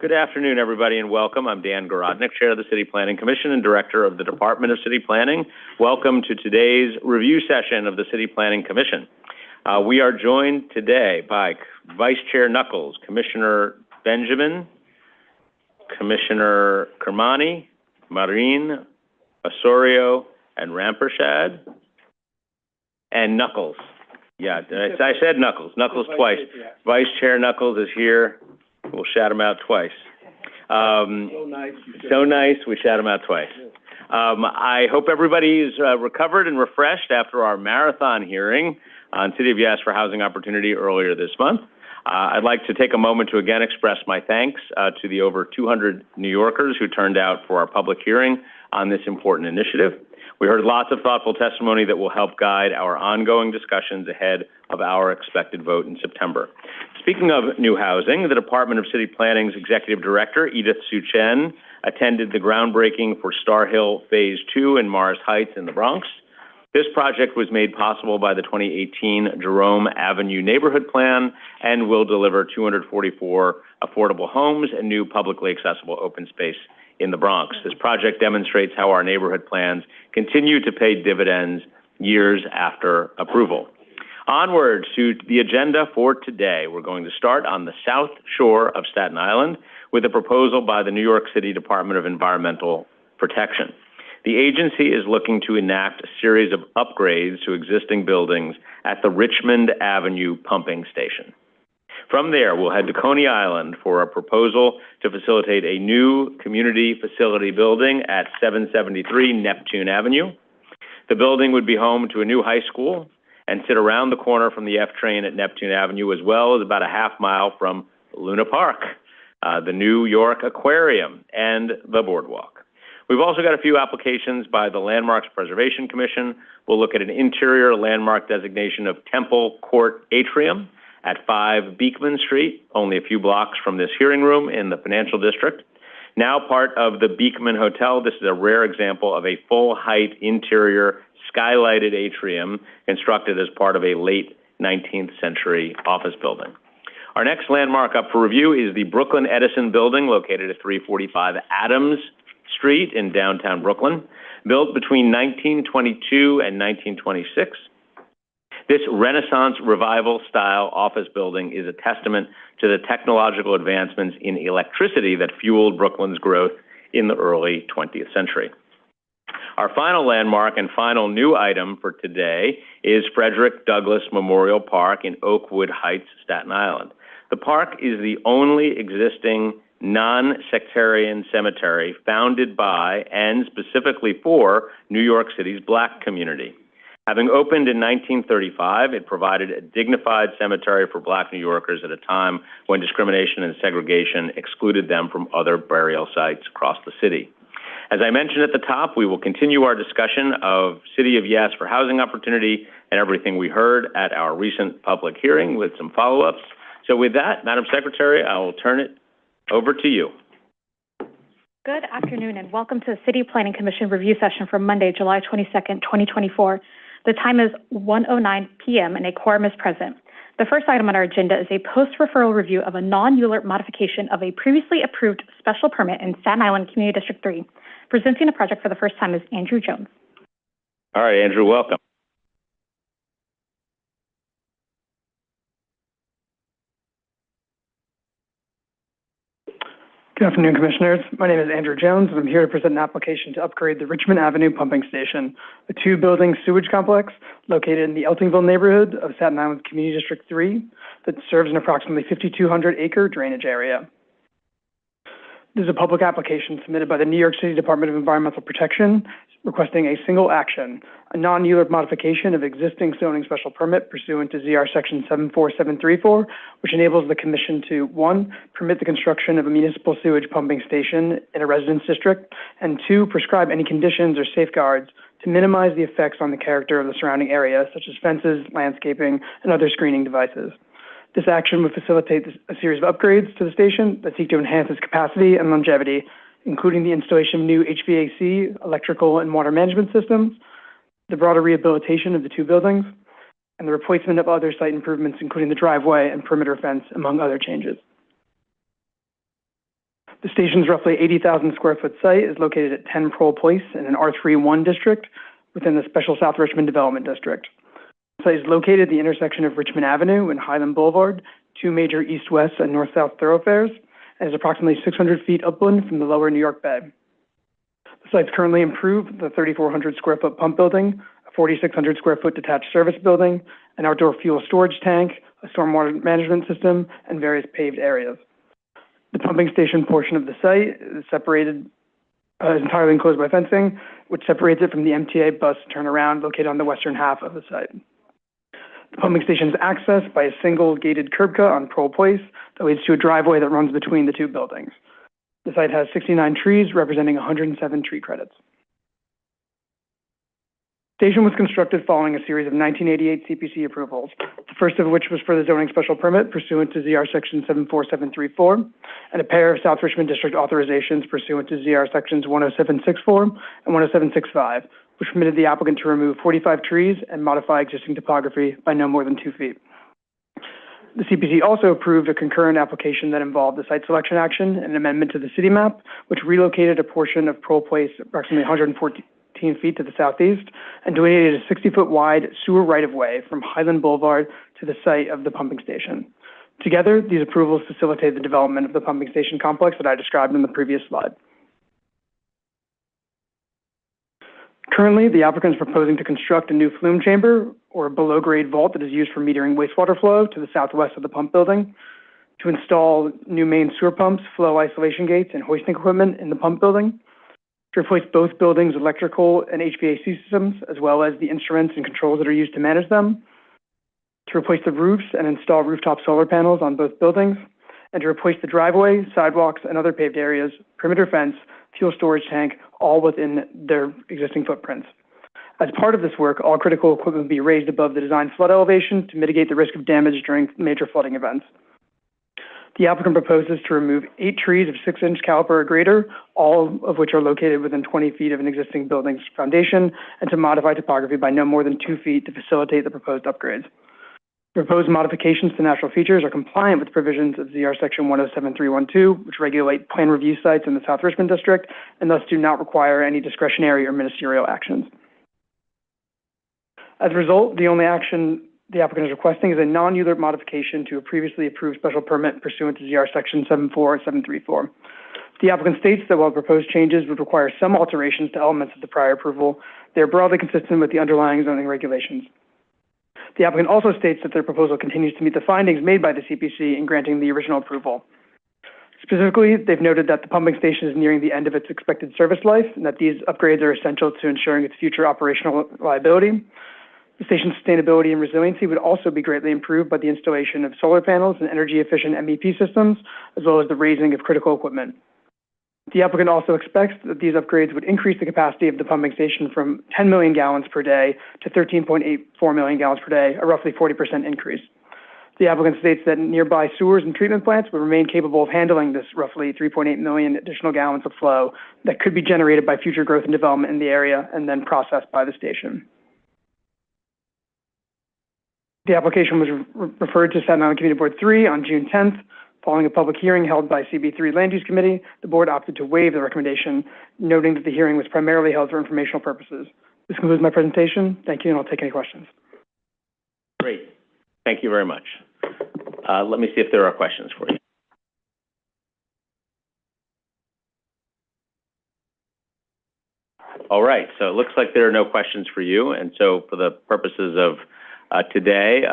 Good afternoon, everybody, and welcome. I'm Dan Garodnick, Chair of the City Planning Commission and Director of the Department of City Planning. Welcome to today's review session of the City Planning Commission. We are joined today by Vice Chair Knuckles, Commissioner Benjamin, Commissioner Kermani, Marin, Osorio, and Rampersad, and Knuckles. Yeah, I said Knuckles. Knuckles twice. Vice Chair Knuckles is here. We'll shout him out twice. So nice, we shout him out twice. I hope everybody's recovered and refreshed after our marathon hearing on City of Yes for Housing Opportunity earlier this month. I'd like to take a moment to again express my thanks to the over 200 New Yorkers who turned out for our public hearing on this important initiative. We heard lots of thoughtful testimony that will help guide our ongoing discussions ahead of our expected vote in September. Speaking of new housing, the Department of City Planning's Executive Director, Edith Suchen, attended the groundbreaking for Star Hill Phase 2 in Morris Heights in the Bronx. This project was made possible by the 2018 Jerome Avenue Neighborhood Plan and will deliver 244 affordable homes and new publicly accessible open space in the Bronx. This project demonstrates how our neighborhood plans continue to pay dividends years after approval. Onward to the agenda for today. We're going to start on the South Shore of Staten Island with a proposal by the New York City Department of Environmental Protection. The agency is looking to enact a series of upgrades to existing buildings at the Richmond Avenue pumping station. From there, we'll head to Coney Island for a proposal to facilitate a new community facility building at 773 Neptune Avenue. The building would be home to a new high school and sit around the corner from the F train at Neptune Avenue, as well as about a half mile from Luna Park, the New York Aquarium, and the boardwalk. We've also got a few applications by the Landmarks Preservation Commission. We'll look at an interior landmark designation of Temple Court Atrium at 5 Beekman Street, only a few blocks from this hearing room in the Financial District. Now part of the Beekman Hotel, this is a rare example of a full-height interior skylighted atrium constructed as part of a late 19th century office building. Our next landmark up for review is the Brooklyn Edison building located at 345 Adams Street in downtown Brooklyn. Built between 1922 and 1926, this Renaissance Revival style office building is a testament to the technological advancements in electricity that fueled Brooklyn's growth in the early 20th century. Our final landmark and final new item for today is Frederick Douglass Memorial Park in Oakwood Heights, Staten Island. The park is the only existing non-sectarian cemetery founded by and specifically for New York City's Black community. Having opened in 1935, it provided a dignified cemetery for Black New Yorkers at a time when discrimination and segregation excluded them from other burial sites across the city. As I mentioned at the top, we will continue our discussion of City of Yes for Housing Opportunity and everything we heard at our recent public hearing with some follow-ups. So with that, Madam Secretary, I will turn it over to you. Good afternoon and welcome to the City Planning Commission Review Session for Monday, July 22nd, 2024. The time is 1:09 p.m. and a quorum is present. The first item on our agenda is a post-referral review of a non-ULURP modification of a previously approved special permit in Staten Island Community District 3. Presenting the project for the first time is Andrew Jones. All right, Andrew, welcome. Good afternoon, Commissioners. My name is Andrew Jones, and I'm here to present an application to upgrade the Richmond Avenue Pumping Station, a two-building sewage complex located in the Eltingville neighborhood of Staten Island Community District 3 that serves an approximately 5,200-acre drainage area. This is a public application submitted by the New York City Department of Environmental Protection requesting a single action, a non-ULURP modification of existing zoning special permit pursuant to ZR Section 74734, which enables the Commission to, 1, permit the construction of a municipal sewage pumping station in a residence district, and 2, prescribe any conditions or safeguards to minimize the effects on the character of the surrounding area, such as fences, landscaping, and other screening devices. This action would facilitate a series of upgrades to the station that seek to enhance its capacity and longevity, including the installation of new HVAC, electrical, and water management systems, the broader rehabilitation of the two buildings, and the replacement of other site improvements, including the driveway and perimeter fence, among other changes. The station's roughly 80,000 square foot site is located at 10 Prohl Place in an R3-1 district within the Special South Richmond Development District. The site is located at the intersection of Richmond Avenue and Highland Boulevard, two major east-west and north-south thoroughfares, and is approximately 600 feet upland from the lower New York Bay. The site's currently improved with a 3,400 square foot pump building, a 4,600 square foot detached service building, an outdoor fuel storage tank, a stormwater management system, and various paved areas. The pumping station portion of the site is entirely enclosed by fencing, which separates it from the MTA bus turnaround located on the western half of the site. The pumping station is accessed by a single gated curb cut on Prohl Place that leads to a driveway that runs between the two buildings. The site has 69 trees representing 107 tree credits. The station was constructed following a series of 1988 CPC approvals, the first of which was for the zoning special permit pursuant to ZR Section 74734, and a pair of South Richmond District authorizations pursuant to ZR Sections 10764 and 10765, which permitted the applicant to remove 45 trees and modify existing topography by no more than 2 feet. The CPC also approved a concurrent application that involved the site selection action and an amendment to the city map, which relocated a portion of Prohl Place approximately 114 feet to the southeast and delineated a 60-foot wide sewer right-of-way from Highland Boulevard to the site of the pumping station. Together, these approvals facilitate the development of the pumping station complex that I described in the previous slide. Currently, the applicant is proposing to construct a new flume chamber or below-grade vault that is used for metering wastewater flow to the southwest of the pump building, to install new main sewer pumps, flow isolation gates, and hoisting equipment in the pump building, to replace both buildings' electrical and HVAC systems, as well as the instruments and controls that are used to manage them, to replace the roofs and install rooftop solar panels on both buildings, and to replace the driveway, sidewalks, and other paved areas, perimeter fence, fuel storage tank, all within their existing footprints. As part of this work, all critical equipment will be raised above the design flood elevation to mitigate the risk of damage during major flooding events. The applicant proposes to remove 8 trees of 6-inch caliper or greater, all of which are located within 20 feet of an existing building's foundation, and to modify topography by no more than 2 feet to facilitate the proposed upgrades. Proposed modifications to natural features are compliant with provisions of ZR Section 107.312, which regulate plan review sites in the South Richmond District, and thus do not require any discretionary or ministerial actions. As a result, the only action the applicant is requesting is a non-ULURP modification to a previously approved special permit pursuant to ZR Section 74734. The applicant states that while proposed changes would require some alterations to elements of the prior approval, they are broadly consistent with the underlying zoning regulations. The applicant also states that their proposal continues to meet the findings made by the CPC in granting the original approval. Specifically, they've noted that the pumping station is nearing the end of its expected service life and that these upgrades are essential to ensuring its future operational reliability. The station's sustainability and resiliency would also be greatly improved by the installation of solar panels and energy-efficient MEP systems, as well as the raising of critical equipment. The applicant also expects that these upgrades would increase the capacity of the pumping station from 10 million gallons per day to 13.84 million gallons per day, a roughly 40% increase. The applicant states that nearby sewers and treatment plants would remain capable of handling this roughly 3.8 million additional gallons of flow that could be generated by future growth and development in the area and then processed by the station. The application was referred to Staten Island Community Board 3 on June 10th. Following a public hearing held by CB3 Land Use Committee, the board opted to waive the recommendation, noting that the hearing was primarily held for informational purposes. This concludes my presentation. Thank you, and I'll take any questions. Great. Thank you very much. Let me see if there are questions for you. All right, so it looks like there are no questions for you, and so for the purposes of today,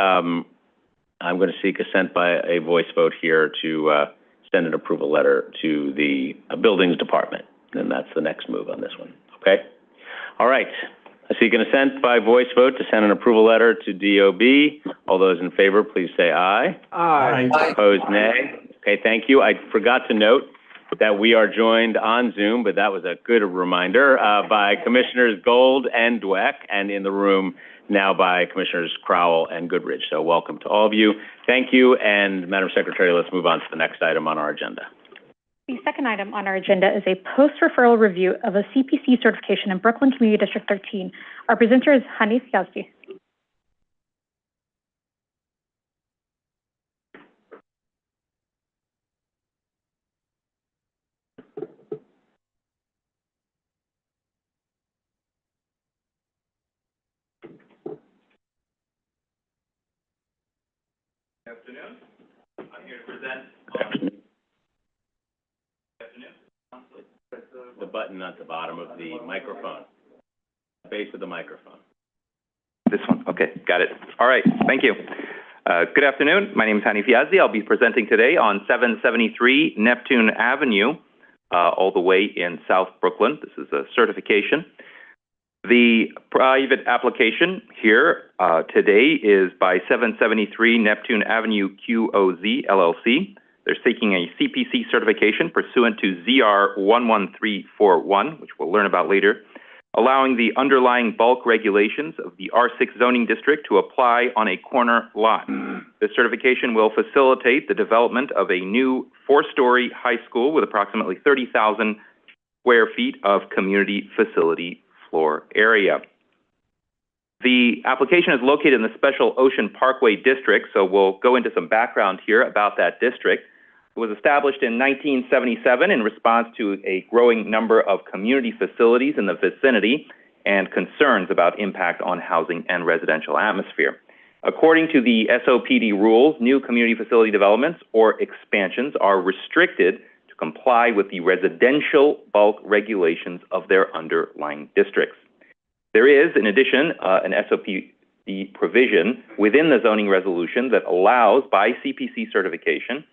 I'm going to seek assent by a voice vote here to send an approval letter to the Buildings Department, and that's the next move on this one, okay? All right, I seek an assent by voice vote to send an approval letter to DOB. All those in favor, please say aye. Aye. Opposed, nay. Okay, thank you. I forgot to note that we are joined on Zoom, but that was a good reminder, by Commissioners Gold and Dweck, and in the room now by Commissioners Crowell and Goodrich. So welcome to all of you. Thank you, and Madam Secretary, let's move on to the next item on our agenda. The second item on our agenda is a post-referral review of a CPC certification in Brooklyn Community District 13. Our presenter is Hanif Yazdi. Good afternoon. I'm here to present the button at the bottom of the microphone, the base of the microphone. This one, okay, got it. All right, thank you. Good afternoon. My name is Hani Fiazzi. I'll be presenting today on 773 Neptune Avenue, all the way in South Brooklyn. This is a certification. The private application here today is by 773 Neptune Avenue QOZ LLC. They're seeking a CPC certification pursuant to ZR 11341, which we'll learn about later, allowing the underlying bulk regulations of the R6 zoning district to apply on a corner lot. This certification will facilitate the development of a new 4-story high school with approximately 30,000 square feet of community facility floor area. The application is located in the Special Ocean Parkway District, so we'll go into some background here about that district. It was established in 1977 in response to a growing number of community facilities in the vicinity and concerns about impact on housing and residential atmosphere. According to the SOPD rules, new community facility developments or expansions are restricted to comply with the residential bulk regulations of their underlying districts. There is, in addition, an SOPD provision within the zoning resolution that allows, by CPC certification,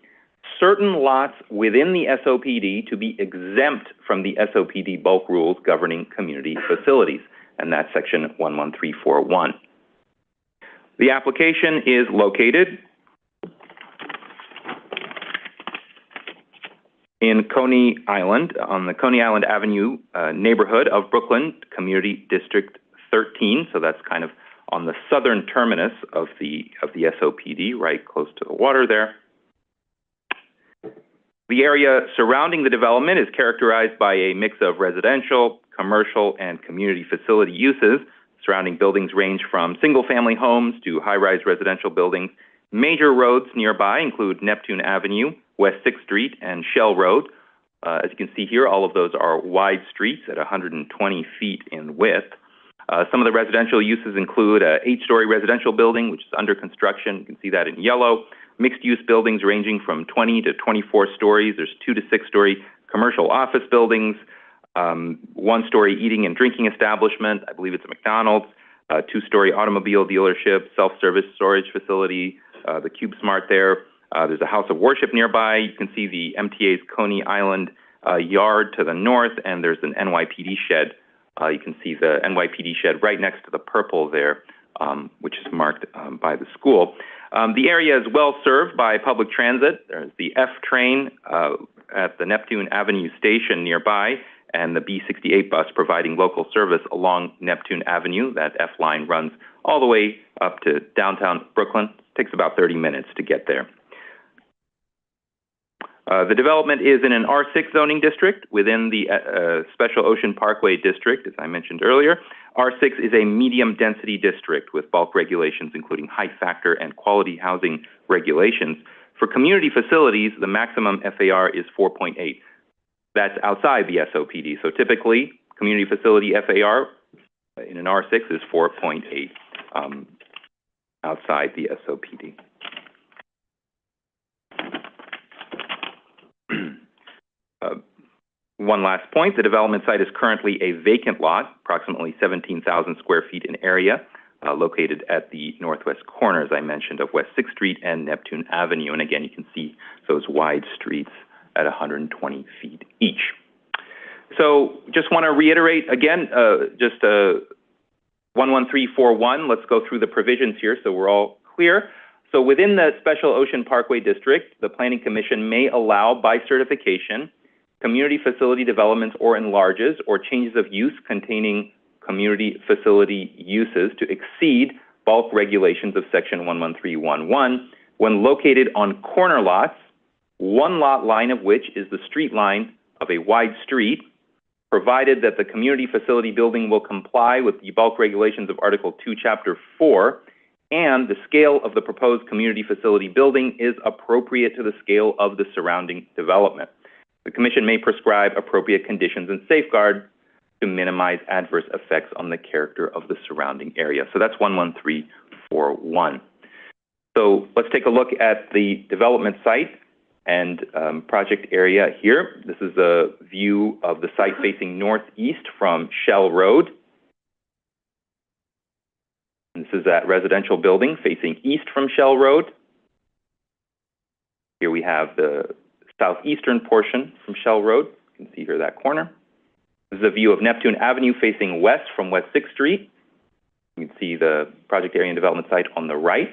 certain lots within the SOPD to be exempt from the SOPD bulk rules governing community facilities, and that's section 11341. The application is located in Coney Island, on the Coney Island Avenue neighborhood of Brooklyn, Community District 13, so that's kind of on the southern terminus of the SOPD, right close to the water there. The area surrounding the development is characterized by a mix of residential, commercial, and community facility uses. Surrounding buildings range from single-family homes to high-rise residential buildings. Major roads nearby include Neptune Avenue, West 6th Street, and Shell Road. As you can see here, all of those are wide streets at 120 feet in width. Some of the residential uses include a 8-story residential building, which is under construction. You can see that in yellow. Mixed-use buildings ranging from 20 to 24 stories. There's 2 to 6-story commercial office buildings, 1-story eating and drinking establishment, I believe it's a McDonald's, 2-story automobile dealership, self-service storage facility, the Cube Smart there. There's a house of worship nearby. You can see the MTA's Coney Island yard to the north, and there's an NYPD shed. You can see the NYPD shed right next to the purple there, which is marked by the school. The area is well served by public transit. There's the F train at the Neptune Avenue station nearby, and the B68 bus providing local service along Neptune Avenue. That F line runs all the way up to downtown Brooklyn. It takes about 30 minutes to get there. The development is in an R6 zoning district within the Special Ocean Parkway District, as I mentioned earlier. R6 is a medium-density district with bulk regulations, including height factor and quality housing regulations. For community facilities, the maximum FAR is 4.8. That's outside the SOPD. So typically, community facility FAR in an R6 is 4.8 outside the SOPD. One last point, the development site is currently a vacant lot, approximately 17,000 square feet in area, located at the northwest corner, as I mentioned, of West 6th Street and Neptune Avenue. And again, you can see those wide streets at 120 feet each. So just want to reiterate again, 11341, let's go through the provisions here so we're all clear. So within the Special Ocean Parkway District, the Planning Commission may allow by certification community facility developments or enlarges or changes of use containing community facility uses to exceed bulk regulations of section 11311 when located on corner lots, one lot line of which is the street line of a wide street, provided that the community facility building will comply with the bulk regulations of Article 2, Chapter 4, and the scale of the proposed community facility building is appropriate to the scale of the surrounding development. The Commission may prescribe appropriate conditions and safeguards to minimize adverse effects on the character of the surrounding area. So that's 11341. So let's take a look at the development site and project area here. This is a view of the site facing northeast from Shell Road. And this is that residential building facing east from Shell Road. Here we have the southeastern portion from Shell Road. You can see here that corner. This is a view of Neptune Avenue facing west from West 6th Street. You can see the project area and development site on the right.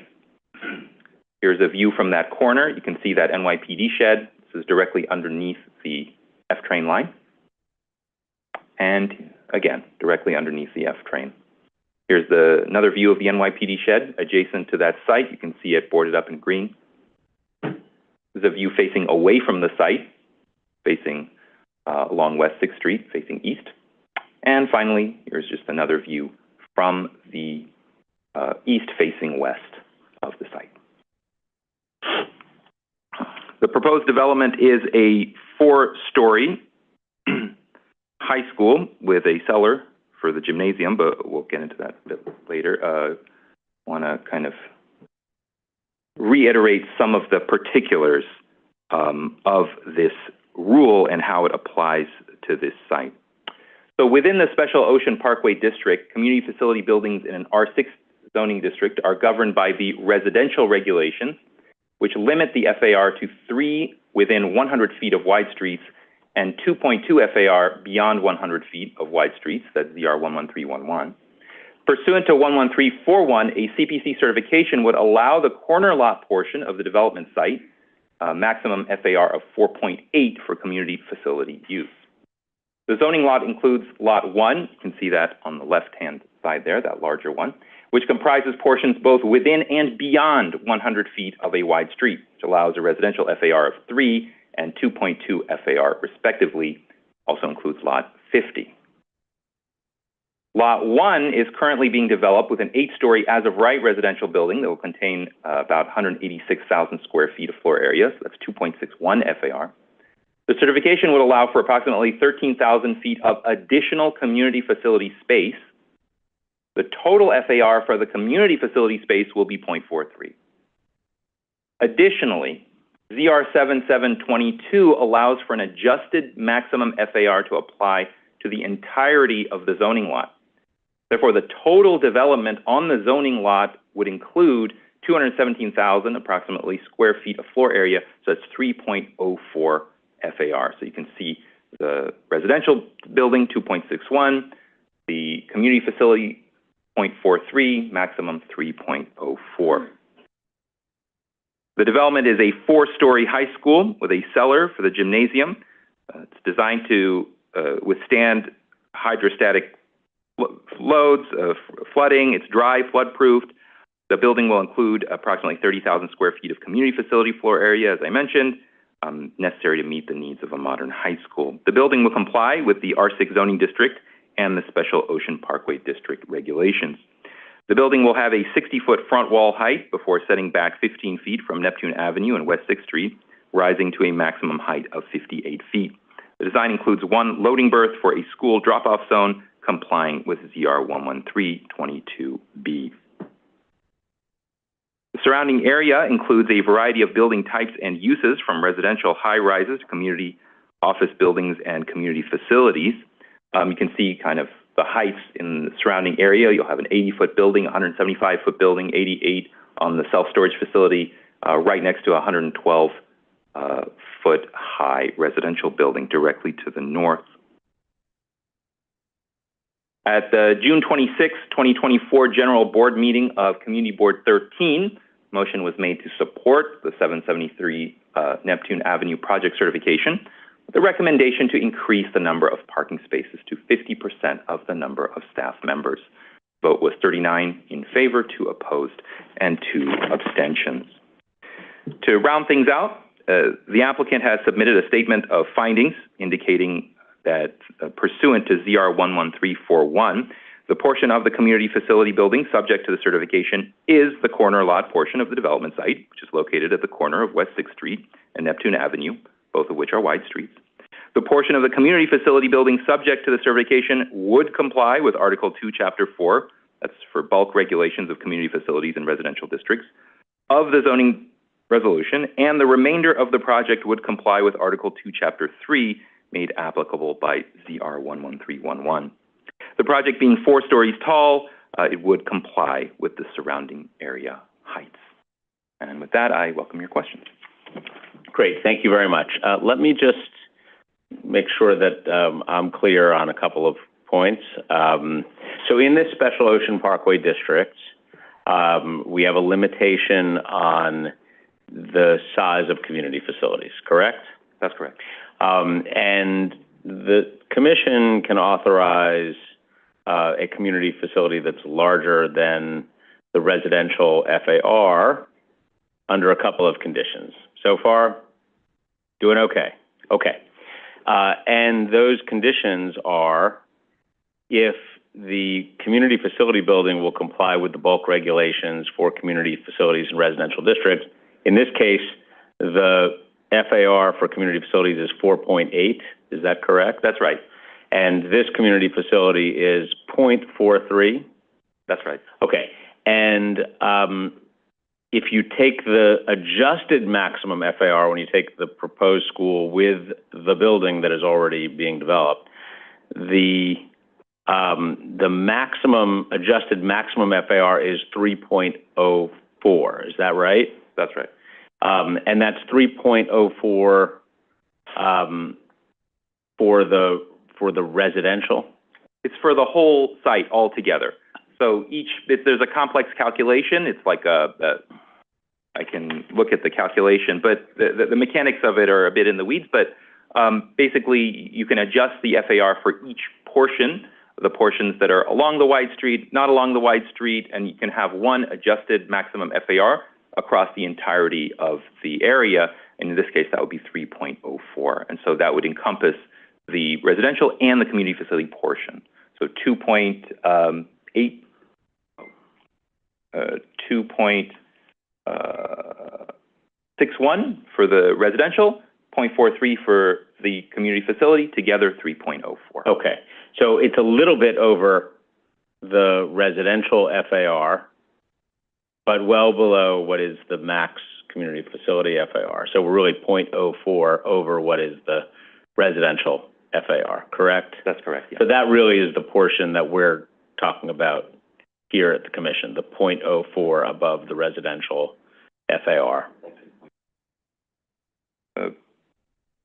Here's a view from that corner. You can see that NYPD shed. This is directly underneath the F train line. And again, directly underneath the F train. Here's another view of the NYPD shed adjacent to that site. You can see it boarded up in green. This is a view facing away from the site, facing along West 6th Street, facing east. And finally, here's just another view from the east facing west of the site. The proposed development is a 4-story high school with a cellar for the gymnasium, but we'll get into that a bit later. Want to kind of reiterate some of the particulars of this rule and how it applies to this site. So within the Special Ocean Parkway District, community facility buildings in an R6 zoning district are governed by the residential regulations, which limit the FAR to 3 within 100 feet of wide streets and 2.2 FAR beyond 100 feet of wide streets. That's ZR 11311. Pursuant to 11341, a CPC certification would allow the corner lot portion of the development site maximum FAR of 4.8 for community facility use. The zoning lot includes Lot 1, you can see that on the left-hand side there, that larger one, which comprises portions both within and beyond 100 feet of a wide street, which allows a residential FAR of 3 and 2.2 FAR respectively, also includes Lot 50. Lot 1 is currently being developed with an 8-story as-of-right residential building that will contain about 186,000 square feet of floor area, so that's 2.61 FAR. The certification would allow for approximately 13,000 feet of additional community facility space. The total FAR for the community facility space will be 0.43. Additionally, ZR 7722 allows for an adjusted maximum FAR to apply to the entirety of the zoning lot. Therefore, the total development on the zoning lot would include 217,000 approximately square feet of floor area, so that's 3.04 FAR. So you can see the residential building 2.61, the community facility 0.43, maximum 3.04. The development is a 4-story high school with a cellar for the gymnasium. It's designed to withstand hydrostatic loads, flooding. It's dry, flood-proofed. The building will include approximately 30,000 square feet of community facility floor area, as I mentioned, necessary to meet the needs of a modern high school. The building will comply with the R6 zoning district and the Special Ocean Parkway District regulations. The building will have a 60-foot front wall height before setting back 15 feet from Neptune Avenue and West 6th Street, rising to a maximum height of 58 feet. The design includes 1 loading berth for a school drop-off zone, complying with ZR 11322B. The surrounding area includes a variety of building types and uses, from residential high-rises to community office buildings and community facilities. You can see kind of the heights in the surrounding area. You'll have an 80-foot building, 175-foot building, 88 on the self-storage facility, right next to a 112-foot high residential building directly to the north. At the June 26, 2024 General Board meeting of Community Board 13, motion was made to support the 773 Neptune Avenue project certification, with the recommendation to increase the number of parking spaces to 50% of the number of staff members. Vote was 39 in favor, 2 opposed, and 2 abstentions. To round things out, the applicant has submitted a statement of findings indicating that pursuant to ZR 11341, the portion of the community facility building subject to the certification is the corner lot portion of the development site, which is located at the corner of West 6th Street and Neptune Avenue, both of which are wide streets. The portion of the community facility building subject to the certification would comply with Article 2, Chapter 4, that's for bulk regulations of community facilities in residential districts, of the zoning resolution, and the remainder of the project would comply with Article 2, Chapter 3, made applicable by ZR 11311. The project being 4 stories tall, it would comply with the surrounding area heights. And with that, I welcome your questions. Great, thank you very much. Let me just make sure that I'm clear on a couple of points. So in this Special Ocean Parkway District, we have a limitation on the size of community facilities, correct? That's correct. And the commission can authorize a community facility that's larger than the residential FAR under a couple of conditions. So far, doing okay. Okay. And those conditions are if the community facility building will comply with the bulk regulations for community facilities in residential districts. In this case, the FAR for community facilities is 4.8. Is that correct? That's right. And this community facility is 0.43? That's right. Okay. And if you take the adjusted maximum FAR, when you take the proposed school with the building that is already being developed, the maximum, adjusted maximum FAR is 3.04. Is that right? That's right. And that's 3.04 for the residential? It's for the whole site altogether. So there's a complex calculation. It's like I can look at the calculation, but the mechanics of it are a bit in the weeds, but basically you can adjust the FAR for each portion, the portions that are along the wide street, not along the wide street, and you can have one adjusted maximum FAR across the entirety of the area. And in this case, that would be 3.04. And so that would encompass the residential and the community facility portion. So 2.61 for the residential, 0.43 for the community facility, together 3.04. Okay, so it's a little bit over the residential FAR, but well below what is the max community facility FAR. So we're really 0.04 over what is the residential FAR, correct? That's correct, yeah. So that really is the portion that we're talking about here at the commission, the 0.04 above the residential FAR.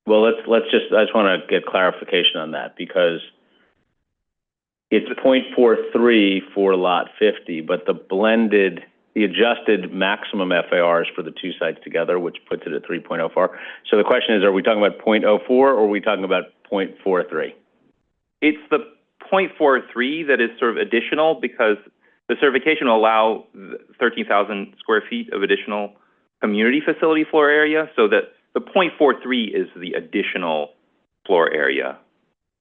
Well, I just want to get clarification on that, because it's 0.43 for lot 50, but the adjusted maximum FAR is for the two sites together, which puts it at 3.04. So the question is, are we talking about 0.04 or are we talking about 0.43? It's the 0.43 that is sort of additional, because the certification will allow 13,000 square feet of additional community facility floor area, so that the 0.43 is the additional floor area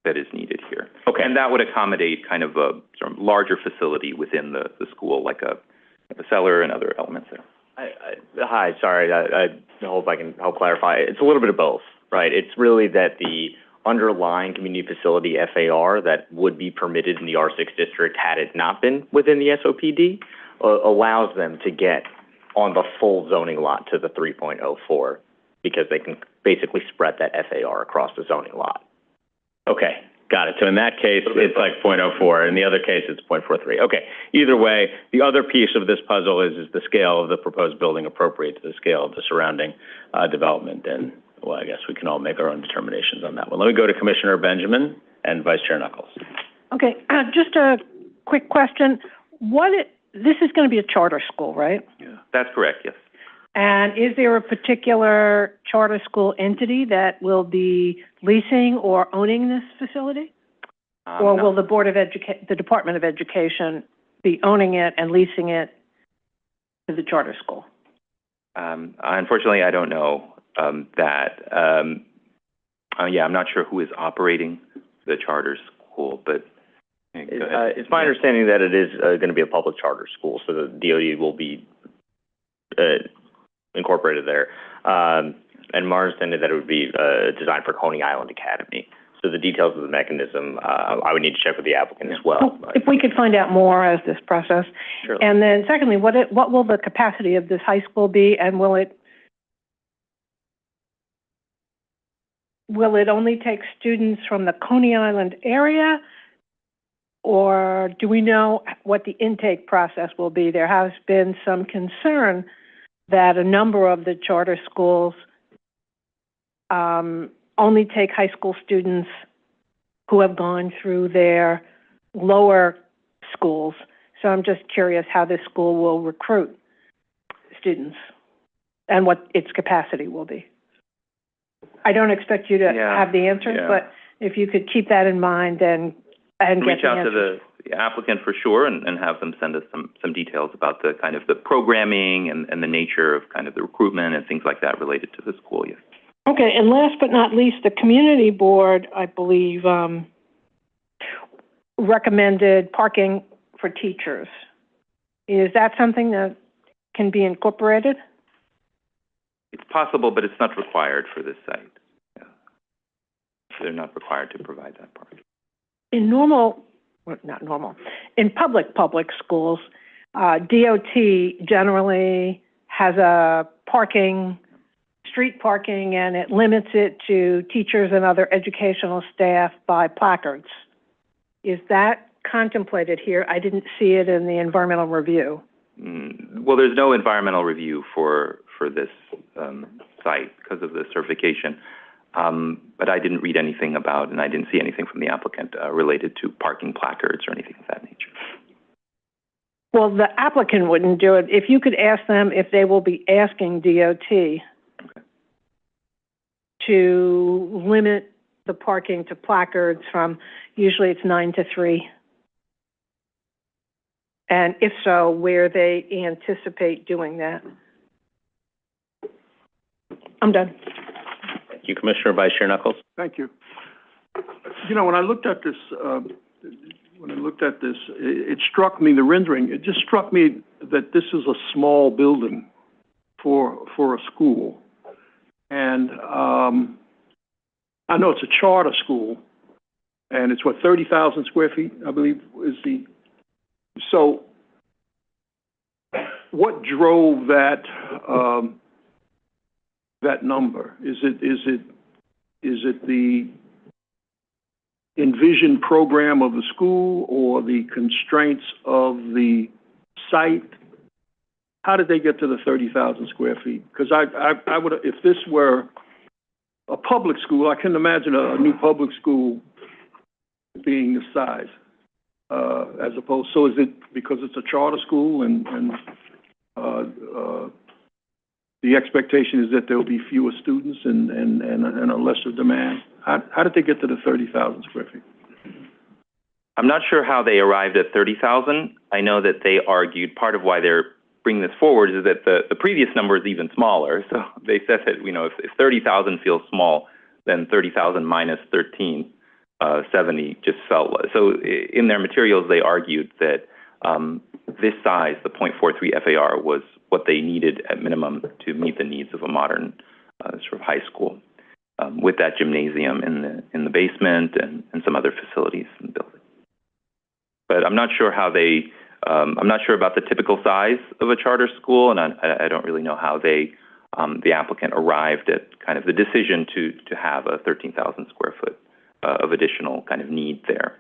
that is needed here. Okay. And that would accommodate kind of a sort of larger facility within the school, like a cellar and other elements there. Hi, sorry, I hope I can help clarify. It's a little bit of both, right? It's really that the underlying community facility FAR that would be permitted in the R6 district had it not been within the SOPD allows them to get on the full zoning lot to the 3.04, because they can basically spread that FAR across the zoning lot. Okay, got it. So in that case, it's like 0.04. In the other case, it's 0.43. Okay, either way, the other piece of this puzzle is the scale of the proposed building appropriate to the scale of the surrounding development. And, well, I guess we can all make our own determinations on that one. Let me go to Commissioner Benjamin and Vice Chair Knuckles. Okay, just a quick question. This is going to be a charter school, right? Yeah, that's correct, yes. And is there a particular charter school entity that will be leasing or owning this facility? Or No. will the the Department of Education be owning it and leasing it to the charter school? Unfortunately, I don't know that. Yeah, I'm not sure who is operating the charter school, but It's my understanding that it is going to be a public charter school, so the DOD will be incorporated there. And my understanding that it would be designed for Coney Island Academy. So the details of the mechanism, I would need to check with the applicant as well. If we could find out more as this process. Sure. And then secondly, what will the capacity of this high school be, and will it only take students from the Coney Island area, or do we know what the intake process will be? There has been some concern that a number of the charter schools only take high school students who have gone through their lower schools. So I'm just curious how this school will recruit students and what its capacity will be. I don't expect you to have the answers, but if you could keep that in mind and reach out to the applicant for sure and have them send us some details about the kind of the programming and the nature of kind of the recruitment and things like that related to the school, yes. Okay, and last but not least, the community board, I believe, recommended parking for teachers. Is that something that can be incorporated? It's possible, but it's not required for this site. Yeah. They're not required to provide that parking. In in public schools, DOT generally has a street parking, and it limits it to teachers and other educational staff by placards. Is that contemplated here? I didn't see it in the environmental review. Well, there's no environmental review for this site because of the certification. But I didn't read anything about, and I didn't see anything from the applicant related to parking placards or anything of that nature. Well, the applicant wouldn't do it. If you could ask them if they will be asking DOT to limit the parking to placards from, usually it's 9 to 3. And if so, where they anticipate doing that. I'm done. Thank you, Commissioner. Vice Chair Knuckles. Thank you. You know, when I looked at this, it struck me, the rendering, it just struck me that this is a small building for a school. And I know it's a charter school, and it's 30,000 square feet, I believe, is the, so what drove that, that number? Is it the envisioned program of the school or the constraints of the site? How did they get to the 30,000 square feet? Because I would, if this were a public school, I couldn't imagine a new public school being this size, as opposed. So is it because it's a charter school and the expectation is that there will be fewer students and a lesser demand? How did they get to the 30,000 square feet? I'm not sure how they arrived at 30,000. I know that they argued part of why they're bringing this forward is that the previous number is even smaller. So they said that, you know, if 30,000 feels small, then 30,000 minus 1370 just felt. So in their materials, they argued that this size, the 0.43 FAR, was what they needed at minimum to meet the needs of a modern sort of high school, with that gymnasium in the basement and some other facilities in the building. But I'm not sure how they. I'm not sure about the typical size of a charter school, and I don't really know how they, the applicant, arrived at kind of the decision to have a 13,000 square foot of additional kind of need there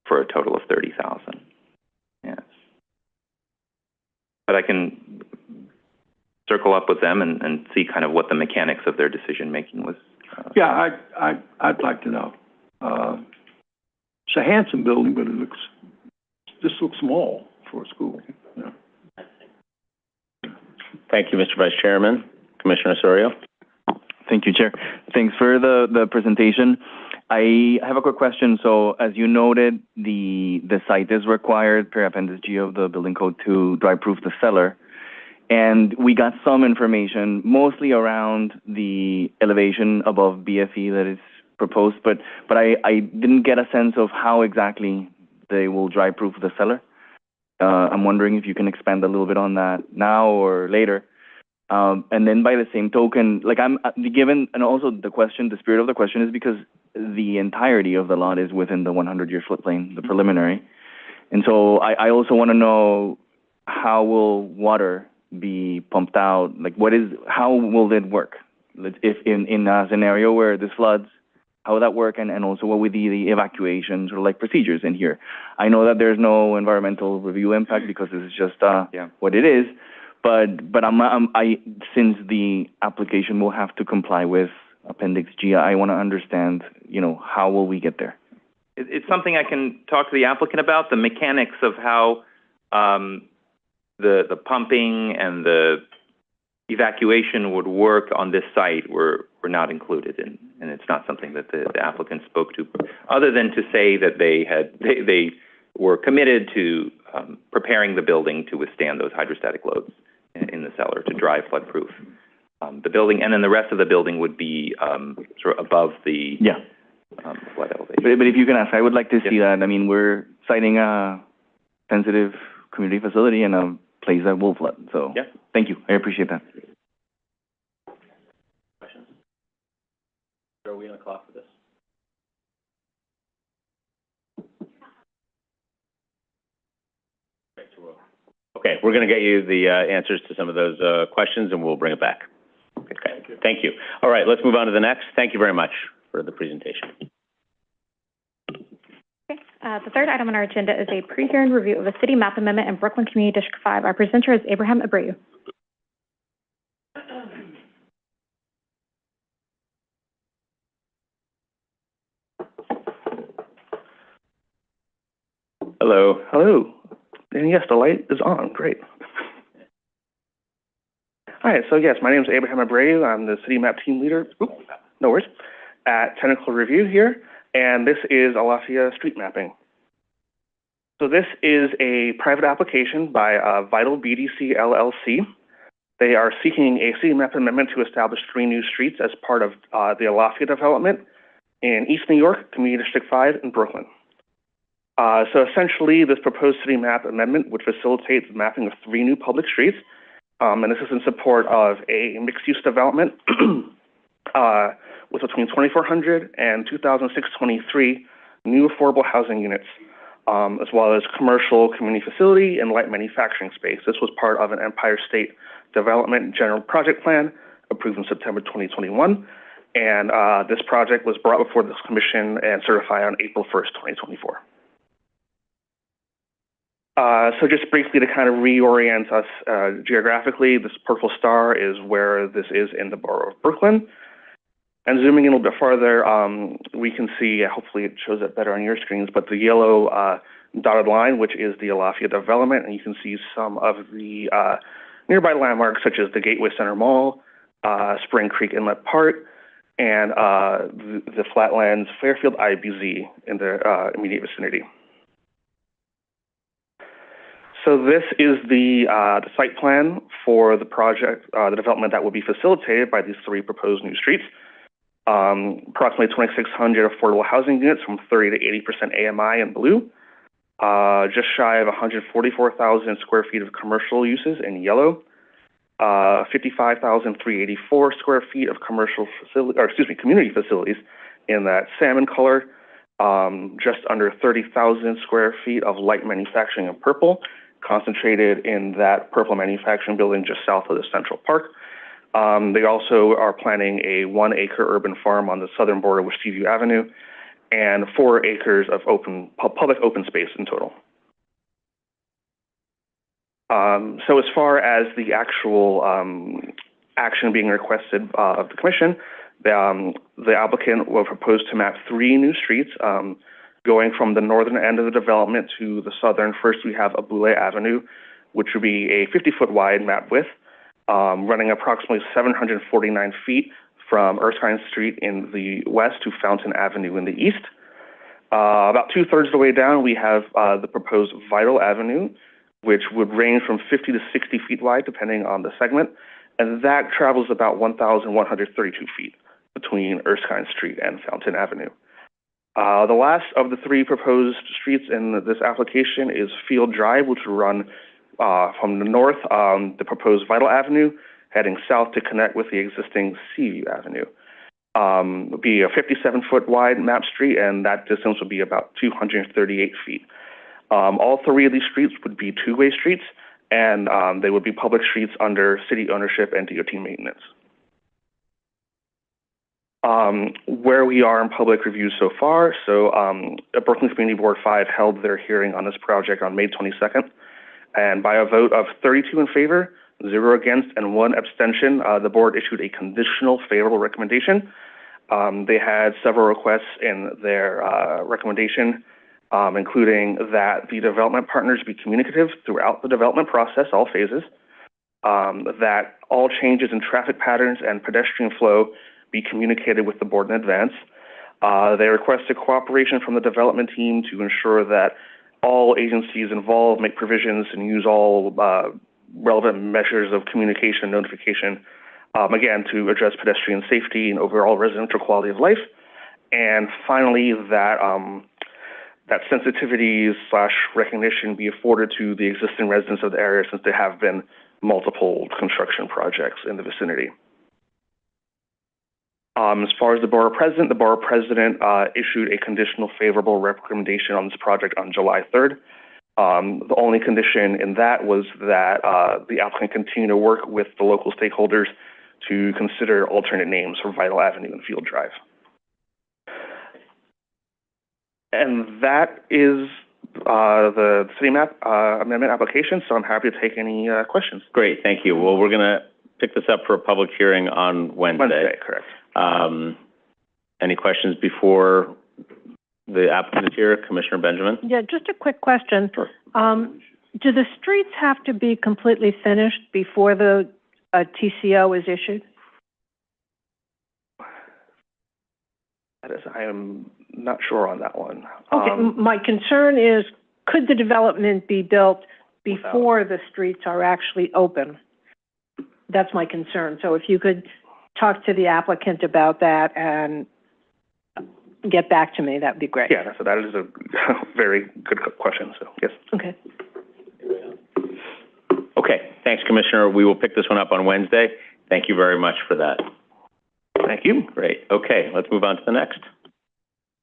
for a total of 30,000. Yes. But I can circle up with them and see kind of what the mechanics of their decision making was. Yeah, I'd like to know. It's a handsome building, but this looks small for a school. Yeah. Thank you, Mr. Vice Chairman. Commissioner Osorio. Thank you, Chair. Thanks for the presentation. I have a quick question. So as you noted, the site is required per Appendix G of the building code to dry-proof the cellar. And we got some information, mostly around the elevation above BFE that is proposed, but I didn't get a sense of how exactly they will dry-proof the cellar. I'm wondering if you can expand a little bit on that now or later. And then by the same token, like given, and also the spirit of the question is because the entirety of the lot is within the 100-year floodplain, the preliminary. And so I also want to know, how will water be pumped out? Like, how will it work? If in a scenario where this floods, how would that work? And also what would be the evacuation sort of like procedures in here? I know that there's no environmental review impact because this is just what it is. But since the application will have to comply with Appendix G, I want to understand, how will we get there? It's something I can talk to the applicant about. The mechanics of how the pumping and the evacuation would work on this site were not included, and it's not something that the applicant spoke to, other than to say that they were committed to preparing the building to withstand those hydrostatic loads in the cellar to dry flood-proof the building, and then the rest of the building would be sort of above the flood elevation. But if you can ask, I would like to see that. I mean, we're citing a sensitive community facility and a place that will flood. So thank you. I appreciate that. Questions? Are we on the clock for this? Okay, we're going to get you the answers to some of those questions, and we'll bring it back. Okay, thank you. All right, let's move on to the next. Thank you very much for the presentation. Okay, the third item on our agenda is a pre-hearing review of a city map amendment in Brooklyn Community District 5. Our presenter is Abraham Abreu. Hello. Hello. And yes, the light is on. Great. All right, so yes, my name is Abraham Abreu. I'm the city map team leader. No worries. At Technical Review here, and this is Alafia street mapping. So this is a private application by Vital BDC LLC. They are seeking a city map amendment to establish 3 new streets as part of the Alafia development in East New York, Community District 5, and Brooklyn. So essentially, this proposed city map amendment would facilitate the mapping of 3 new public streets, and this is in support of a mixed-use development with between 2,400 and 2,623 new affordable housing units, as well as commercial community facility and light manufacturing space. This was part of an Empire State Development General Project Plan approved in September 2021, and this project was brought before this commission and certified on April 1st, 2024. So just briefly to kind of reorient us geographically, this purple star is where this is in the borough of Brooklyn. And zooming in a little bit farther, we can see, hopefully it shows it better on your screens, but the yellow dotted line, which is the Alafia development, and you can see some of the nearby landmarks, such as the Gateway Center Mall, Spring Creek Inlet Park, and the Flatlands Fairfield IBZ in the immediate vicinity. So this is the site plan for the project, the development that will be facilitated by these 3 proposed new streets. Approximately 2,600 affordable housing units from 30 to 80% AMI in blue. Just shy of 144,000 square feet of commercial uses in yellow. 55,384 square feet of community facilities in that salmon color. Just under 30,000 square feet of light manufacturing in purple, concentrated in that purple manufacturing building just south of the Central Park. They also are planning a 1-acre urban farm on the southern border with Seaview Avenue and 4 acres of public open space in total. So as far as the actual action being requested of the commission, the applicant will propose to map 3 new streets going from the northern end of the development to the southern. First, we have Abule Avenue, which would be a 50-foot wide map width, running approximately 749 feet from Erskine Street in the west to Fountain Avenue in the east. About 2/3 of the way down, we have the proposed Vital Avenue, which would range from 50 to 60 feet wide, depending on the segment, and that travels about 1,132 feet between Erskine Street and Fountain Avenue. The last of the 3 proposed streets in this application is Field Drive, which will run from the north, the proposed Vital Avenue, heading south to connect with the existing Seaview Avenue. It would be a 57-foot wide map street, and that distance would be about 238 feet. All three of these streets would be two-way streets, and they would be public streets under city ownership and DOT maintenance. Where we are in public review so far, Brooklyn Community Board 5 held their hearing on this project on May 22nd, and by a vote of 32 in favor, 0 against, and 1 abstention, the board issued a conditional favorable recommendation. They had several requests in their recommendation, including that the development partners be communicative throughout the development process, all phases, that all changes in traffic patterns and pedestrian flow be communicated with the board in advance. They requested cooperation from the development team to ensure that all agencies involved make provisions and use all relevant measures of communication and notification, again, to address pedestrian safety and overall residential quality of life. And finally, that sensitivity / recognition be afforded to the existing residents of the area, since there have been multiple construction projects in the vicinity. As far as the borough president issued a conditional favorable recommendation on this project on July 3rd. The only condition in that was that the applicant continue to work with the local stakeholders to consider alternate names for Vital Avenue and Field Drive. And that is the city map amendment application, so I'm happy to take any questions. Great, thank you. Well, we're going to pick this up for a public hearing on Wednesday. Wednesday, correct. Any questions before the applicant is here? Commissioner Benjamin? Yeah, just a quick question. Sure. Do the streets have to be completely finished before the TCO is issued? I am not sure on that one. Okay, my concern is, could the development be built before the streets are actually open? That's my concern. So if you could talk to the applicant about that and get back to me, that would be great. Yeah, so that is a very good question, so yes. Okay. Okay, thanks, Commissioner. We will pick this one up on Wednesday. Thank you very much for that. Thank you. Great. Okay, let's move on to the next.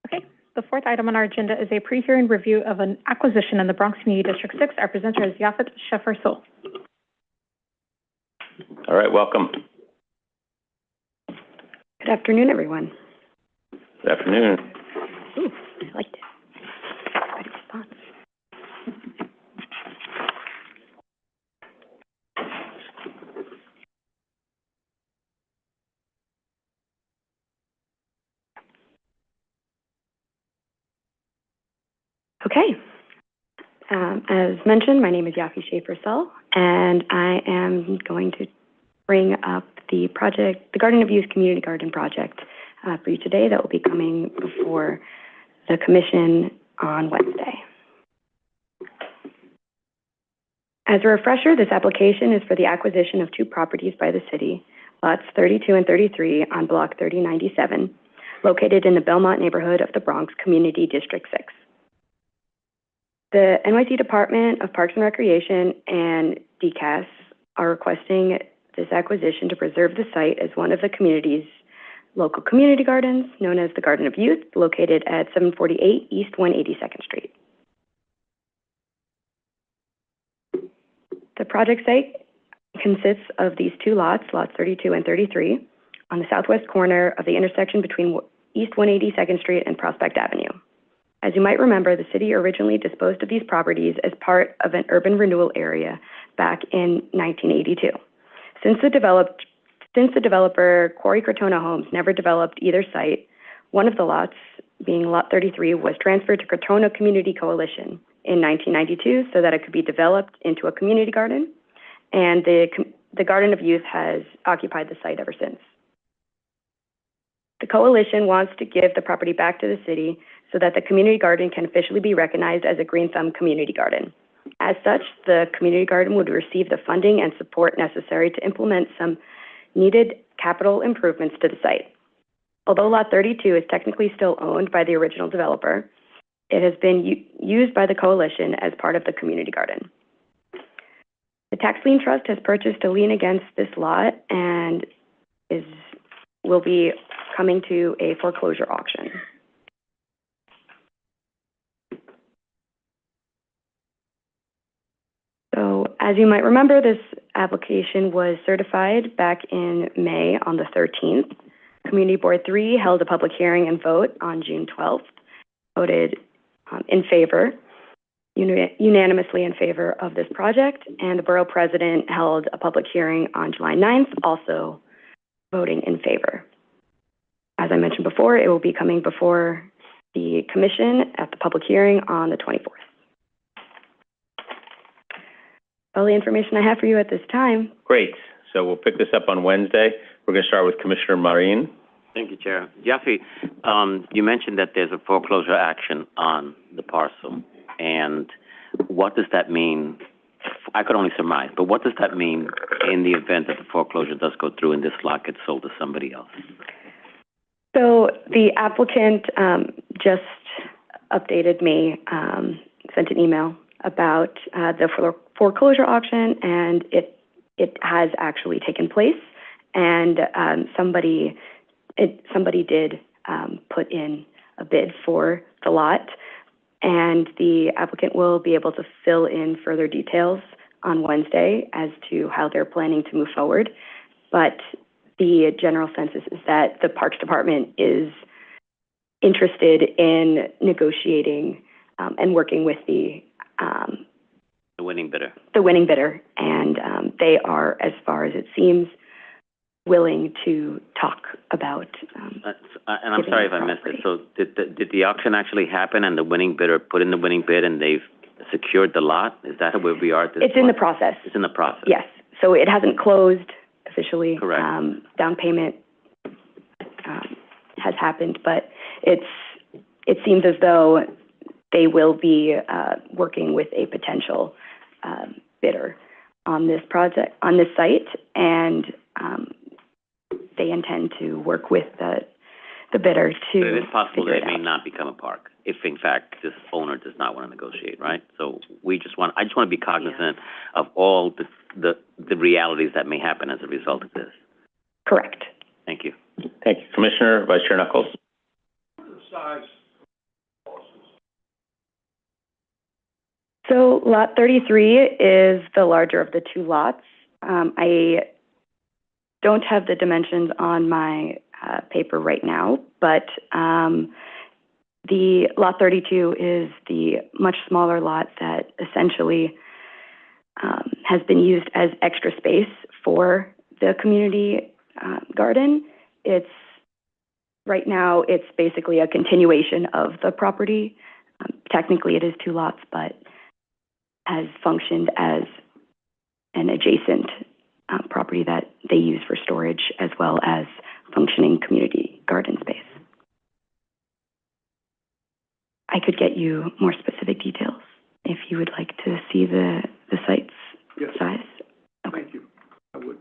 Okay, the fourth item on our agenda is a pre-hearing review of an acquisition in the Bronx Community District 6. Our presenter is Yafet Shefer-Sol. All right, welcome. Good afternoon, everyone. Good afternoon. Ooh, I liked it. Good response. Okay. As mentioned, my name is Yafi Schaefer-Sull, and I am going to bring up the project, the Garden of Youth Community Garden Project, for you today. That will be coming before the commission on Wednesday. As a refresher, this application is for the acquisition of 2 properties by the city, lots 32 and 33 on Block 3097, located in the Belmont neighborhood of the Bronx Community District 6. The NYC Department of Parks and Recreation and DCAS are requesting this acquisition to preserve the site as one of the community's local community gardens, known as the Garden of Youth, located at 748 East 182nd Street. The project site consists of these 2 lots, lots 32 and 33, on the southwest corner of the intersection between East 182nd Street and Prospect Avenue. As you might remember, the city originally disposed of these properties as part of an urban renewal area back in 1982. Since the developer Quarry Crotona Homes never developed either site, one of the lots, being Lot 33, was transferred to Crotona Community Coalition in 1992 so that it could be developed into a community garden, and the Garden of Youth has occupied the site ever since. The coalition wants to give the property back to the city so that the community garden can officially be recognized as a Green Thumb community garden. As such, the community garden would receive the funding and support necessary to implement some needed capital improvements to the site. Although Lot 32 is technically still owned by the original developer, it has been used by the coalition as part of the community garden. The tax lien trust has purchased a lien against this lot and will be coming to a foreclosure auction. So, as you might remember, this application was certified back in May on the 13th. Community Board 3 held a public hearing and vote on June 12th, voted in favor, unanimously in favor of this project, and the borough president held a public hearing on July 9th, also voting in favor. As I mentioned before, it will be coming before the commission at the public hearing on the 24th. All the information I have for you at this time. Great. So we'll pick this up on Wednesday. We're going to start with Commissioner Marin. Thank you, Chair. Jeffrey, you mentioned that there's a foreclosure action on the parcel. And what does that mean? I could only surmise, but what does that mean in the event that the foreclosure does go through and this lot gets sold to somebody else? So the applicant just updated me, sent an email about the foreclosure auction, and it has actually taken place. And somebody did put in a bid for the lot, and the applicant will be able to fill in further details on Wednesday as to how they're planning to move forward. But the general census is that the Parks Department is interested in negotiating and working with the winning bidder. The winning bidder, and they are, as far as it seems, willing to talk about. And I'm sorry if I missed it. So did the auction actually happen, and the winning bidder put in the winning bid, and they've secured the lot? Is that where we are at this point? It's in the process. It's in the process. Yes. So it hasn't closed officially. Correct. Down payment has happened, but it seems as though they will be working with a potential bidder on this project, on this site, and they intend to work with the bidder to. But it is possible that it may out. not become a park if, in fact, this owner does not want to negotiate, right? So I just want to be cognizant of all the realities that may happen as a result of this. Correct. Thank you. Thank you. Commissioner, Vice Chair Knuckles. So lot 33 is the larger of the two lots. I don't have the dimensions on my paper right now, but the lot 32 is the much smaller lot that essentially has been used as extra space for the community garden. Right now, it's basically a continuation of the property. Technically, it is two lots, but has functioned as an adjacent property that they use for storage as well as functioning community garden space. I could get you more specific details if you would like to see the site's size. Okay. Thank you. I would.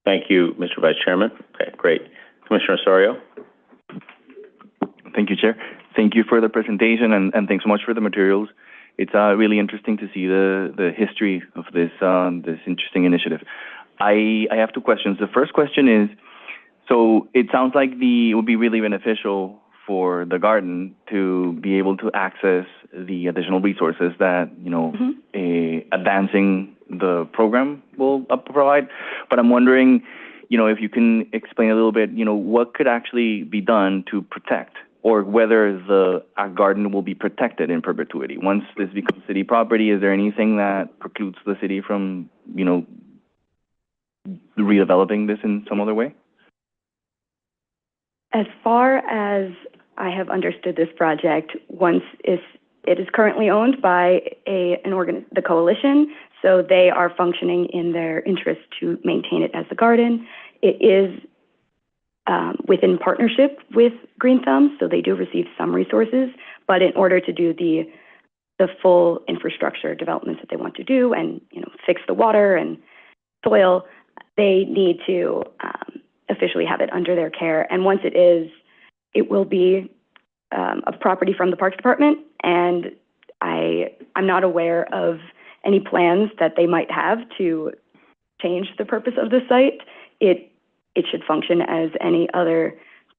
Thank you, Mr. Vice Chairman. Okay, great. Commissioner Osorio. Thank you, Chair. Thank you for the presentation, and thanks so much for the materials. It's really interesting to see the history of this this interesting initiative. I have two questions. The first question is, so it sounds like it would be really beneficial for the garden to be able to access the additional resources that, advancing the program will provide. But I'm wondering, if you can explain a little bit, what could actually be done to protect, or whether the garden will be protected in perpetuity. Once this becomes city property, is there anything that precludes the city from, redeveloping this in some other way? As far as I have understood this project, it is currently owned by the coalition, so they are functioning in their interest to maintain it as a garden. It is within partnership with Green Thumb, so they do receive some resources, but in order to do the full infrastructure developments that they want to do and, fix the water and soil, they need to officially have it under their care. And once it will be a property from the Parks Department, and I'm not aware of any plans that they might have to change the purpose of the site, it should function as any other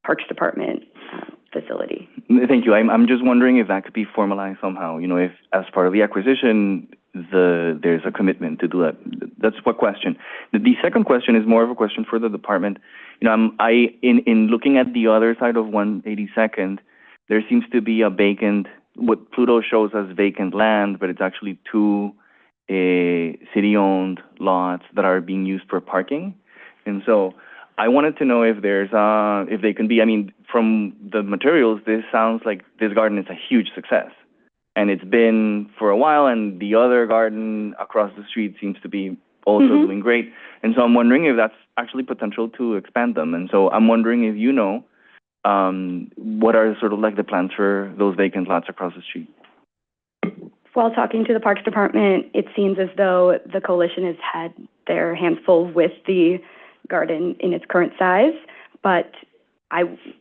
Parks Department facility. Thank you. I'm just wondering if that could be formalized somehow, you know, if as part of the acquisition, there's a commitment to do that. That's one question. The second question is more of a question for the department. You know, in looking at the other side of 182nd, there seems to be a vacant, what Pluto shows as vacant land, but it's actually two city-owned lots that are being used for parking. And so I wanted to know if if they can be, I mean, from the materials, this sounds like this garden is a huge success. And it's been for a while, and the other garden across the street seems to be also doing great. And so I'm wondering if that's actually potential to expand them. And so I'm wondering if you know, what are sort of like the plans for those vacant lots across the street? While talking to the Parks Department, it seems as though the coalition has had their hands full with the garden in its current size, but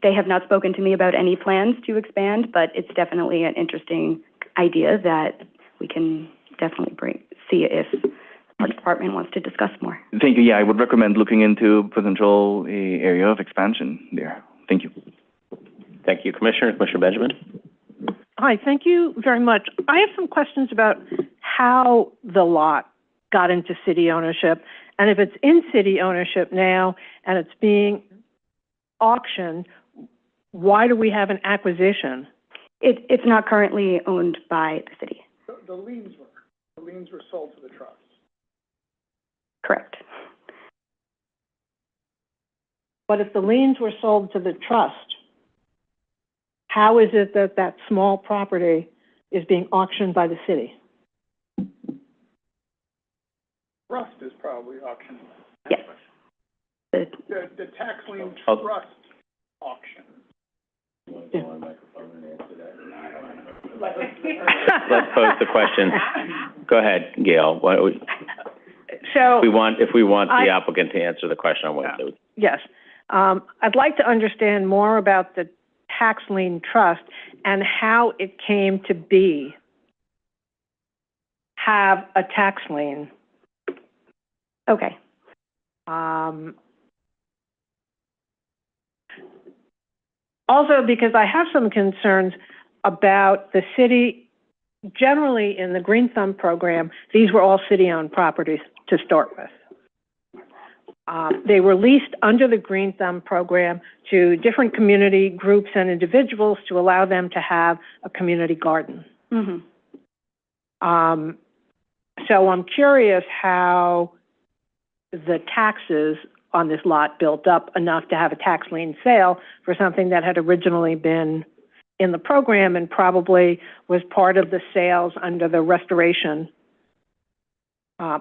they have not spoken to me about any plans to expand, but it's definitely an interesting idea that we can definitely see if the Parks Department wants to discuss more. Thank you. Yeah, I would recommend looking into potential area of expansion there. Thank you. Thank you, Commissioner. Commissioner Benjamin? Hi, thank you very much. I have some questions about how the lot got into city ownership, and if it's in city ownership now and it's being auctioned, why do we have an acquisition? It's not currently owned by the city. The liens were sold to the trust. Correct. But if the liens were sold to the trust, how is it that that small property is being auctioned by the city? Trust is probably auctioned. Yes. The tax lien Oh. trust auction. Let's pose the question. Go ahead, Gail. So If we want the applicant to answer the question on Wednesday. yes, I'd like to understand more about the tax lien trust and how it came to have a tax lien. Okay. Also, because I have some concerns about the city, generally in the Green Thumb program, these were all city-owned properties to start with. They were leased under the Green Thumb program to different community groups and individuals to allow them to have a community garden. So I'm curious how the taxes on this lot built up enough to have a tax lien sale for something that had originally been in the program and probably was part of the sales under the restoration,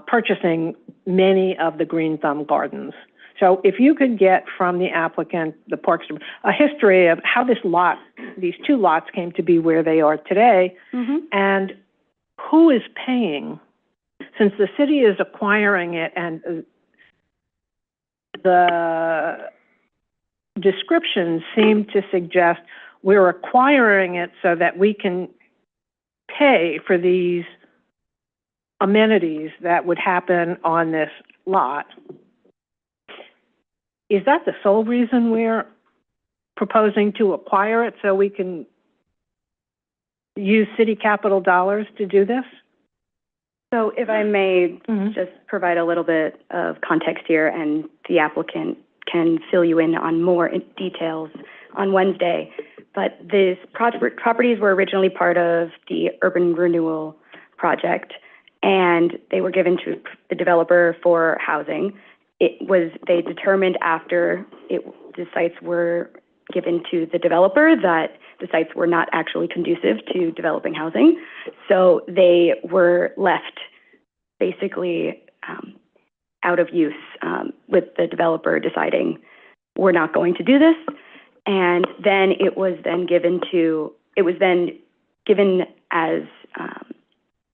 purchasing many of the Green Thumb gardens. So if you could get from the applicant, the Parks, a history of how this lot, these two lots came to be where they are today, and who is paying, since the city is acquiring it and the descriptions seem to suggest we're acquiring it so that we can pay for these amenities that would happen on this lot. Is that the sole reason we're proposing to acquire it, so we can use city capital dollars to do this? So if I may just provide a little bit of context here, and the applicant can fill you in on more details on Wednesday. But these properties were originally part of the urban renewal project, and they were given to the developer for housing. They determined after the sites were given to the developer that the sites were not actually conducive to developing housing. So they were left basically out of use, with the developer deciding we're not going to do this. And then it was then given as,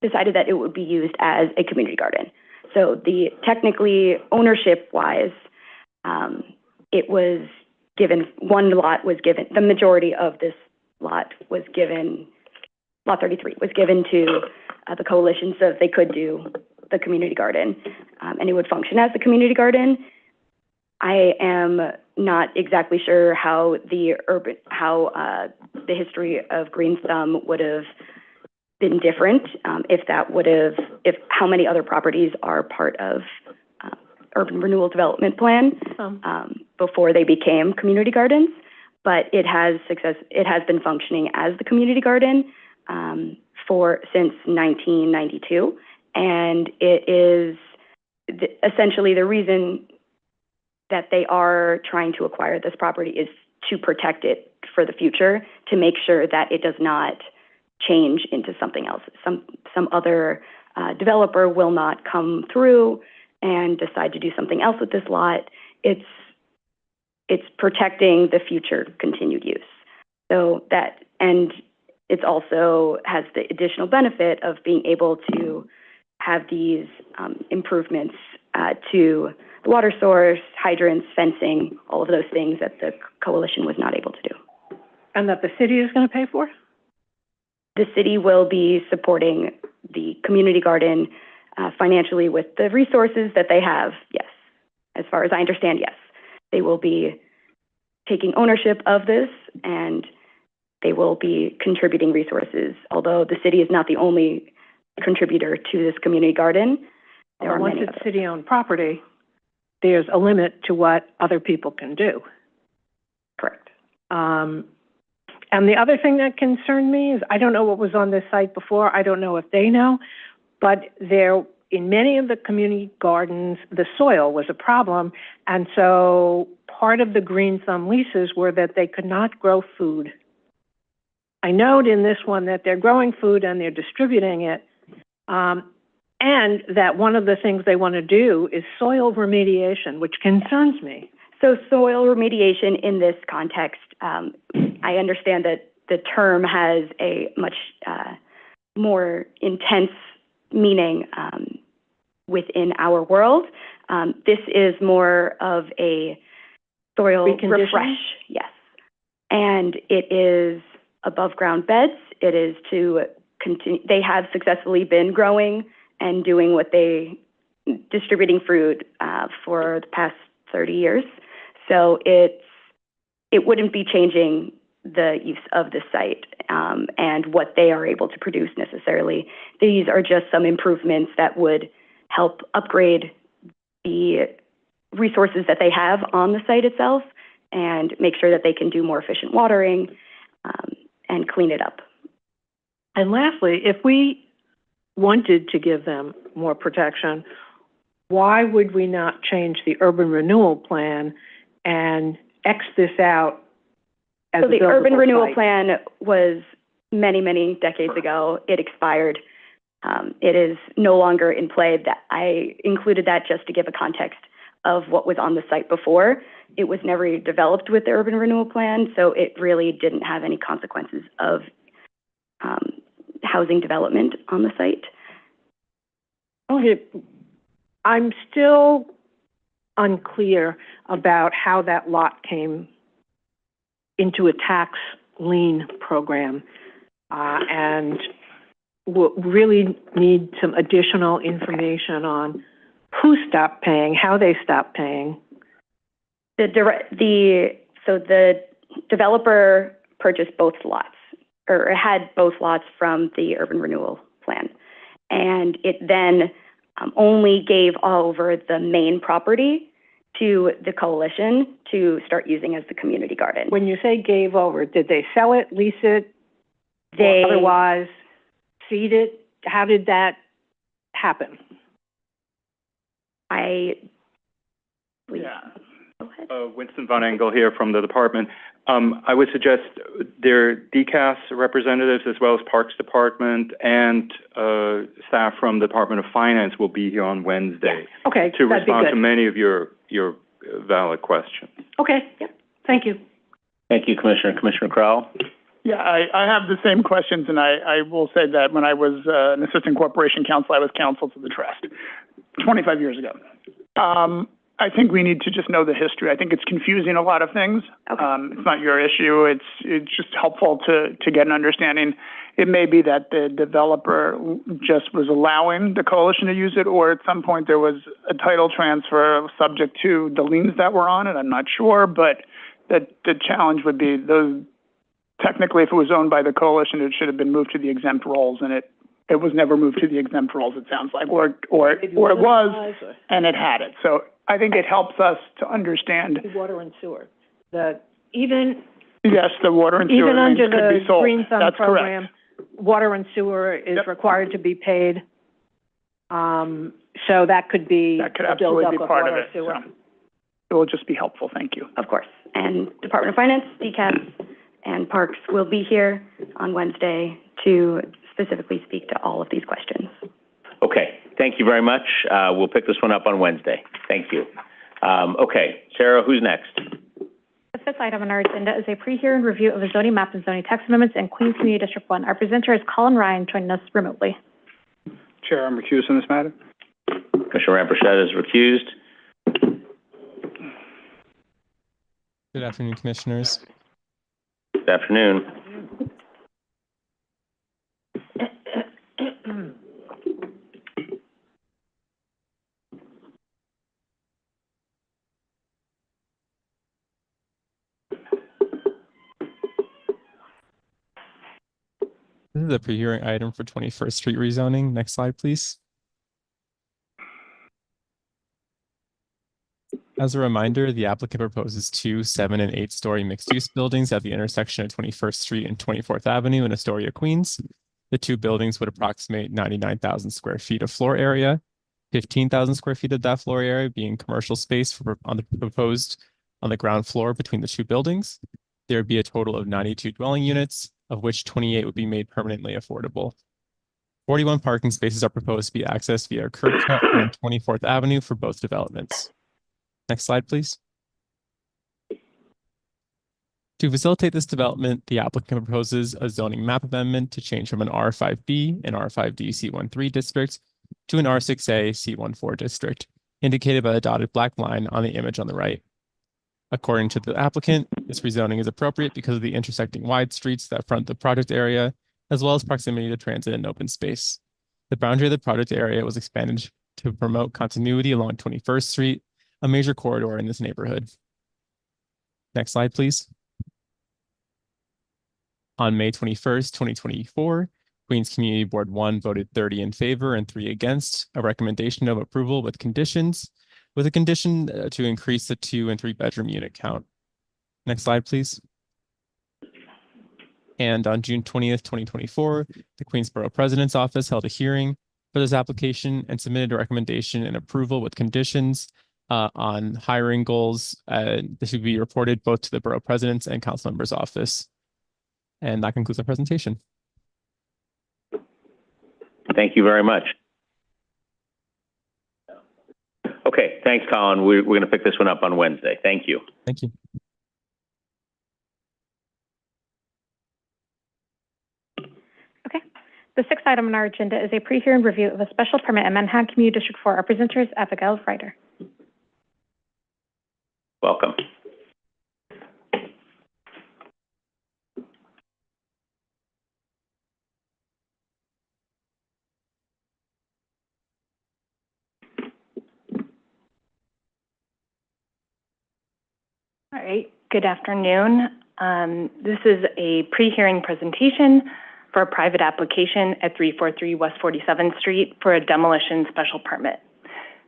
decided that it would be used as a community garden. So technically ownership-wise, it was given, one lot was given, the majority of this lot was given, lot 33 was given to the coalition so that they could do the community garden, and it would function as the community garden. I am not exactly sure how the history of Green Thumb would have been different, if how many other properties are part of urban renewal development plan before they became community gardens, but it has been functioning as the community garden since 1992, and it is essentially the reason that they are trying to acquire this property is to protect it for the future, to make sure that it does not change into something else. Some other developer will not come through and decide to do something else with this lot. It's protecting the future continued use. So that, and it also has the additional benefit of being able to have these improvements to the water source, hydrants, fencing, all of those things that the coalition was not able to do. And that the city is going to pay for? The city will be supporting the community garden financially with the resources that they have, yes. As far as I understand, yes. They will be taking ownership of this, and they will be contributing resources, although the city is not the only contributor to this community garden. There are once many it's others. city-owned property, there's a limit to what other people can do. Correct. And the other thing that concerned me is, I don't know what was on this site before, I don't know if they know, but in many of the community gardens, the soil was a problem, and so part of the Green Thumb leases were that they could not grow food. I note in this one that they're growing food and they're distributing it, and that one of the things they want to do is soil remediation, which concerns me. So soil remediation in this context, I understand that the term has a much more intense meaning within our world. This is more of a soil refresh, yes. And it is above ground beds. It is to continue, they have successfully been growing and doing distributing food for the past 30 years. So it wouldn't be changing the use of the site and what they are able to produce necessarily. These are just some improvements that would help upgrade the resources that they have on the site itself and make sure that they can do more efficient watering and clean it up. And lastly, if we wanted to give them more protection, why would we not change the urban renewal plan and X this out as so the urban renewal site? Plan was many, many decades ago. It expired. It is no longer in play. That I included that just to give a context of what was on the site before. It was never developed with the urban renewal plan, so it really didn't have any consequences of housing development on the site. Okay, I'm still unclear about how that lot came into a tax lien program, and we'll really need some additional information on who stopped paying, how they stopped paying. So the developer purchased both lots, or had both lots from the urban renewal plan. And it then only gave over the main property to the coalition to start using as the community garden. When you say gave over, did they sell it, lease it, or otherwise cede it? How did that happen? Go ahead. Winston Von Engel here from the department. I would suggest their DCAS representatives, as well as Parks Department and staff from the Department of Finance, will be here on Wednesday. Yeah. Okay, to respond to many of your valid questions. Okay. Yep. Thank you. Thank you, Commissioner. Commissioner Crowell? Yeah, I have the same questions, and I will say that when I was an assistant corporation counsel, I was counsel to the trust 25 years ago. I think we need to just know the history. I think it's confusing a lot of things. Okay. It's not your issue. It's just helpful to get an understanding. it may be that the developer just was allowing the coalition to use it, or at some point there was a title transfer subject to the liens that were on it. I'm not sure, but the challenge would be those, technically, if it was owned by the coalition, it should have been moved to the exempt rolls, and it was never moved to the exempt rolls, it sounds like, or it was, and it had it. So I think it helps us to understand. Water and sewer, even Yes, the water and sewer even under could be the sold. Green Thumb That's program, correct. water and sewer is Yep. required to be paid. So that could be That could a absolutely be buildup of part of water it. sewer. So it will just be helpful. Thank you. Of course. And Department of Finance, DCAS, and Parks will be here on Wednesday to specifically speak to all of these questions. Okay, thank you very much. We'll pick this one up on Wednesday. Thank you. Okay, Sarah, who's next? The fifth item on our agenda is a pre-hearing review of a zoning map and zoning text amendments in Queens Community District 1. Our presenter is Colin Ryan, joining us remotely. Chair, I'm recused on this matter. Commissioner Rampersad is recused. Good afternoon, Commissioners. Good afternoon. This is a pre-hearing item for 21st Street rezoning. Next slide, please. As a reminder, the applicant proposes 2 7- and 8-story mixed-use buildings at the intersection of 21st Street and 24th Avenue in Astoria, Queens. The 2 buildings would approximate 99,000 square feet of floor area, 15,000 square feet of that floor area being commercial space on the ground floor between the 2 buildings. There would be a total of 92 dwelling units, of which 28 would be made permanently affordable. 41 parking spaces are proposed to be accessed via a curb cut on 24th Avenue for both developments. Next slide, please. To facilitate this development, the applicant proposes a zoning map amendment to change from an R5B and R5D C13 district to an R6A C14 district, indicated by the dotted black line on the image on the right. According to the applicant, this rezoning is appropriate because of the intersecting wide streets that front the project area, as well as proximity to transit and open space. The boundary of the project area was expanded to promote continuity along 21st Street, a major corridor in this neighborhood. Next slide, please. On May 21st, 2024, Queens Community Board 1 voted 30 in favor and 3 against a recommendation of approval with conditions, with a condition to increase the 2- and 3-bedroom unit count. Next slide, please. And on June 20th, 2024, the Queensborough President's Office held a hearing for this application and submitted a recommendation and approval with conditions on hiring goals. This should be reported both to the Borough President's and Council Member's Office. And that concludes our presentation. Thank you very much. Okay, thanks, Colin. We're going to pick this one up on Wednesday. Thank you. Thank you. Okay. The sixth item on our agenda is a pre-hearing review of a special permit in Manhattan Community District 4. Our presenter is Abigail Ryder. Welcome. All right, good afternoon. This is a pre-hearing presentation for a private application at 343 West 47th Street for a demolition special permit.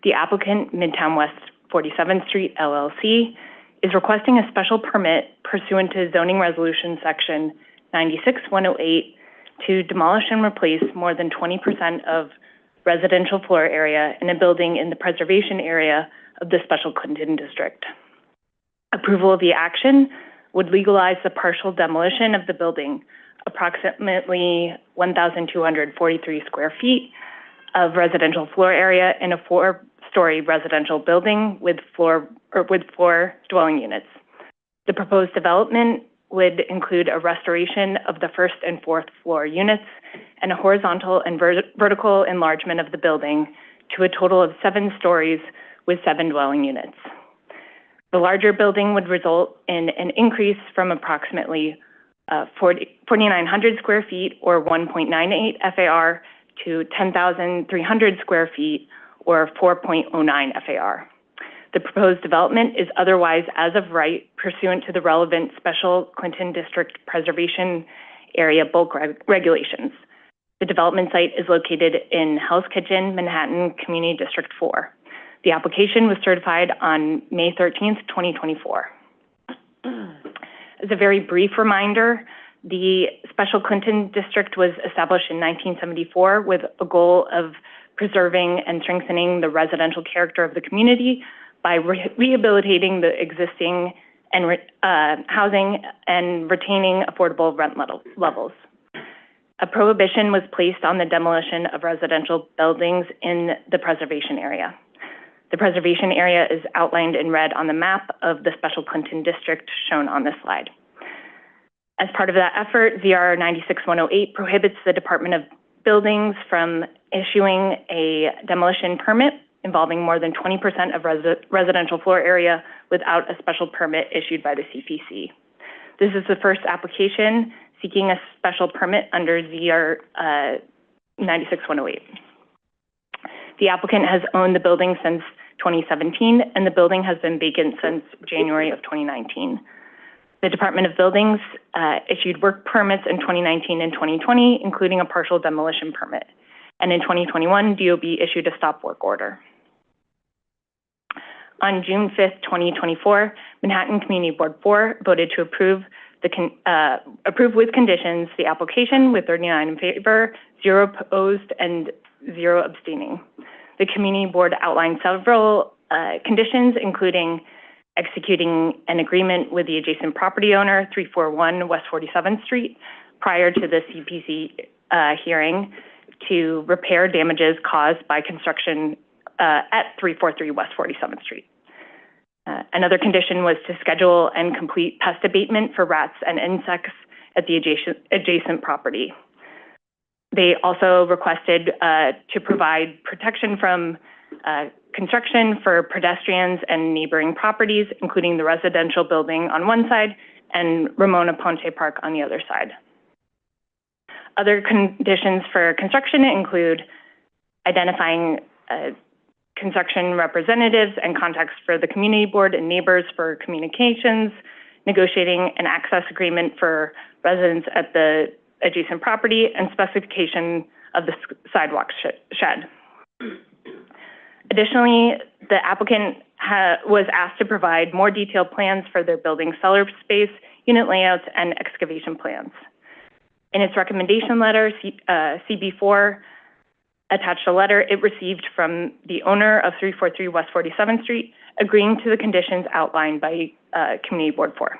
The applicant, Midtown West 47th Street LLC, is requesting a special permit pursuant to zoning resolution section 96108 to demolish and replace more than 20% of residential floor area in a building in the preservation area of the special Clinton district. Approval of the action would legalize the partial demolition of the building, approximately 1,243 square feet of residential floor area in a 4-story residential building with 4 dwelling units. The proposed development would include a restoration of the 1st and 4th floor units and a horizontal and vertical enlargement of the building to a total of 7 stories with 7 dwelling units. The larger building would result in an increase from approximately 4,900 square feet or 1.98 FAR to 10,300 square feet or 4.09 FAR. The proposed development is otherwise as of right pursuant to the relevant Special Clinton District Preservation Area bulk regulations. The development site is located in Hell's Kitchen, Manhattan Community District 4. The application was certified on May 13th, 2024. As a very brief reminder, the Special Clinton District was established in 1974 with a goal of preserving and strengthening the residential character of the community by rehabilitating the existing and housing and retaining affordable rent levels. A prohibition was placed on the demolition of residential buildings in the preservation area. The preservation area is outlined in red on the map of the Special Clinton District shown on this slide. As part of that effort, ZR 96108 prohibits the Department of Buildings from issuing a demolition permit involving more than 20% of residential floor area without a special permit issued by the CPC. This is the first application seeking a special permit under ZR 96108. The applicant has owned the building since 2017, and the building has been vacant since January of 2019. The Department of Buildings issued work permits in 2019 and 2020, including a partial demolition permit. And in 2021, DOB issued a stop work order. On June 5th, 2024, Manhattan Community Board 4 voted to approve with conditions the application with 39 in favor, 0 opposed, and 0 abstaining. The Community Board outlined several conditions, including executing an agreement with the adjacent property owner, 341 West 47th Street, prior to the CPC hearing to repair damages caused by construction at 343 West 47th Street. Another condition was to schedule and complete pest abatement for rats and insects at the adjacent property. They also requested to provide protection from construction for pedestrians and neighboring properties, including the residential building on one side and Ramona Ponte Park on the other side. Other conditions for construction include identifying construction representatives and contacts for the community board and neighbors for communications, negotiating an access agreement for residents at the adjacent property, and specification of the sidewalk shed. Additionally, the applicant was asked to provide more detailed plans for their building cellar space, unit layouts, and excavation plans. In its recommendation letter, CB4 attached a letter it received from the owner of 343 West 47th Street, agreeing to the conditions outlined by Community Board 4.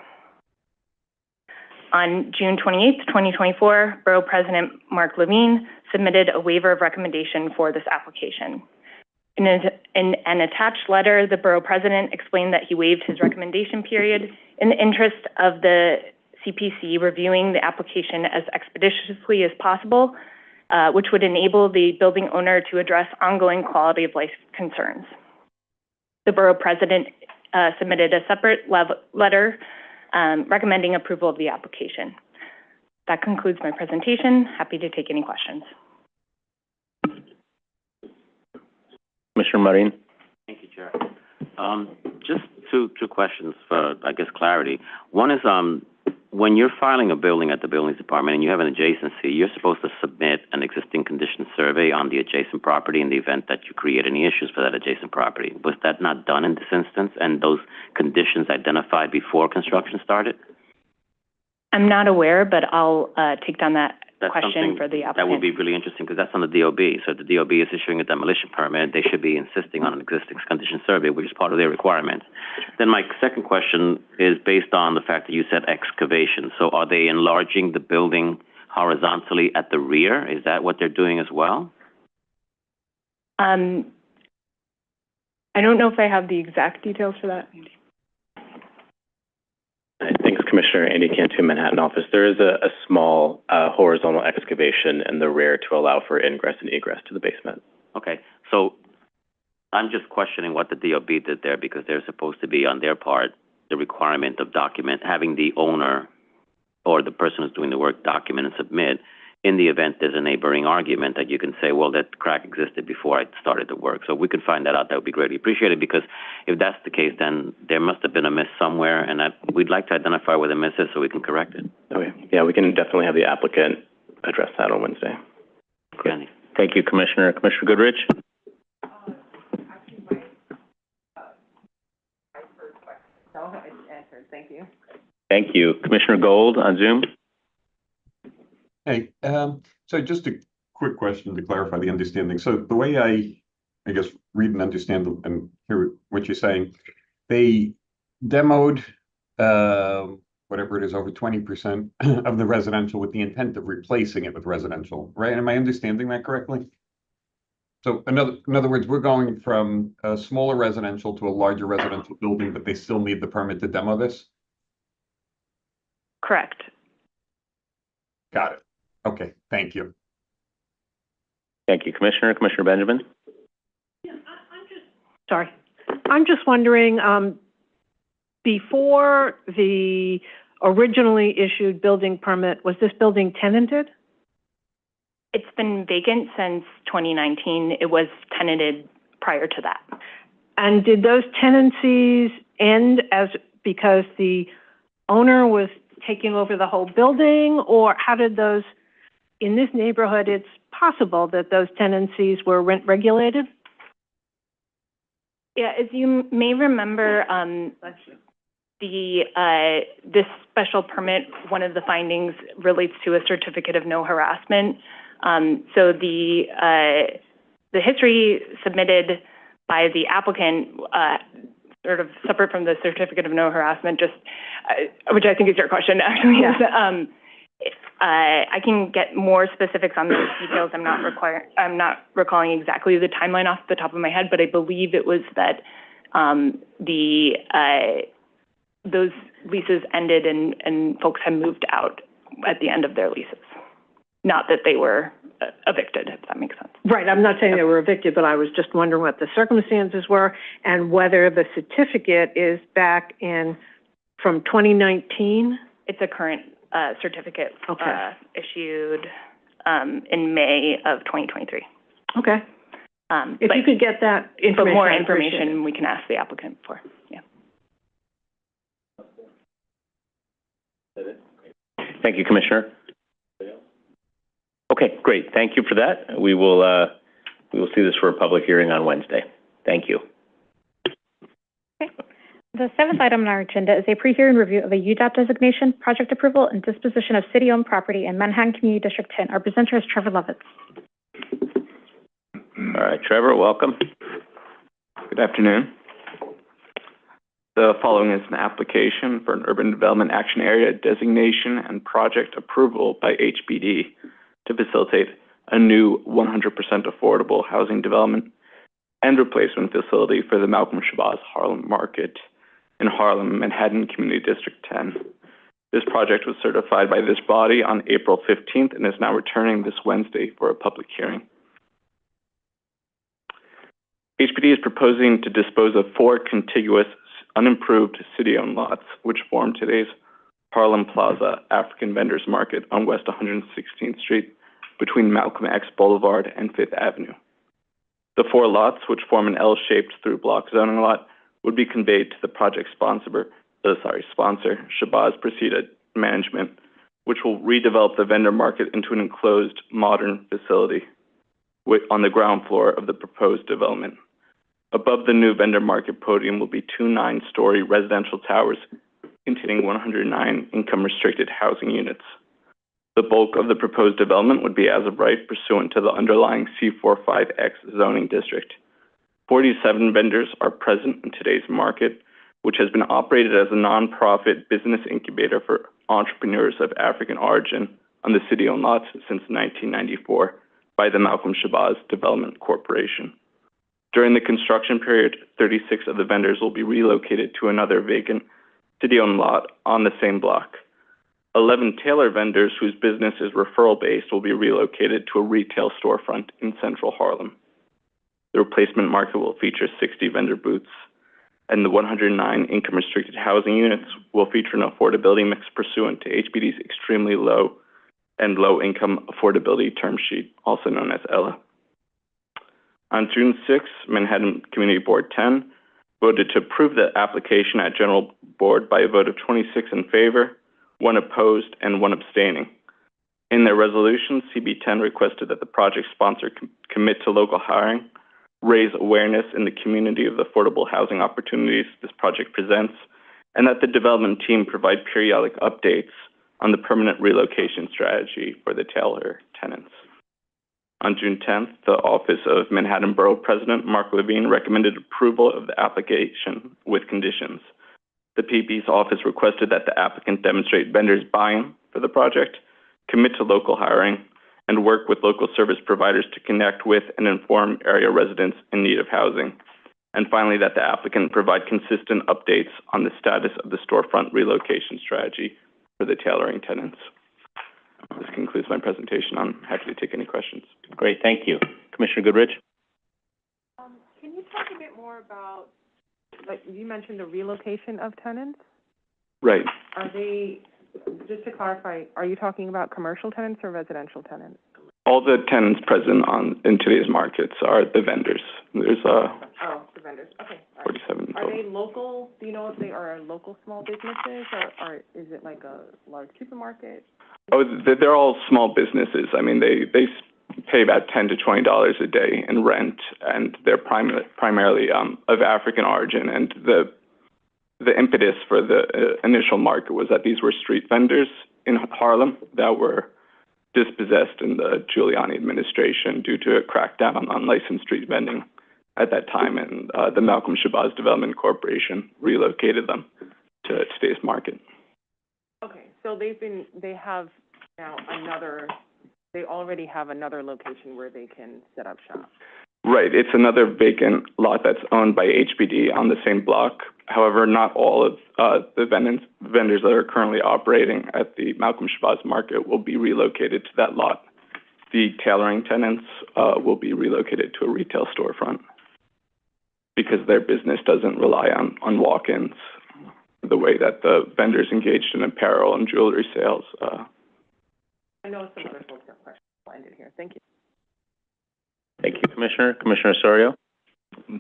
On June 28th, 2024, Borough President Mark Levine submitted a waiver of recommendation for this application. In an attached letter, the Borough President explained that he waived his recommendation period in the interest of the CPC reviewing the application as expeditiously as possible, which would enable the building owner to address ongoing quality of life concerns. The Borough President submitted a separate letter recommending approval of the application. That concludes my presentation. Happy to take any questions. Commissioner Marin. Thank you, Chair. Just two questions for, I guess, clarity. One is, when you're filing a building at the Buildings Department and you have an adjacency, you're supposed to submit an existing condition survey on the adjacent property in the event that you create any issues for that adjacent property. Was that not done in this instance, and those conditions identified before construction started? I'm not aware, but I'll take down that question for the applicant. That would be really interesting, because that's on the DOB. So if the DOB is issuing a demolition permit, they should be insisting on an existing condition survey, which is part of their requirement. Then my second question is based on the fact that you said excavation. So are they enlarging the building horizontally at the rear? Is that what they're doing as well? I don't know if I have the exact details for that. Thanks, Commissioner. Andy Cantu, Manhattan office. There is a small horizontal excavation in the rear to allow for ingress and egress to the basement. Okay, so I'm just questioning what the DOB did there, because they're supposed to be, on their part, the requirement of having the owner or the person who's doing the work document and submit. In the event there's a neighboring argument, that you can say, well, that crack existed before I started the work. So if we could find that out, that would be greatly appreciated, because if that's the case, then there must have been a miss somewhere, and we'd like to identify where the miss is so we can correct it. Okay. Yeah, we can definitely have the applicant address that on Wednesday. Okay. Thank you, Commissioner. Commissioner Goodrich? Thank you. Thank you. Commissioner Gold on Zoom? Hey, so just a quick question to clarify the understanding. So the way I guess, read and understand and hear what you're saying, they demoed whatever it is, over 20% of the residential with the intent of replacing it with residential, right? Am I understanding that correctly? So in other words, we're going from a smaller residential to a larger residential building, but they still need the permit to demo this? Correct. Got it. Okay, thank you. Thank you, Commissioner. Commissioner Benjamin? Sorry. I'm just wondering, before the originally issued building permit, was this building tenanted? It's been vacant since 2019. It was tenanted prior to that. And did those tenancies end because the owner was taking over the whole building, or how did those, in this neighborhood, it's possible that those tenancies were rent regulated? Yeah, as you may remember, this special permit, one of the findings relates to a certificate of no harassment. So the history submitted by the applicant, sort of separate from the certificate of no harassment, just which I think is your question actually, is I can get more specifics on those details. I'm not recalling exactly the timeline off the top of my head, but I believe it was that those leases ended and folks had moved out at the end of their leases. Not that they were evicted, if that makes sense. Right. I'm not saying they were evicted, but I was just wondering what the circumstances were and whether the certificate is back from 2019. It's a current certificate issued in May of 2023. Okay. If you could get that information, but more information we can ask the applicant for. Yeah. Thank you, Commissioner. Okay, great. Thank you for that. We will see this for a public hearing on Wednesday. Thank you. Okay. The seventh item on our agenda is a pre-hearing review of a UDOT designation, project approval, and disposition of city-owned property in Manhattan Community District 10. Our presenter is Trevor Lovitz. All right, Trevor, welcome. Good afternoon. The following is an application for an urban development action area designation and project approval by HBD to facilitate a new 100% affordable housing development and replacement facility for the Malcolm Shabazz Harlem Market in Harlem, Manhattan Community District 10. This project was certified by this body on April 15th and is now returning this Wednesday for a public hearing. HPD is proposing to dispose of 4 contiguous, unimproved city-owned lots, which form today's Harlem Plaza African Vendors Market on West 116th Street between Malcolm X Boulevard and 5th Avenue. The 4 lots, which form an L-shaped through-block zoning lot, would be conveyed to the project sponsor, Shabazz Preceded Management, which will redevelop the vendor market into an enclosed, modern facility on the ground floor of the proposed development. Above the new vendor market podium will be 2 9-story residential towers containing 109 income-restricted housing units. The bulk of the proposed development would be as of right pursuant to the underlying C45X zoning district. 47 vendors are present in today's market, which has been operated as a nonprofit business incubator for entrepreneurs of African origin on the city-owned lots since 1994 by the Malcolm Shabazz Development Corporation. During the construction period, 36 of the vendors will be relocated to another vacant city-owned lot on the same block. 11 Taylor vendors whose business is referral-based will be relocated to a retail storefront in central Harlem. The replacement market will feature 60 vendor booths. and the 109 income-restricted housing units will feature an affordability mix pursuant to HPD's extremely low and low-income affordability term sheet, also known as ELA. On June 6, Manhattan Community Board 10 voted to approve the application at General Board by a vote of 26 in favor, 1 opposed, and 1 abstaining. In their resolution, CB10 requested that the project sponsor commit to local hiring, raise awareness in the community of the affordable housing opportunities this project presents, and that the development team provide periodic updates on the permanent relocation strategy for the Taylor tenants. On June 10th, the Office of Manhattan Borough President Mark Levine recommended approval of the application with conditions. The PB's office requested that the applicant demonstrate vendors' buy-in for the project, commit to local hiring, and work with local service providers to connect with and inform area residents in need of housing. And finally, that the applicant provide consistent updates on the status of the storefront relocation strategy for the tailoring tenants. This concludes my presentation. I'm happy to take any questions. Great, thank you. Commissioner Goodrich? Can you talk a bit more about, like, you mentioned the relocation of tenants? Right. Are they, just to clarify, are you talking about commercial tenants or residential tenants? All the tenants present in today's markets are the vendors. There's the vendors. Okay. 47. Are they local? Do you know if they are local small businesses, or is it like a large supermarket? Oh, they're all small businesses. I mean, they pay about $10 to $20 a day in rent, and they're primarily of African origin. And the impetus for the initial market was that these were street vendors in Harlem that were dispossessed in the Giuliani administration due to a crackdown on unlicensed street vending at that time, and the Malcolm Shabazz Development Corporation relocated them to today's market. Okay, so they already have another location where they can set up shop. Right, it's another vacant lot that's owned by HPD on the same block. However, not all of the vendors that are currently operating at the Malcolm Shabazz Market will be relocated to that lot. The tailoring tenants will be relocated to a retail storefront because their business doesn't rely on walk-ins the way that the vendors engaged in apparel and jewelry sales. I know some other folks have questions. I'll end it here. Thank you. Thank you, Commissioner. Commissioner Osorio?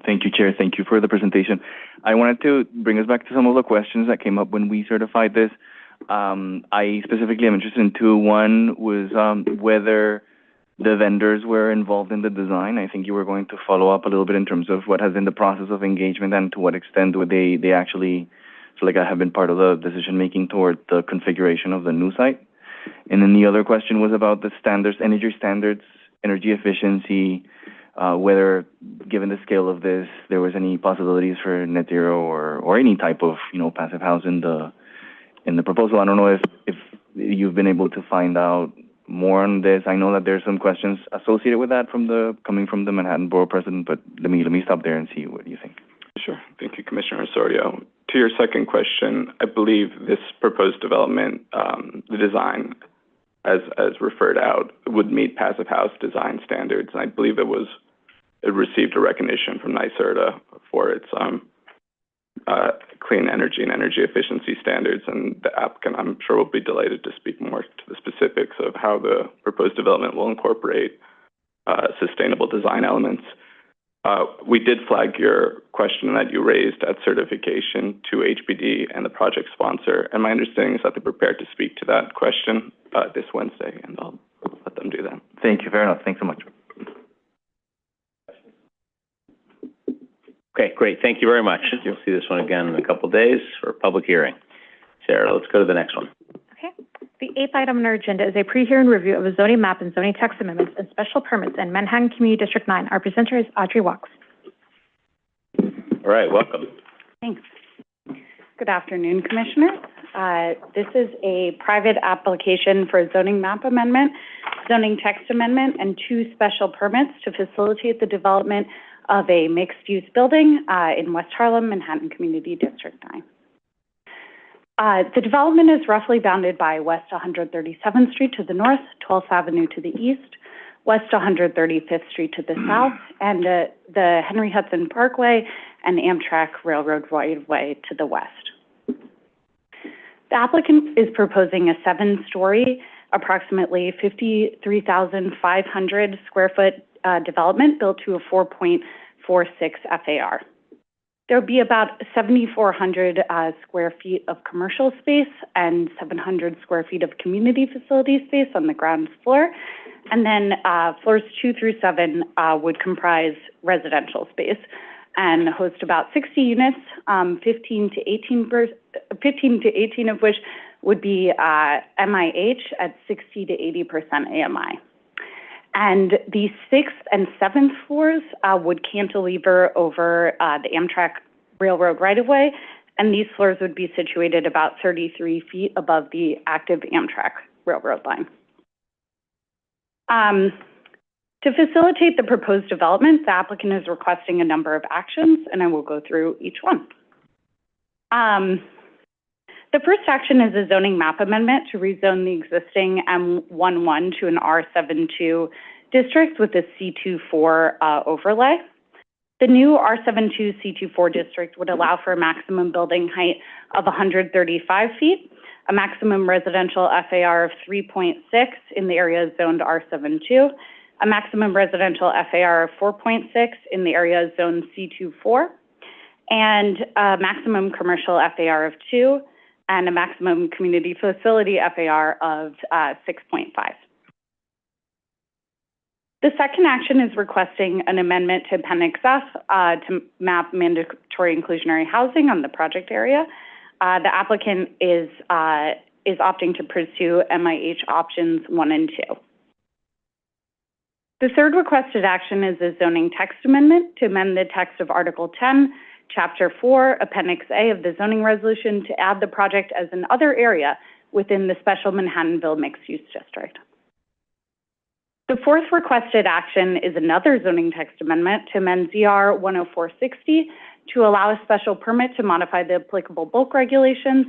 Thank you, Chair. Thank you for the presentation. I wanted to bring us back to some of the questions that came up when we certified this. I specifically am interested in two. One was whether the vendors were involved in the design. I think you were going to follow up a little bit in terms of what has been the process of engagement and to what extent would they actually have been part of the decision-making toward the configuration of the new site. And then the other question was about the standards, energy efficiency, whether, given the scale of this, there was any possibilities for net zero or any type of, passive house in the proposal. I don't know if you've been able to find out more on this. I know that there's some questions associated with that coming from the Manhattan Borough President, but let me stop there and see what you think. Sure. Thank you, Commissioner Osorio. To your second question, I believe this proposed development, the design, as referred out, would meet passive house design standards. And I believe it received a recognition from NYSERDA for its clean energy and energy efficiency standards. And the applicant, I'm sure, will be delighted to speak more to the specifics of how the proposed development will incorporate sustainable design elements. We did flag your question that you raised at certification to HPD and the project sponsor, and my understanding is that they're prepared to speak to that question this Wednesday, and I'll let them do that. Thank you. Fair enough. Thanks so much. Okay, great. Thank you very much. You'll see this one again in a couple of days for a public hearing. Sarah, let's go to the next one. Okay. The eighth item on our agenda is a pre-hearing review of a zoning map and zoning text amendments and special permits in Manhattan Community District 9. Our presenter is Audrey Walks. All right, welcome. Thanks. Good afternoon, Commissioners. This is a private application for a zoning map amendment, zoning text amendment, and two special permits to facilitate the development of a mixed-use building in West Harlem, Manhattan Community District 9. The development is roughly bounded by West 137th Street to the north, 12th Avenue to the east, West 135th Street to the south, and the Henry Hudson Parkway and Amtrak Railroad right-of-way to the west. The applicant is proposing a 7-story, approximately 53,500 square foot development built to a 4.46 FAR. There will be about 7,400 square feet of commercial space and 700 square feet of community facility space on the ground floor. And then floors 2 through 7 would comprise residential space and host about 60 units, 15 to 18 of which would be MIH at 60 to 80% AMI. And the 6th and 7th floors would cantilever over the Amtrak Railroad right-of-way, and these floors would be situated about 33 feet above the active Amtrak Railroad line. To facilitate the proposed development, the applicant is requesting a number of actions, and I will go through each one. The first action is a zoning map amendment to rezone the existing M11 to an R72 district with a C24 overlay. The new R72 C24 district would allow for a maximum building height of 135 feet, a maximum residential FAR of 3.6 in the area zoned R72, a maximum residential FAR of 4.6 in the area zoned C24, and a maximum commercial FAR of 2, and a maximum community facility FAR of 6.5. The second action is requesting an amendment to Appendix F to map mandatory inclusionary housing on the project area. The applicant is opting to pursue MIH options 1 and 2. The third requested action is a zoning text amendment to amend the text of Article 10, Chapter 4, Appendix A of the zoning resolution to add the project as an other area within the special Manhattanville mixed-use district. The fourth requested action is another zoning text amendment to amend ZR 10460 to allow a special permit to modify the applicable bulk regulations,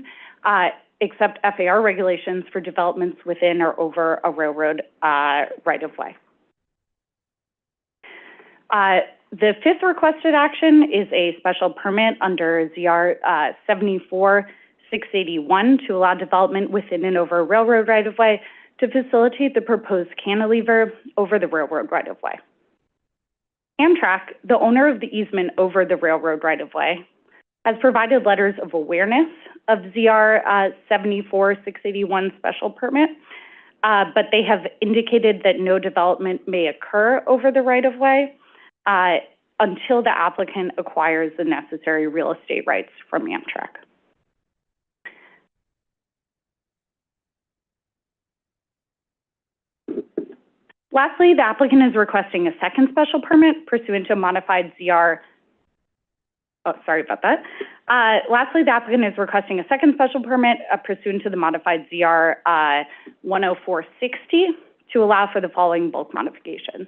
except FAR regulations for developments within or over a railroad right-of-way. The fifth requested action is a special permit under ZR 74681 to allow development within and over a railroad right-of-way to facilitate the proposed cantilever over the railroad right-of-way. Amtrak, the owner of the easement over the railroad right-of-way, has provided letters of awareness of ZR 74681 special permit, but they have indicated that no development may occur over the right-of-way until the applicant acquires the necessary real estate rights from Amtrak. Lastly, the applicant is requesting a second special permit pursuant to a modified ZR. Lastly, the applicant is requesting a second special permit pursuant to the modified ZR 10460 to allow for the following bulk modifications.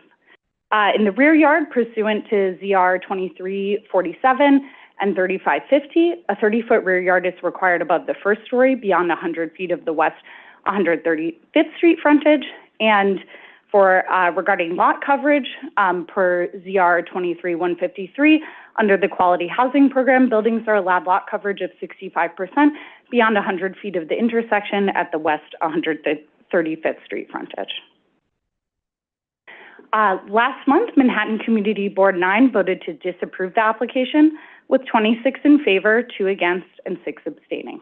In the rear yard, pursuant to ZR 2347 and 3550, a 30-foot rear yard is required above the first story beyond 100 feet of the west 135th Street frontage. And for regarding lot coverage, per ZR 23153, under the Quality Housing Program, buildings are allowed lot coverage of 65% beyond 100 feet of the intersection at the west 135th Street frontage. Last month, Manhattan Community Board 9 voted to disapprove the application with 26 in favor, 2 against, and 6 abstaining.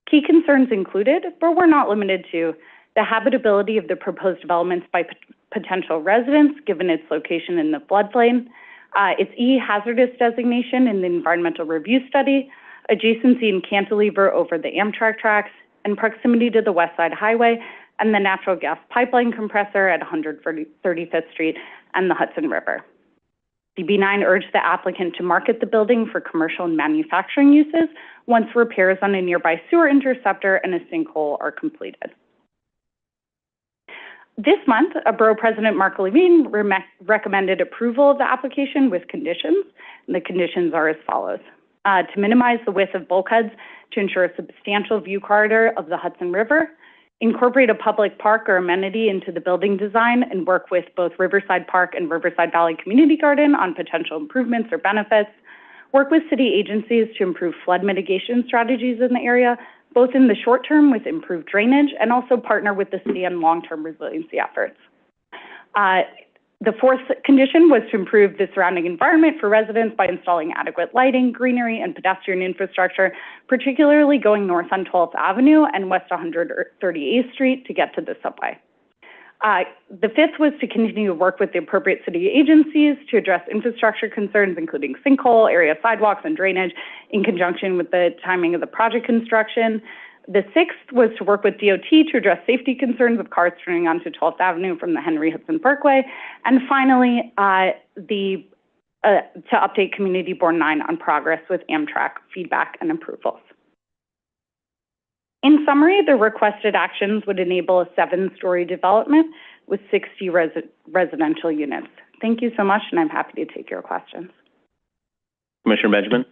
Key concerns included, but were not limited to, the habitability of the proposed developments by potential residents, given its location in the floodplain, its E-hazardous designation in the environmental review study, adjacency and cantilever over the Amtrak tracks, and proximity to the West Side Highway and the natural gas pipeline compressor at 135th Street and the Hudson River. CB9 urged the applicant to market the building for commercial and manufacturing uses once repairs on a nearby sewer interceptor and a sinkhole are completed. This month, Borough President Mark Levine recommended approval of the application with conditions, and the conditions are as follows. To minimize the width of bulkheads to ensure a substantial view corridor of the Hudson River, incorporate a public park or amenity into the building design and work with both Riverside Park and Riverside Valley Community Garden on potential improvements or benefits, work with city agencies to improve flood mitigation strategies in the area, both in the short term with improved drainage and also partner with the city on long-term resiliency efforts. The fourth condition was to improve the surrounding environment for residents by installing adequate lighting, greenery, and pedestrian infrastructure, particularly going north on 12th Avenue and west 138th Street to get to the subway. The fifth was to continue to work with the appropriate city agencies to address infrastructure concerns, including sinkhole, area sidewalks, and drainage in conjunction with the timing of the project construction. The sixth was to work with DOT to address safety concerns of cars turning onto 12th Avenue from the Henry Hudson Parkway. And finally, to update Community Board 9 on progress with Amtrak feedback and approvals. In summary, the requested actions would enable a 7-story development with 60 residential units. Thank you so much, and I'm happy to take your questions. Commissioner Benjamin?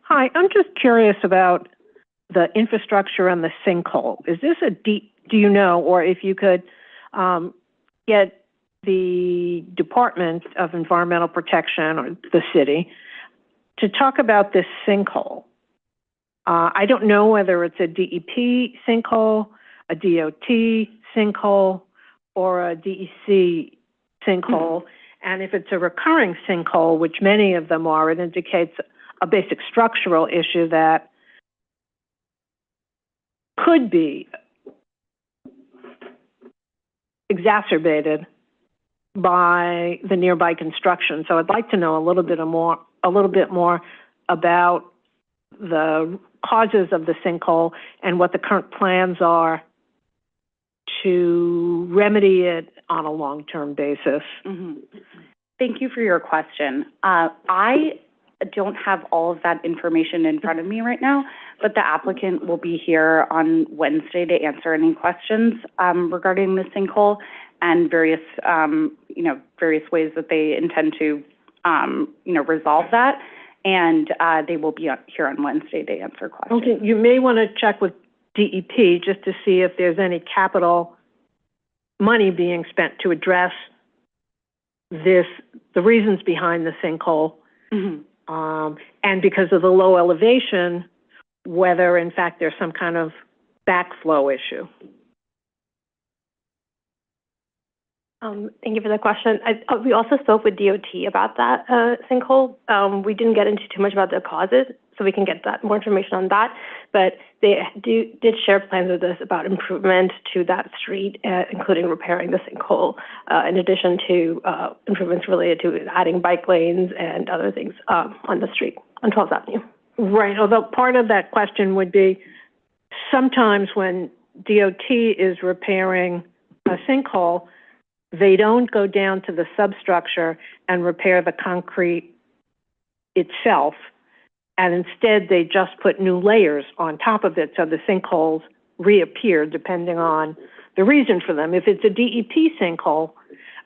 Hi, I'm just curious about the infrastructure and the sinkhole. Is this do you know, or if you could get the Department of Environmental Protection or the city to talk about this sinkhole? I don't know whether it's a DEP sinkhole, a DOT sinkhole, or a DEC sinkhole. And if it's a recurring sinkhole, which many of them are, it indicates a basic structural issue that could be exacerbated by the nearby construction. So I'd like to know a little bit more about the causes of the sinkhole and what the current plans are to remedy it on a long-term basis. Thank you for your question. I don't have all of that information in front of me right now, but the applicant will be here on Wednesday to answer any questions regarding the sinkhole and various ways that they intend to, resolve that. And they will be here on Wednesday to answer questions. Okay, you may want to check with DEP just to see if there's any capital money being spent to address the reasons behind the sinkhole. And because of the low elevation, whether in fact there's some kind of backflow issue. Thank you for the question. We also spoke with DOT about that sinkhole. We didn't get into too much about the causes, so we can get that more information on that. But they did share plans with us about improvement to that street, including repairing the sinkhole, in addition to improvements related to adding bike lanes and other things on the street on 12th Avenue. Right. Although part of that question would be sometimes when DOT is repairing a sinkhole, they don't go down to the substructure and repair the concrete itself, and instead they just put new layers on top of it so the sinkholes reappear depending on the reason for them. If it's a DEP sinkhole,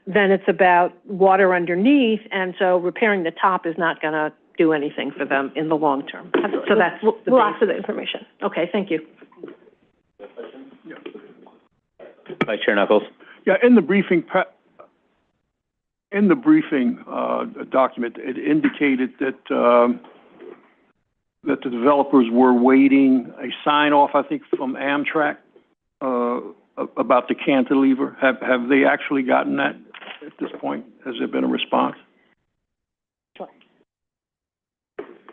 then it's about water underneath, and so repairing the top is not going to do anything for them in the long term. Absolutely. So that's we'll ask for the information. Okay, thank you. Vice Chair Knuckles. Yeah, in the briefing document, it indicated that that the developers were waiting a sign off, I think, from Amtrak about the cantilever. Have they actually gotten that at this point? Has there been a response?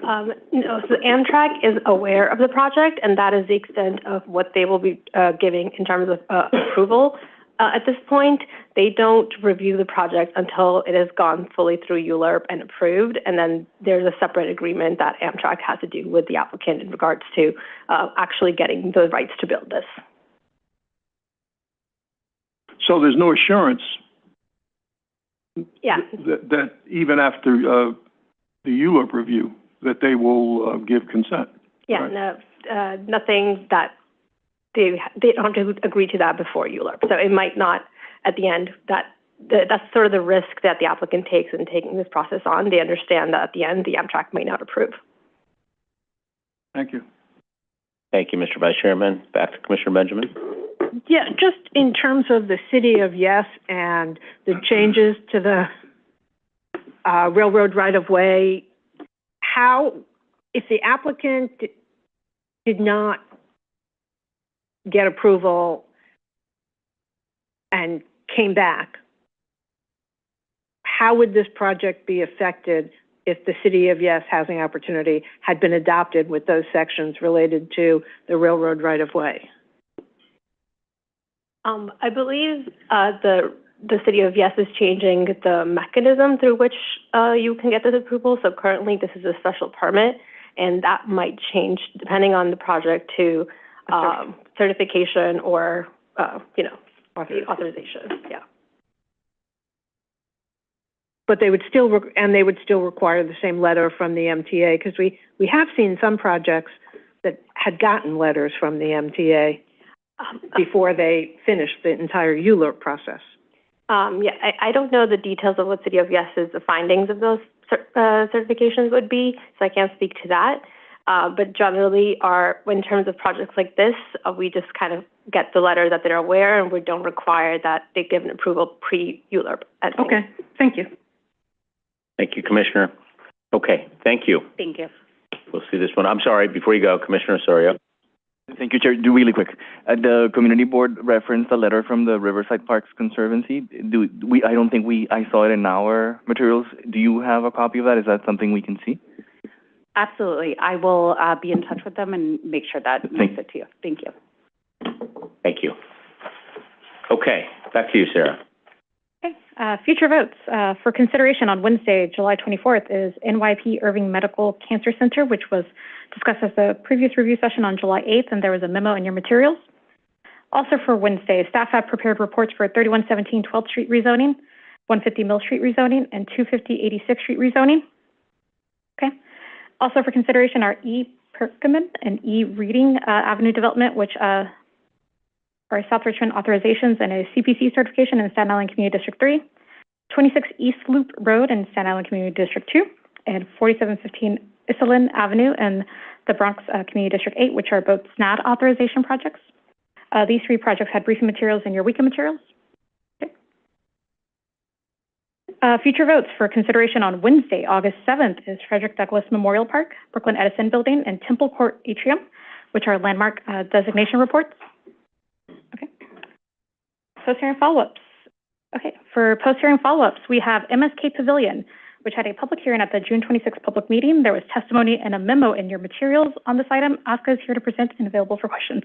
No, so Amtrak is aware of the project, and that is the extent of what they will be giving in terms of approval. At this point, they don't review the project until it has gone fully through ULURP and approved, and then there's a separate agreement that Amtrak has to do with the applicant in regards to actually getting the rights to build this. So there's no assurance Yeah. that even after the ULURP review, that they will give consent? Yeah, right? No, nothing that they don't have to agree to that before ULURP. So it might not, at the end, that's sort of the risk that the applicant takes in taking this process on. They understand that at the end, the Amtrak may not approve. Thank you. Thank you, Mr. Vice Chairman. Back to Commissioner Benjamin. Yeah, just in terms of the city of Yes and the changes to the railroad right-of-way, if the applicant did not get approval and came back, how would this project be affected if the City of Yes Housing Opportunity had been adopted with those sections related to the railroad right-of-way? I believe the City of Yes is changing the mechanism through which you can get this approval. So currently, this is a special permit, and that might change depending on the project to certification or, authorization. Yeah. But they would still, require the same letter from the MTA, because we have seen some projects that had gotten letters from the MTA before they finished the entire ULURP process. I don't know the details of what City of Yes's the findings of those certifications would be, so I can't speak to that. But generally, in terms of projects like this, we just kind of get the letter that they're aware, and we don't require that they give an approval pre-ULURP. Okay, thank you. Thank you, Commissioner. Okay, thank you. Thank you. We'll see this one. I'm sorry, before you go, Commissioner Osorio. Thank you, Chair. Do really quick. The community board referenced a letter from the Riverside Parks Conservancy. I saw it in our materials. Do you have a copy of that? Is that something we can see? Absolutely. I will be in touch with them and make sure that makes it to you. Thank you. Thank you. Okay, back to you, Sarah. Okay, future votes. For consideration on Wednesday, July 24th is NYP Irving Medical Cancer Center, which was discussed as the previous review session on July 8th, and there was a memo in your materials. Also for Wednesday, staff have prepared reports for 3117 12th Street rezoning, 150 Mill Street rezoning, and 250 86th Street rezoning. Okay. Also for consideration are E-Perkament and E-Reading Avenue development, which are South Richmond authorizations and a CPC certification in Staten Island Community District 3, 26 East Loop Road in Staten Island Community District 2, and 4715 Iselin Avenue in the Bronx Community District 8, which are both SNAD authorization projects. These three projects had briefing materials in your weekend materials. Okay. Future votes for consideration on Wednesday, August 7th is Frederick Douglass Memorial Park, Brooklyn Edison Building, and Temple Court Atrium, which are landmark designation reports. Okay. Post-hearing follow-ups. Okay, for post-hearing follow-ups, we have MSK Pavilion, which had a public hearing at the June 26th public meeting. There was testimony and a memo in your materials on this item. Aska is here to present and available for questions.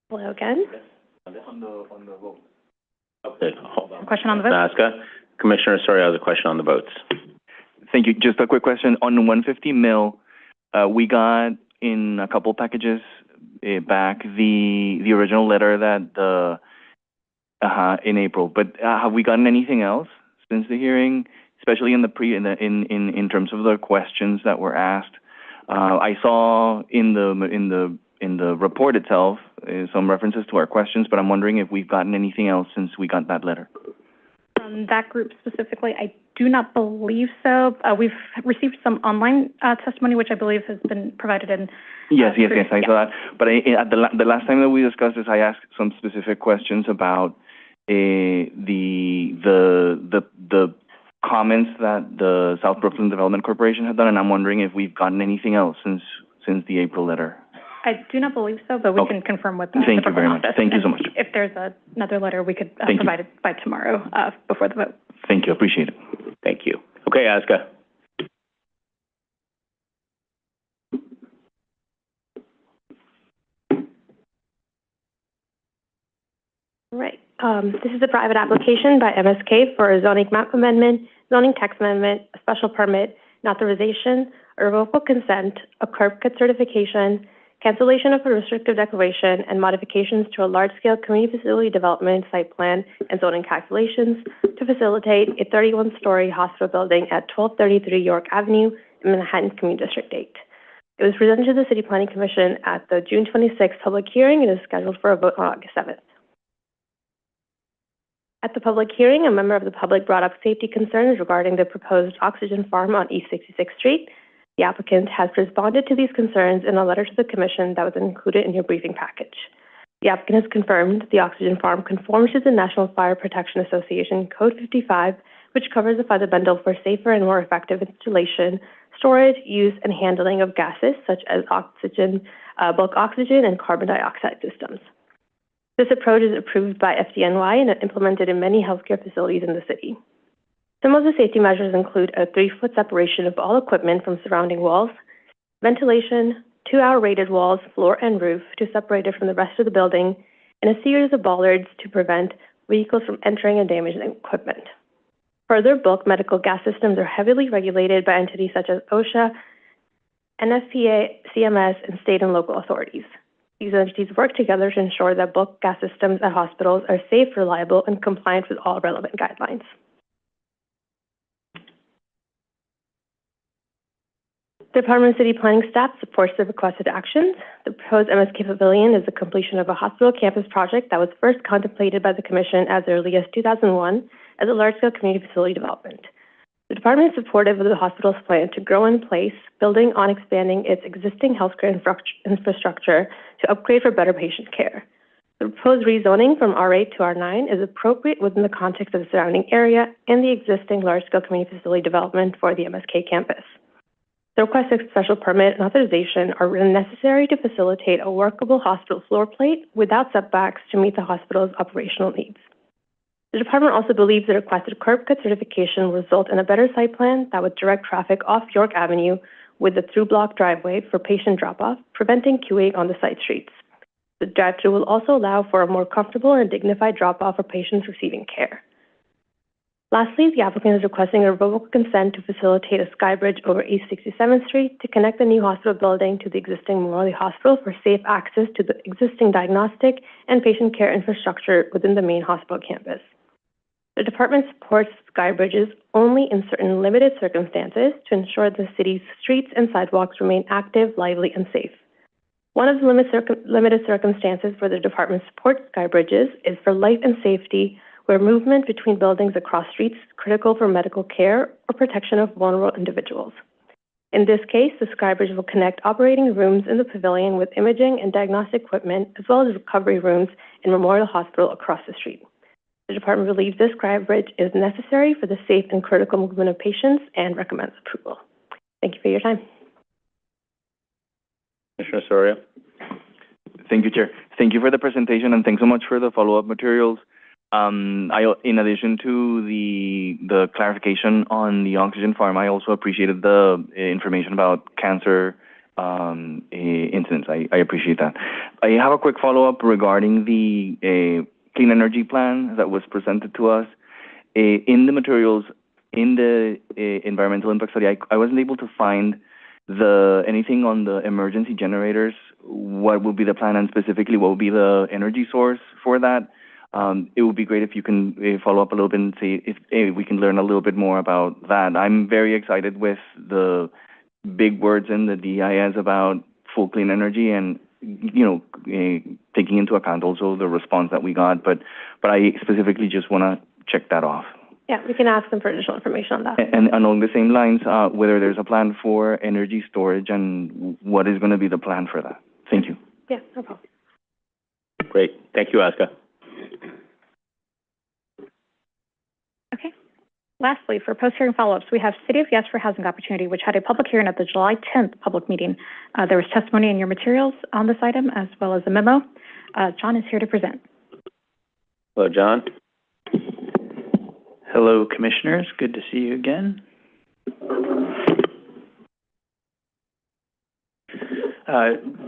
Hello again. On the vote. Okay. Question on the vote? Aska. Commissioner Osorio has a question on the votes. Thank you. Just a quick question. On 150 Mill, we got in a couple packages back the original letter that in April. But have we gotten anything else since the hearing, especially in terms of the questions that were asked? I saw in the report itself some references to our questions, but I'm wondering if we've gotten anything else since we got that letter. That group specifically, I do not believe so. We've received some online testimony, which I believe has been provided in. Yes, I saw that. But at the last time that we discussed this, I asked some specific questions about the comments that the South Brooklyn Development Corporation had done, and I'm wondering if we've gotten anything else since the April letter. I do not believe so, but we can confirm with the Thank you very much. Thank you so much. If there's another letter, we could provide it by tomorrow before the vote. Thank you. Appreciate it. Thank you. Okay, Aska. Right. This is a private application by MSK for a zoning map amendment, zoning text amendment, a special permit, an authorization, a revocable consent, a curb cut certification, cancellation of a restrictive declaration, and modifications to a large-scale community facility development site plan and zoning calculations to facilitate a 31-story hospital building at 1233 York Avenue in Manhattan Community District 8. It was presented to the City Planning Commission at the June 26th public hearing and is scheduled for a vote on August 7th. At the public hearing, a member of the public brought up safety concerns regarding the proposed oxygen farm on East 66th Street. The applicant has responded to these concerns in a letter to the Commission that was included in your briefing package. The applicant has confirmed the oxygen farm conforms to the National Fire Protection Association Code 55, which covers the funded bundle for safer and more effective installation, storage, use, and handling of gases such as oxygen, bulk oxygen, and carbon dioxide systems. This approach is approved by FDNY and implemented in many healthcare facilities in the city. Some of the safety measures include a 3-foot separation of all equipment from surrounding walls, ventilation, 2-hour rated walls, floor and roof to separate it from the rest of the building, and a series of bollards to prevent vehicles from entering and damaging equipment. Further, bulk medical gas systems are heavily regulated by entities such as OSHA, NFPA, CMS, and state and local authorities. These entities work together to ensure that bulk gas systems at hospitals are safe, reliable, and compliant with all relevant guidelines. The Department of City Planning staff supports the requested actions. The proposed MSK Pavilion is the completion of a hospital campus project that was first contemplated by the Commission as early as 2001 as a large-scale community facility development. The department is supportive of the hospital's plan to grow in place, building on expanding its existing healthcare infrastructure to upgrade for better patient care. The proposed rezoning from R8 to R9 is appropriate within the context of the surrounding area and the existing large-scale community facility development for the MSK campus. The requested special permit and authorization are necessary to facilitate a workable hospital floor plate without setbacks to meet the hospital's operational needs. The department also believes the requested curb cut certification will result in a better site plan that would direct traffic off York Avenue with a through-block driveway for patient drop-off, preventing queuing on the side streets. The drive-through will also allow for a more comfortable and dignified drop-off for patients receiving care. Lastly, the applicant is requesting a revocable consent to facilitate a sky bridge over East 67th Street to connect the new hospital building to the existing Memorial Hospital for safe access to the existing diagnostic and patient care infrastructure within the main hospital campus. The department supports sky bridges only in certain limited circumstances to ensure the city's streets and sidewalks remain active, lively, and safe. One of the limited circumstances where the department supports sky bridges is for life and safety, where movement between buildings across streets is critical for medical care or protection of vulnerable individuals. In this case, the sky bridge will connect operating rooms in the pavilion with imaging and diagnostic equipment, as well as recovery rooms in Memorial Hospital across the street. The department believes this sky bridge is necessary for the safe and critical movement of patients and recommends approval. Thank you for your time. Commissioner Soria. Thank you, Chair. Thank you for the presentation, and thanks so much for the follow-up materials. In addition to the clarification on the oxygen farm, I also appreciated the information about cancer incidents. I appreciate that. I have a quick follow-up regarding the clean energy plan that was presented to us. In the materials, in the environmental impact study, I wasn't able to find anything on the emergency generators. What would be the plan, and specifically what would be the energy source for that? It would be great if you can follow up a little bit and see if we can learn a little bit more about that. I'm very excited with the big words in the DIS about full clean energy and, taking into account also the response that we got. But I specifically just want to check that off. Yeah, we can ask them for additional information on that. And along the same lines, whether there's a plan for energy storage and what is going to be the plan for that. Thank you. Yeah, no problem. Great. Thank you, Aska. Okay. Lastly, for post-hearing follow-ups, we have City of Yes for Housing Opportunity, which had a public hearing at the July 10th public meeting. There was testimony in your materials on this item, as well as a memo. John is here to present. Hello, John. Hello, Commissioners. Good to see you again.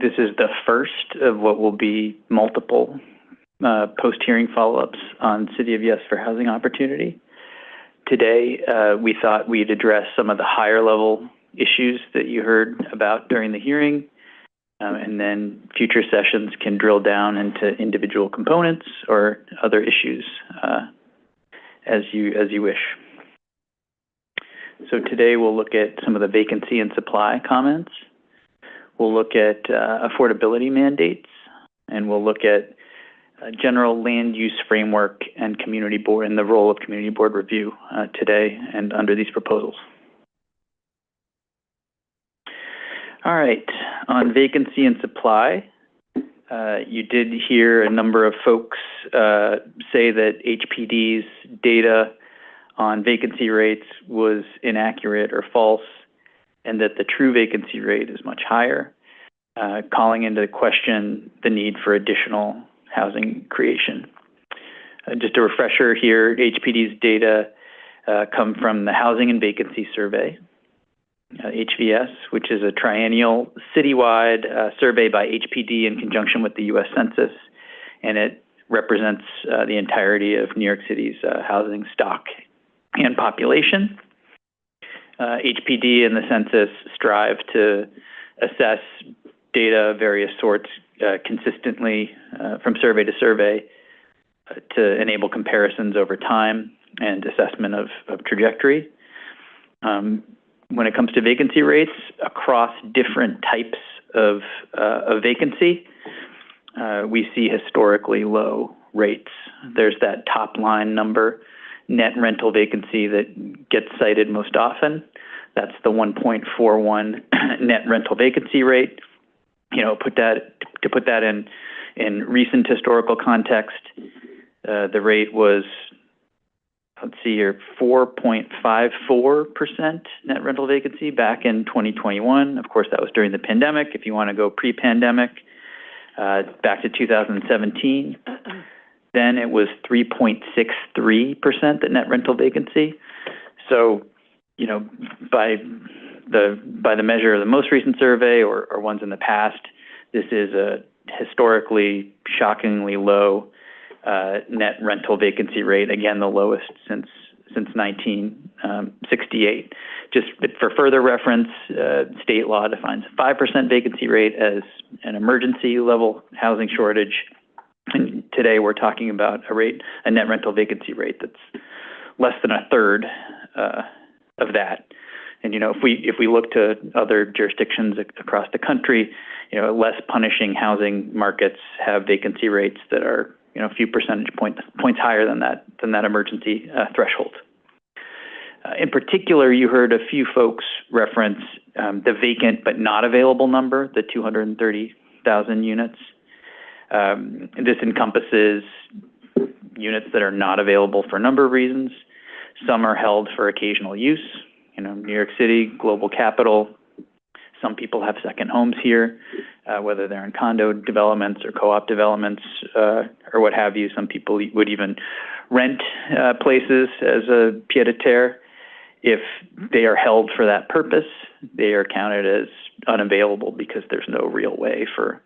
This is the first of what will be multiple post-hearing follow-ups on City of Yes for Housing Opportunity. Today, we thought we'd address some of the higher-level issues that you heard about during the hearing, and then future sessions can drill down into individual components or other issues as you wish. So today we'll look at some of the vacancy and supply comments. We'll look at affordability mandates, and we'll look at general land use framework and community board and the role of community board review today and under these proposals. All right, on vacancy and supply, you did hear a number of folks say that HPD's data on vacancy rates was inaccurate or false, and that the true vacancy rate is much higher, calling into question the need for additional housing creation. Just a refresher here, HPD's data come from the Housing and Vacancy Survey, HVS, which is a triennial citywide survey by HPD in conjunction with the U.S. Census, and it represents the entirety of New York City's housing stock and population. HPD and the census strive to assess data of various sorts consistently from survey to survey to enable comparisons over time and assessment of trajectory. When it comes to vacancy rates across different types of vacancy, we see historically low rates. There's that top line number, net rental vacancy, that gets cited most often. That's the 1.41 net rental vacancy rate. You know, put that in recent historical context, the rate was, let's see here, 4.54% net rental vacancy back in 2021. Of course, that was during the pandemic. If you want to go pre-pandemic, back to 2017, then it was 3.63% the net rental vacancy. So, you know, by the measure of the most recent survey or ones in the past, this is a historically shockingly low net rental vacancy rate, again, the lowest since 1968. Just for further reference, state law defines a 5% vacancy rate as an emergency level housing shortage. And today we're talking about a net rental vacancy rate that's less than a third of that. And, you know, if we look to other jurisdictions across the country, you know, less punishing housing markets have vacancy rates that are, you know, a few percentage points higher than that emergency threshold. In particular, you heard a few folks reference the vacant but not available number, the 230,000 units. This encompasses units that are not available for a number of reasons. Some are held for occasional use. You know, New York City, global capital. Some people have second homes here, whether they're in condo developments or co-op developments or what have you. Some people would even rent places as a pied-à-terre. If they are held for that purpose, they are counted as unavailable because there's no real way for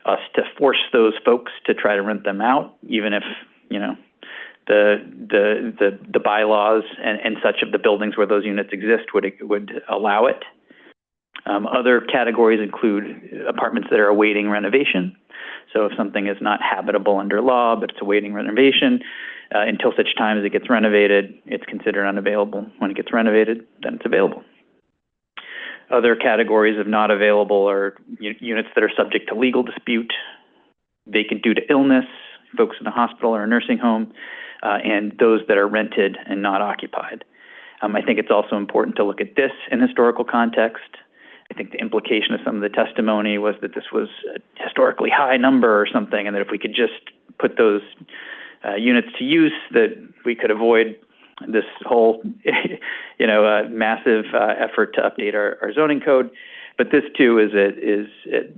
us to force those folks to try to rent them out, even if, you know, the bylaws and such of the buildings where those units exist would allow it. Other categories include apartments that are awaiting renovation. So if something is not habitable under law, but it's awaiting renovation, until such time as it gets renovated, it's considered unavailable. When it gets renovated, then it's available. Other categories of not available are units that are subject to legal dispute, vacant due to illness, folks in a hospital or a nursing home, and those that are rented and not occupied. I think it's also important to look at this in historical context. I think the implication of some of the testimony was that this was a historically high number or something, and that if we could just put those units to use, that we could avoid this whole, you know, massive effort to update our zoning code. But this too is at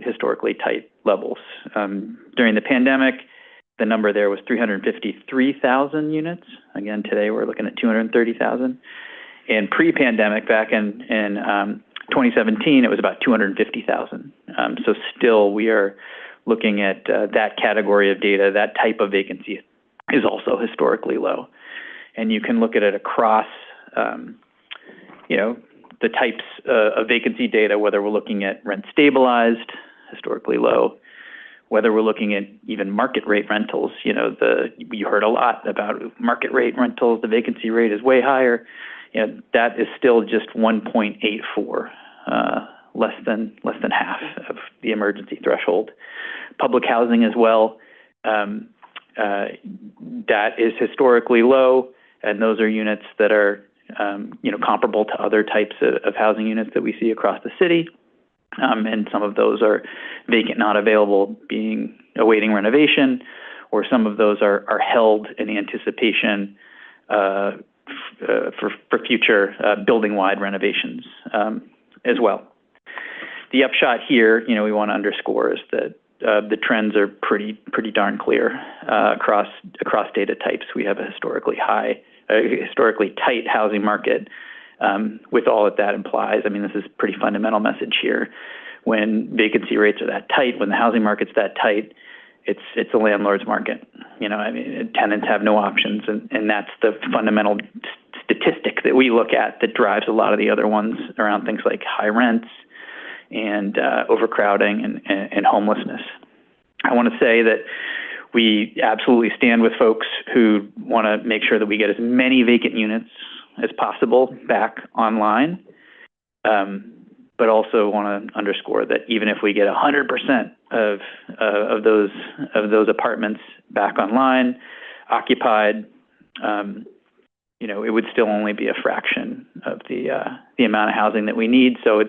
historically tight levels. During the pandemic, the number there was 353,000 units. Again, today we're looking at 230,000. And pre-pandemic, back in 2017, it was about 250,000. So still we are looking at that category of data. That type of vacancy is also historically low. And you can look at it across, you know, the types of vacancy data, whether we're looking at rent stabilized, historically low, whether we're looking at even market rate rentals. You know, you heard a lot about market rate rentals. The vacancy rate is way higher. You know, that is still just 1.84, less than half of the emergency threshold. Public housing as well, that is historically low, and those are units that are, you know, comparable to other types of housing units that we see across the city. And some of those are vacant, not available, awaiting renovation, or some of those are held in anticipation for future building-wide renovations as well. The upshot here, we want to underscore is that the trends are pretty darn clear across data types. We have a historically tight housing market with all that implies. I mean, this is a pretty fundamental message here. When vacancy rates are that tight, when the housing market's that tight, it's a landlord's market. Tenants have no options, and that's the fundamental statistic that we look at that drives a lot of the other ones around things like high rents and overcrowding and homelessness. I want to say that we absolutely stand with folks who want to make sure that we get as many vacant units as possible back online, but also want to underscore that even if we get 100% of those apartments back online, occupied, it would still only be a fraction of the amount of housing that we need. So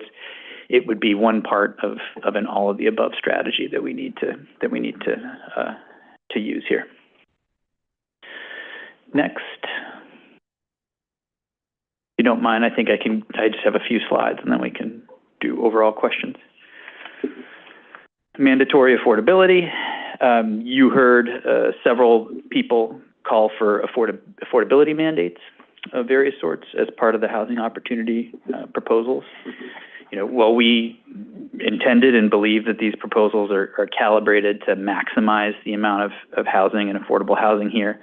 it would be one part of an all of the above strategy that we need to use here. Next. If you don't mind, I think I just have a few slides and then we can do overall questions. Mandatory affordability. You heard several people call for affordability mandates of various sorts as part of the housing opportunity proposals. While we intended and believe that these proposals are calibrated to maximize the amount of housing and affordable housing here,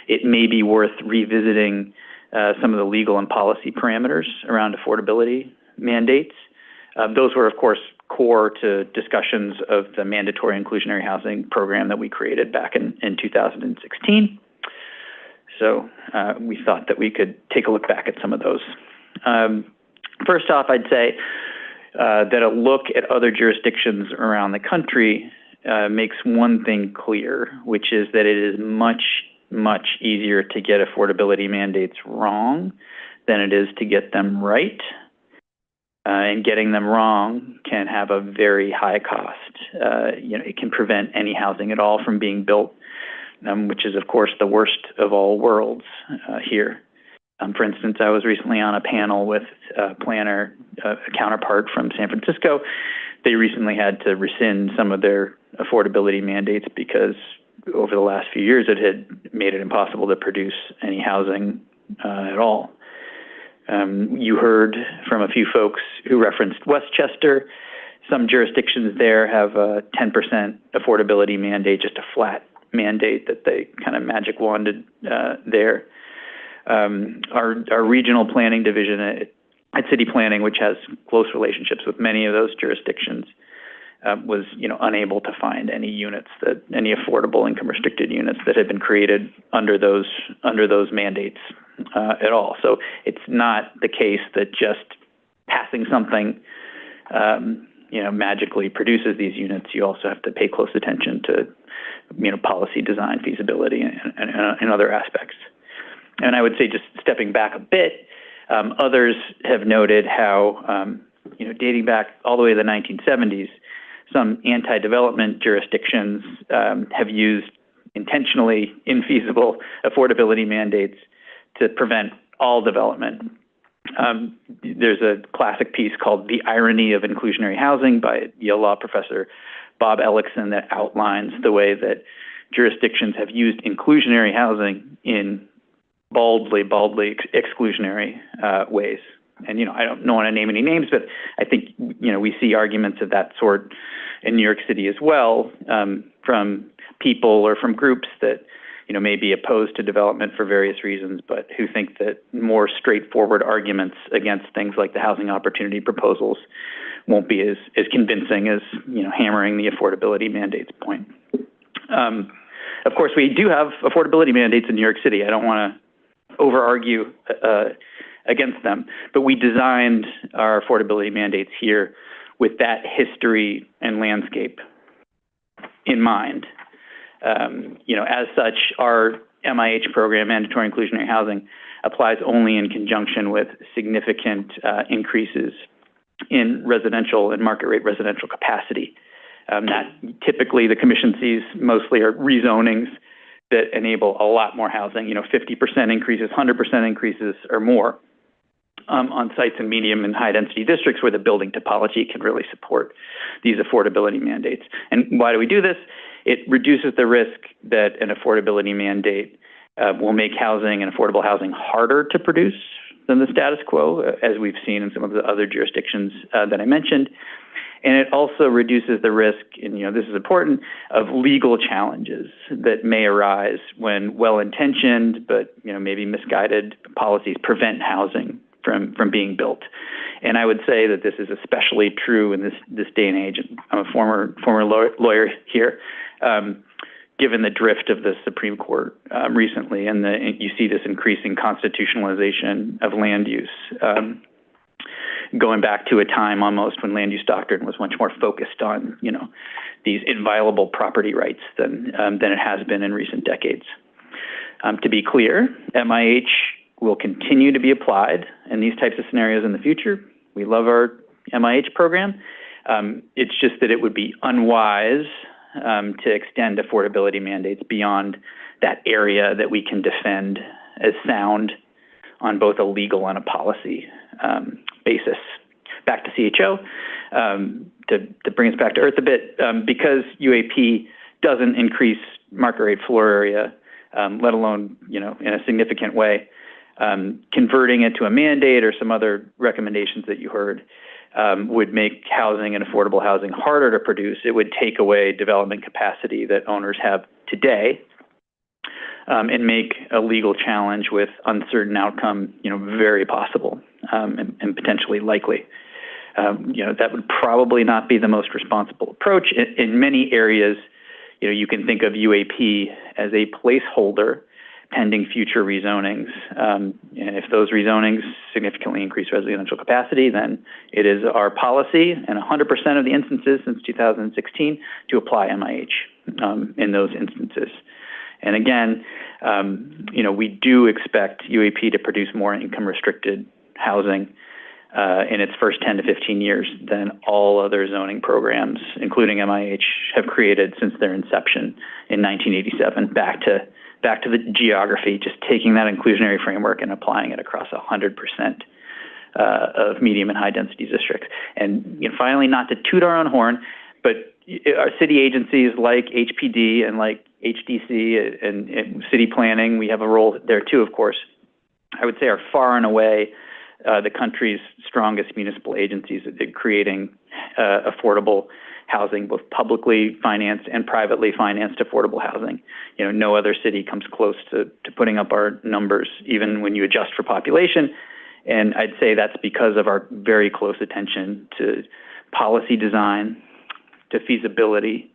it may be worth revisiting some of the legal and policy parameters around affordability mandates. Those were, of course, core to discussions of the mandatory inclusionary housing program that we created back in 2016. So we thought that we could take a look back at some of those. First off, I'd say that a look at other jurisdictions around the country makes one thing clear, which is that it is much easier to get affordability mandates wrong than it is to get them right. And getting them wrong can have a very high cost. It can prevent any housing at all from being built, which is, of course, the worst of all worlds here. For instance, I was recently on a panel with a planner, a counterpart from San Francisco. They recently had to rescind some of their affordability mandates because over the last few years it had made it impossible to produce any housing at all. You heard from a few folks who referenced Westchester. Some jurisdictions there have a 10% affordability mandate, just a flat mandate that they kind of magic wanded there. Our regional planning division at City Planning, which has close relationships with many of those jurisdictions, was unable to find any affordable income restricted units that had been created under those mandates at all. So it's not the case that just passing something magically produces these units. You also have to pay close attention to policy design, feasibility, and other aspects. And I would say, just stepping back a bit, others have noted how dating back all the way to the 1970s, some anti-development jurisdictions have used intentionally infeasible affordability mandates to prevent all development. There's a classic piece called The Irony of Inclusionary Housing by Yale Law professor Bob Ellickson that outlines the way that jurisdictions have used inclusionary housing in baldly exclusionary ways. And, I don't want to name any names, but I think, we see arguments of that sort in New York City as well, from people or from groups that, may be opposed to development for various reasons, but who think that more straightforward arguments against things like the housing opportunity proposals won't be as convincing as, hammering the affordability mandates point. Of course, we do have affordability mandates in New York City. I don't want to over-argue against them, but we designed our affordability mandates here with that history and landscape in mind. As such, our MIH program, Mandatory Inclusionary Housing, applies only in conjunction with significant increases in residential and market rate residential capacity. That typically the commission sees mostly are rezonings that enable a lot more housing, 50% increases, 100% increases or more on sites in medium and high density districts where the building topology can really support these affordability mandates. And why do we do this? It reduces the risk that an affordability mandate will make housing and affordable housing harder to produce than the status quo, as we've seen in some of the other jurisdictions that I mentioned. And it also reduces the risk, and this is important, of legal challenges that may arise when well-intentioned but maybe misguided policies prevent housing from being built. And I would say that this is especially true in this day and age. I'm a former lawyer here. Given the drift of the Supreme Court recently, and you see this increasing constitutionalization of land use, going back to a time almost when land use doctrine was much more focused on, these inviolable property rights than it has been in recent decades. To be clear, MIH will continue to be applied in these types of scenarios in the future. We love our MIH program. It's just that it would be unwise to extend affordability mandates beyond that area that we can defend as sound on both a legal and a policy basis. Back to CHO, to bring us back to earth a bit, because UAP doesn't increase market rate floor area, let alone, in a significant way, converting it to a mandate or some other recommendations that you heard would make housing and affordable housing harder to produce. It would take away development capacity that owners have today, and make a legal challenge with uncertain outcome, very possible, and potentially likely. That would probably not be the most responsible approach. In many areas, you can think of UAP as a placeholder pending future rezonings. And if those rezonings significantly increase residential capacity, then it is our policy in 100% of the instances since 2016 to apply MIH in those instances. And again, we do expect UAP to produce more income-restricted housing in its first 10 to 15 years than all other zoning programs, including MIH, have created since their inception in 1987, back to the geography, just taking that inclusionary framework and applying it across 100% of medium and high density districts. And finally, not to toot our own horn, but our city agencies like HPD and like HDC and city planning, we have a role there too, of course, I would say are far and away the country's strongest municipal agencies at creating affordable housing, both publicly financed and privately financed affordable housing. No other city comes close to putting up our numbers, even when you adjust for population. And I'd say that's because of our very close attention to policy design, to feasibility,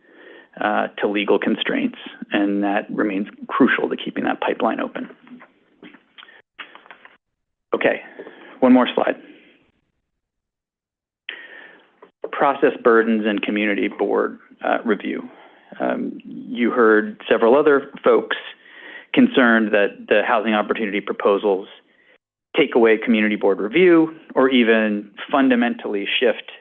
to legal constraints, and that remains crucial to keeping that pipeline open. Okay, one more slide. Process burdens and community board review. You heard several other folks concerned that the housing opportunity proposals take away community board review or even fundamentally shift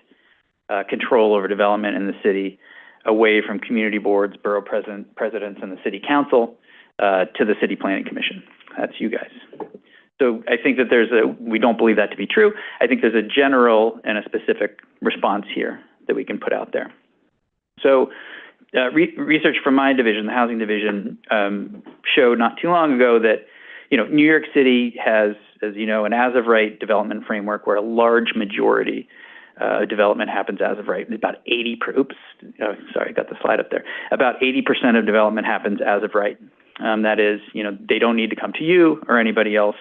control over development in the city away from community boards, borough presidents, and the city council to the city planning commission. That's you guys. So I think that we don't believe that to be true. I think there's a general and a specific response here that we can put out there. So research from my division, the housing division, showed not too long ago that, New York City has, as you know, an as-of-right development framework where a large majority development happens as of right. About 80%, sorry, I got the slide up there. About 80% of development happens as of right. That is, they don't need to come to you or anybody else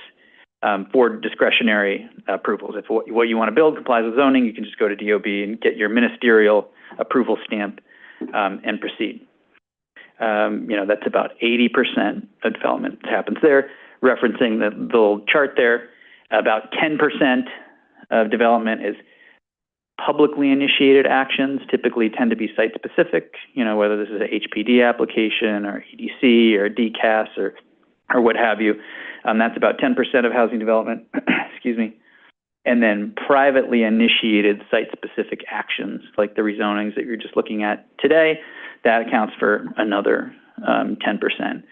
for discretionary approvals. If what you want to build complies with zoning, you can just go to DOB and get your ministerial approval stamp and proceed. That's about 80% of development happens there. Referencing the little chart there, about 10% of development is publicly initiated actions, typically tend to be site-specific, whether this is a HPD application or EDC or DCAS or what have you. That's about 10% of housing development, excuse me. And then privately initiated site-specific actions, like the rezonings that you're just looking at today, that accounts for another 10%.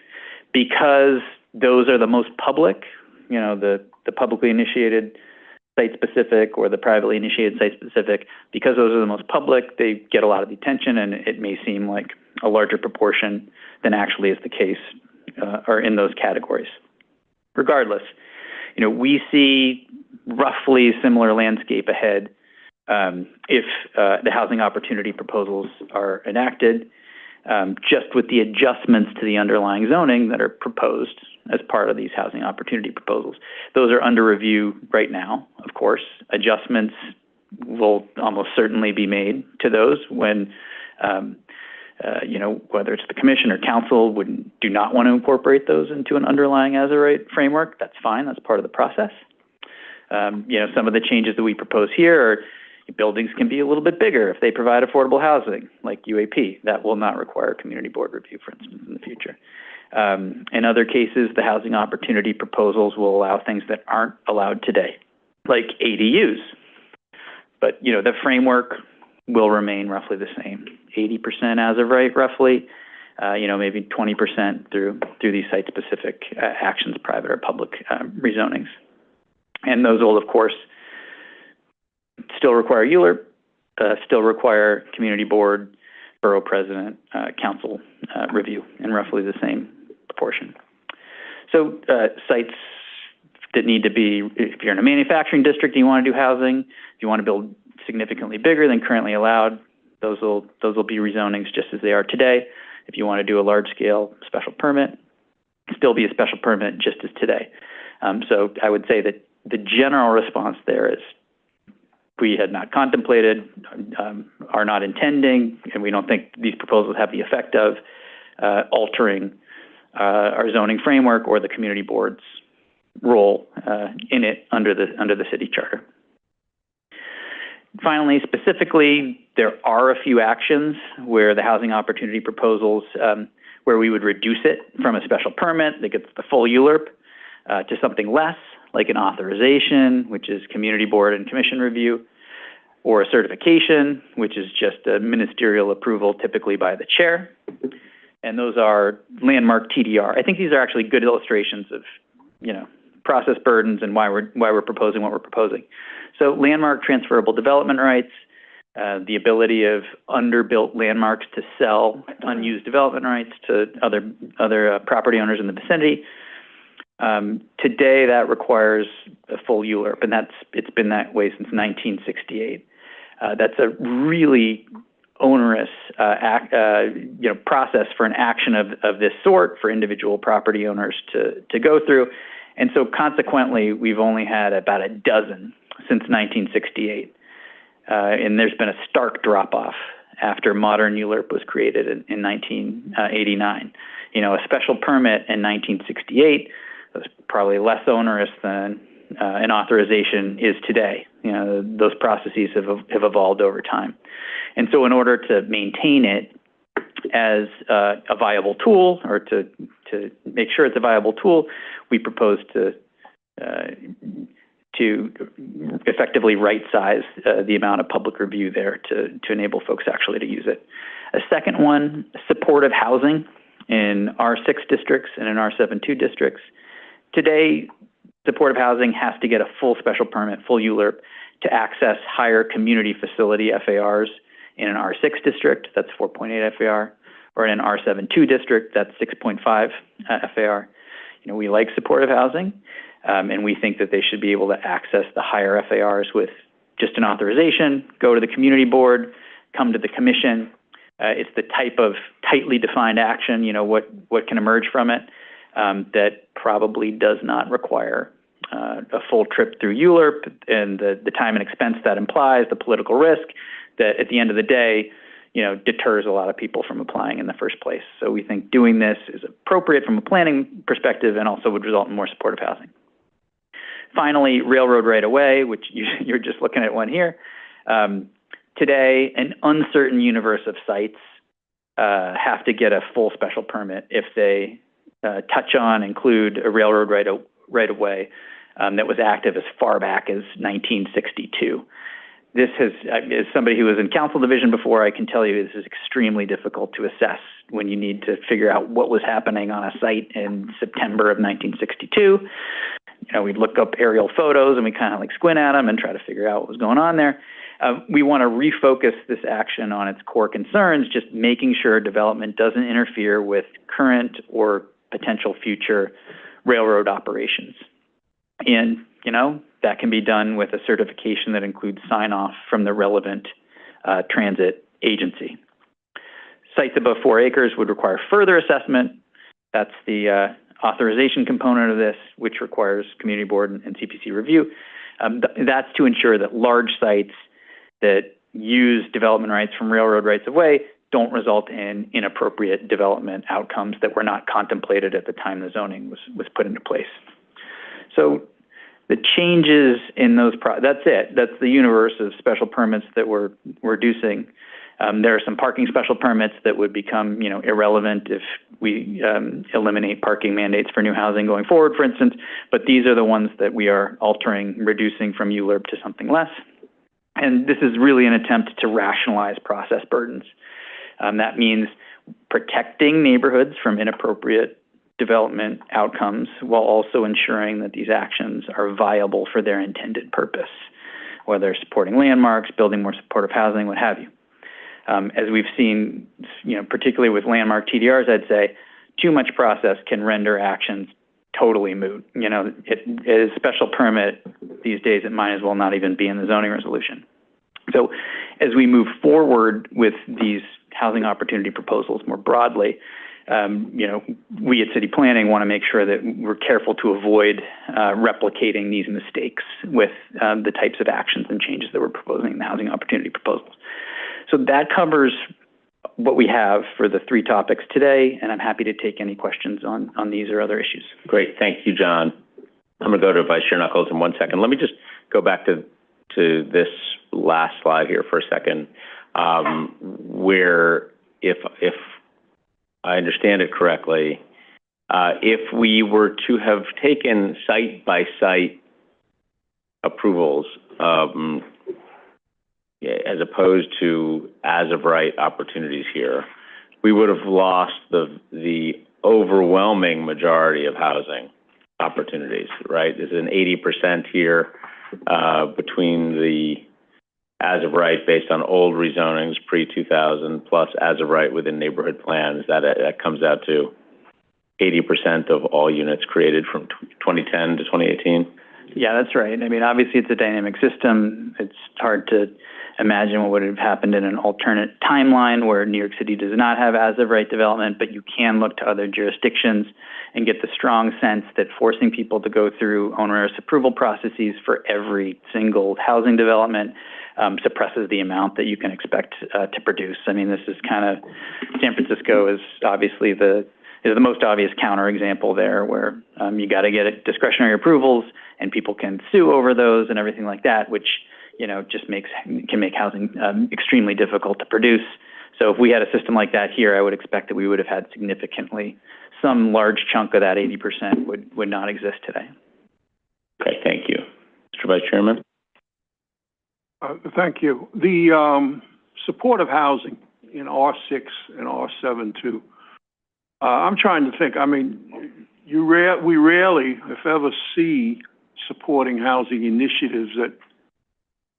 Because those are the most public, you know, the publicly initiated site-specific or the privately initiated site-specific, because those are the most public, they get a lot of the attention, and it may seem like a larger proportion than actually is the case or in those categories. Regardless, you know, we see roughly similar landscape ahead if the housing opportunity proposals are enacted, just with the adjustments to the underlying zoning that are proposed as part of these housing opportunity proposals. Those are under review right now, of course. Adjustments will almost certainly be made to those when, you know, whether it's the commission or council do not want to incorporate those into an underlying as-of-right framework. That's fine. That's part of the process. You know, some of the changes that we propose here are buildings can be a little bit bigger if they provide affordable housing, like UAP. That will not require community board review, for instance, in the future. In other cases, the housing opportunity proposals will allow things that aren't allowed today, like ADUs. But, you know, the framework will remain roughly the same, 80% as of right, roughly, you know, maybe 20% through these site-specific actions, private or public rezonings. And those will, of course, still require ULURP, still require community board, borough president, council review in roughly the same proportion. So sites that need to be, if you're in a manufacturing district and you want to do housing, if you want to build significantly bigger than currently allowed, those will be rezonings just as they are today. If you want to do a large scale special permit, still be a special permit just as today. So I would say that the general response there is we had not contemplated, are not intending, and we don't think these proposals have the effect of altering our zoning framework or the community board's role in it under the city charter. Finally, specifically, there are a few actions where the housing opportunity proposals, where we would reduce it from a special permit that gets the full ULURP to something less, like an authorization, which is community board and commission review, or a certification, which is just a ministerial approval, typically by the chair. And those are landmark TDR. I think these are actually good illustrations of, you know, process burdens and why we're proposing what we're proposing. So landmark transferable development rights, the ability of underbuilt landmarks to sell unused development rights to other property owners in the vicinity. Today, that requires a full ULURP, and it's been that way since 1968. That's a really onerous process for an action of this sort for individual property owners to go through. And so consequently, we've only had about a dozen since 1968. And there's been a stark drop-off after modern ULURP was created in 1989. You know, a special permit in 1968 was probably less onerous than an authorization is today. You know, those processes have evolved over time. And so in order to maintain it as a viable tool, or to make sure it's a viable tool, we propose to effectively right-size the amount of public review there to enable folks actually to use it. A second one, supportive housing in R6 districts and in R72 districts. Today, supportive housing has to get a full special permit, full ULURP, to access higher community facility FARs in an R6 district, that's 4.8 FAR, or in an R72 district, that's 6.5 FAR. You know, we like supportive housing, and we think that they should be able to access the higher FARs with just an authorization, go to the community board, come to the commission. It's the type of tightly defined action, you know, what can emerge from it, that probably does not require a full trip through ULURP and the time and expense that implies, the political risk that at the end of the day, you know, deters a lot of people from applying in the first place. So we think doing this is appropriate from a planning perspective and also would result in more supportive housing. Finally, railroad right-of-way, which you're just looking at one here. Today, an uncertain universe of sites have to get a full special permit if they include a railroad right-of-way that was active as far back as 1962. this has, as somebody who was in council division before, I can tell you this is extremely difficult to assess when you need to figure out what was happening on a site in September of 1962. We'd look up aerial photos and we kind of like squint at them and try to figure out what was going on there. We want to refocus this action on its core concerns, just making sure development doesn't interfere with current or potential future railroad operations. And, that can be done with a certification that includes sign-off from the relevant transit agency. Sites above 4 acres would require further assessment. That's the authorization component of this, which requires community board and CPC review. That's to ensure that large sites that use development rights from railroad rights of way don't result in inappropriate development outcomes that were not contemplated at the time the zoning was put into place. So the changes in those, that's it. That's the universe of special permits that we're reducing. There are some parking special permits that would become, irrelevant if we eliminate parking mandates for new housing going forward, for instance. But these are the ones that we are altering, reducing from ULURP to something less. And this is really an attempt to rationalize process burdens. That means protecting neighborhoods from inappropriate development outcomes while also ensuring that these actions are viable for their intended purpose, whether supporting landmarks, building more supportive housing, what have you. As we've seen, particularly with landmark TDRs, I'd say too much process can render actions totally moot. It is a special permit these days. It might as well not even be in the zoning resolution. So as we move forward with these housing opportunity proposals more broadly, we at City Planning want to make sure that we're careful to avoid replicating these mistakes with the types of actions and changes that we're proposing in the housing opportunity proposals. So that covers what we have for the 3 topics today, and I'm happy to take any questions on these or other issues. Great. Thank you, John. I'm going to go to Vice Chair Knuckles in 1 second. Let me just go back to this last slide here for a second, where if I understand it correctly, if we were to have taken site-by-site approvals as opposed to as-of-right opportunities here, we would have lost the overwhelming majority of housing opportunities, right? There's an 80% here between the as-of-right based on old rezonings pre-2000 plus as-of-right within neighborhood plans. That comes out to 80% of all units created from 2010 to 2018. Yeah, that's right. I mean, obviously it's a dynamic system. It's hard to imagine what would have happened in an alternate timeline where New York City does not have as-of-right development, but you can look to other jurisdictions and get the strong sense that forcing people to go through onerous approval processes for every single housing development suppresses the amount that you can expect to produce. I mean, this is kind of, San Francisco is obviously the most obvious counterexample there, where you got to get discretionary approvals and people can sue over those and everything like that, which just can make housing extremely difficult to produce. So if we had a system like that here, I would expect that we would have had some large chunk of that 80% would not exist today. Okay, thank you. Mr. Vice Chairman. Thank you. The supportive housing in R6 and R7 too. I'm trying to think. I mean, we rarely, if ever, see supporting housing initiatives that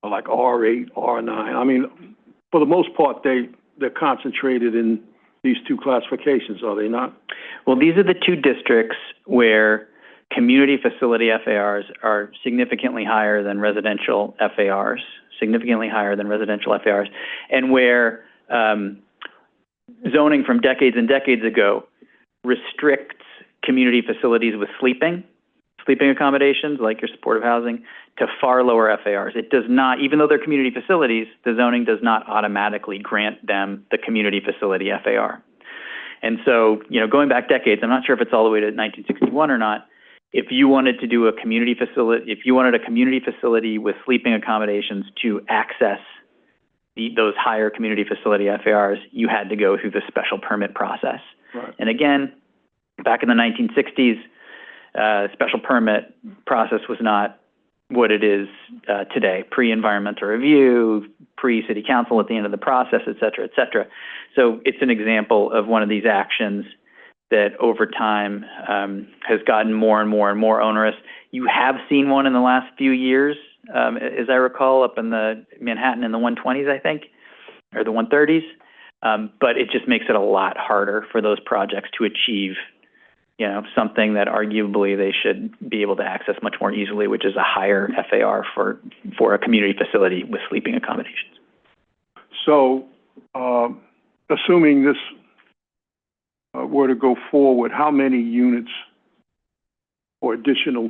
are like R8, R9. I mean, for the most part, they're concentrated in these 2 classifications, are they not? Well, these are the 2 districts where community facility FARs are significantly higher than residential FARs, and where zoning from decades and decades ago restricts community facilities with sleeping accommodations like your supportive housing to far lower FARs. It does not, even though they're community facilities, the zoning does not automatically grant them the community facility FAR. And so, going back decades, I'm not sure if it's all the way to 1961 or not, if you wanted to do a community facility with sleeping accommodations to access those higher community facility FARs, you had to go through the special permit process. Right. And again, back in the 1960s, special permit process was not what it is today, pre-environmental review, pre-city council at the end of the process, et cetera, et cetera. So it's an example of one of these actions that over time has gotten more and more and more onerous. You have seen one in the last few years, as I recall, up in the Manhattan in the 120s, I think, or the 130s. But it just makes it a lot harder for those projects to achieve, you know, something that arguably they should be able to access much more easily, which is a higher FAR for a community facility with sleeping accommodations. So, assuming this were to go forward, how many units or additional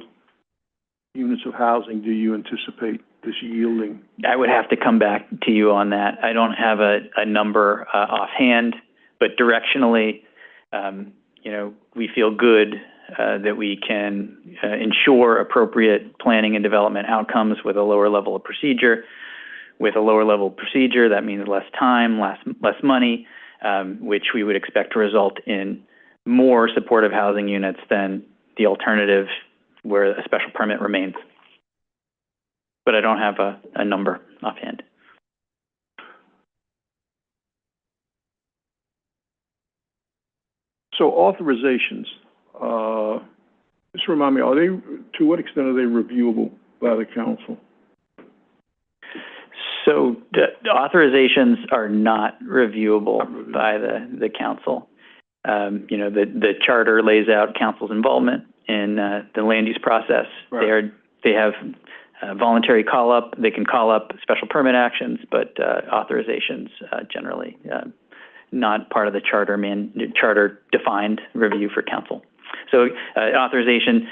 units of housing do you anticipate this yielding? I would have to come back to you on that. I don't have a number offhand, but directionally, you know, we feel good that we can ensure appropriate planning and development outcomes with a lower level of procedure. With a lower level of procedure, that means less time, less money, which we would expect to result in more supportive housing units than the alternative where a special permit remains. But I don't have a number offhand. So authorizations, just remind me, are they, to what extent are they reviewable by the council? So the authorizations are not reviewable by the council. You know, the charter lays out council's involvement in the land use process. Right. They have voluntary call-up. They can call up special permit actions, but authorizations generally not part of the charter-defined review for council. So authorization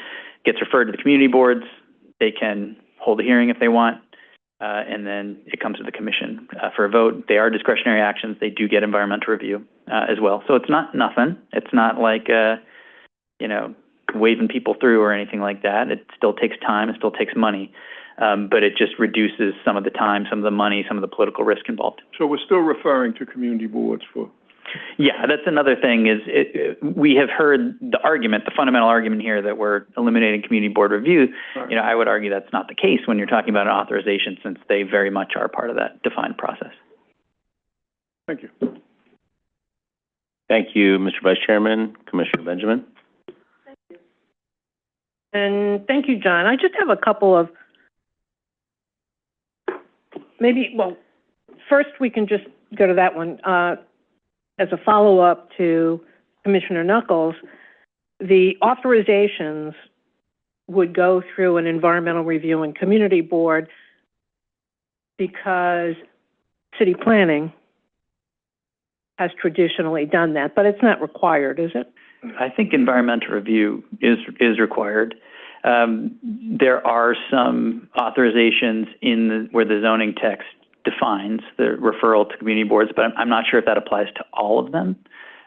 gets referred to the community boards. They can hold a hearing if they want, and then it comes to the commission for a vote. They are discretionary actions. They do get environmental review as well. So it's not nothing. It's not like, you know, waving people through or anything like that. It still takes time. It still takes money. But it just reduces some of the time, some of the money, some of the political risk involved. So we're still referring to community boards for... Yeah, that's another thing is we have heard the argument, the fundamental argument here that we're eliminating community board review. Right. You know, I would argue that's not the case when you're talking about an authorization, since they very much are part of that defined process. Thank you. Thank you, Mr. Vice Chairman. Commissioner Benjamin. Thank you. And thank you, John. I just have a couple of first we can just go to that one. As a follow-up to Commissioner Knuckles, the authorizations would go through an environmental review and community board because city planning has traditionally done that, but it's not required, is it? I think environmental review is required. There are some authorizations where the zoning text defines the referral to community boards, but I'm not sure if that applies to all of them.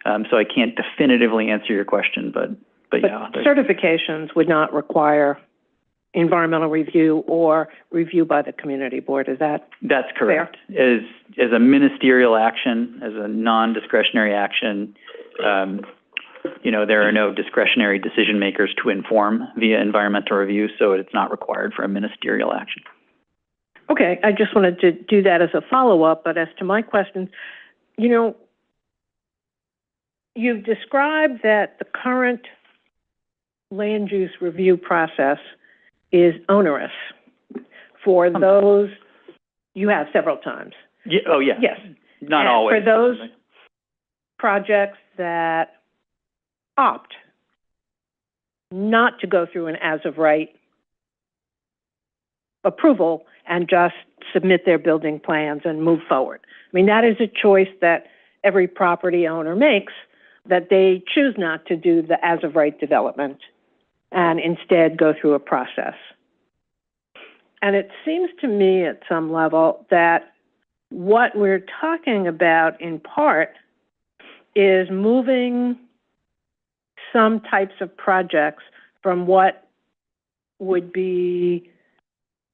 So I can't definitively answer your question, but yeah. Certifications would not require environmental review or review by the community board. Is that That's correct. Fair? As a ministerial action, as a non-discretionary action, you know, there are no discretionary decision makers to inform via environmental review, so it's not required for a ministerial action. Okay, I just wanted to do that as a follow-up, but as to my question, you know, you've described that the current land use review process is onerous for those, you have several times. Yeah, oh, yeah. Yes. Not always. For those projects that opt not to go through an as-of-right approval and just submit their building plans and move forward. I mean, that is a choice that every property owner makes, that they choose not to do the as-of-right development and instead go through a process. And it seems to me at some level that what we're talking about in part is moving some types of projects from what would be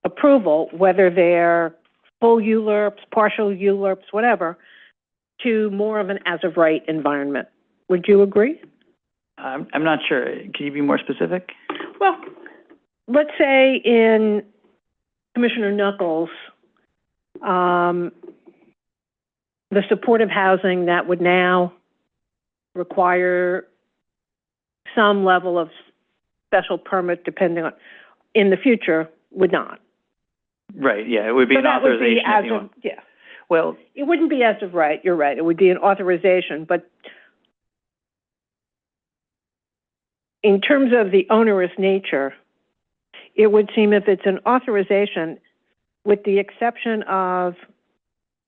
approval, whether they're full ULURPs, partial ULURPs, whatever, to more of an as-of-right environment. Would you agree? I'm not sure. Can you be more specific? Well, let's say in Commissioner Knuckles, the supportive housing that would now require some level of special permit depending on, in the future, would not. Right, yeah, it would be an authorization if you want. Yeah. Well, it wouldn't be as of right, you're right, it would be an authorization, but in terms of the onerous nature, it would seem if it's an authorization, with the exception of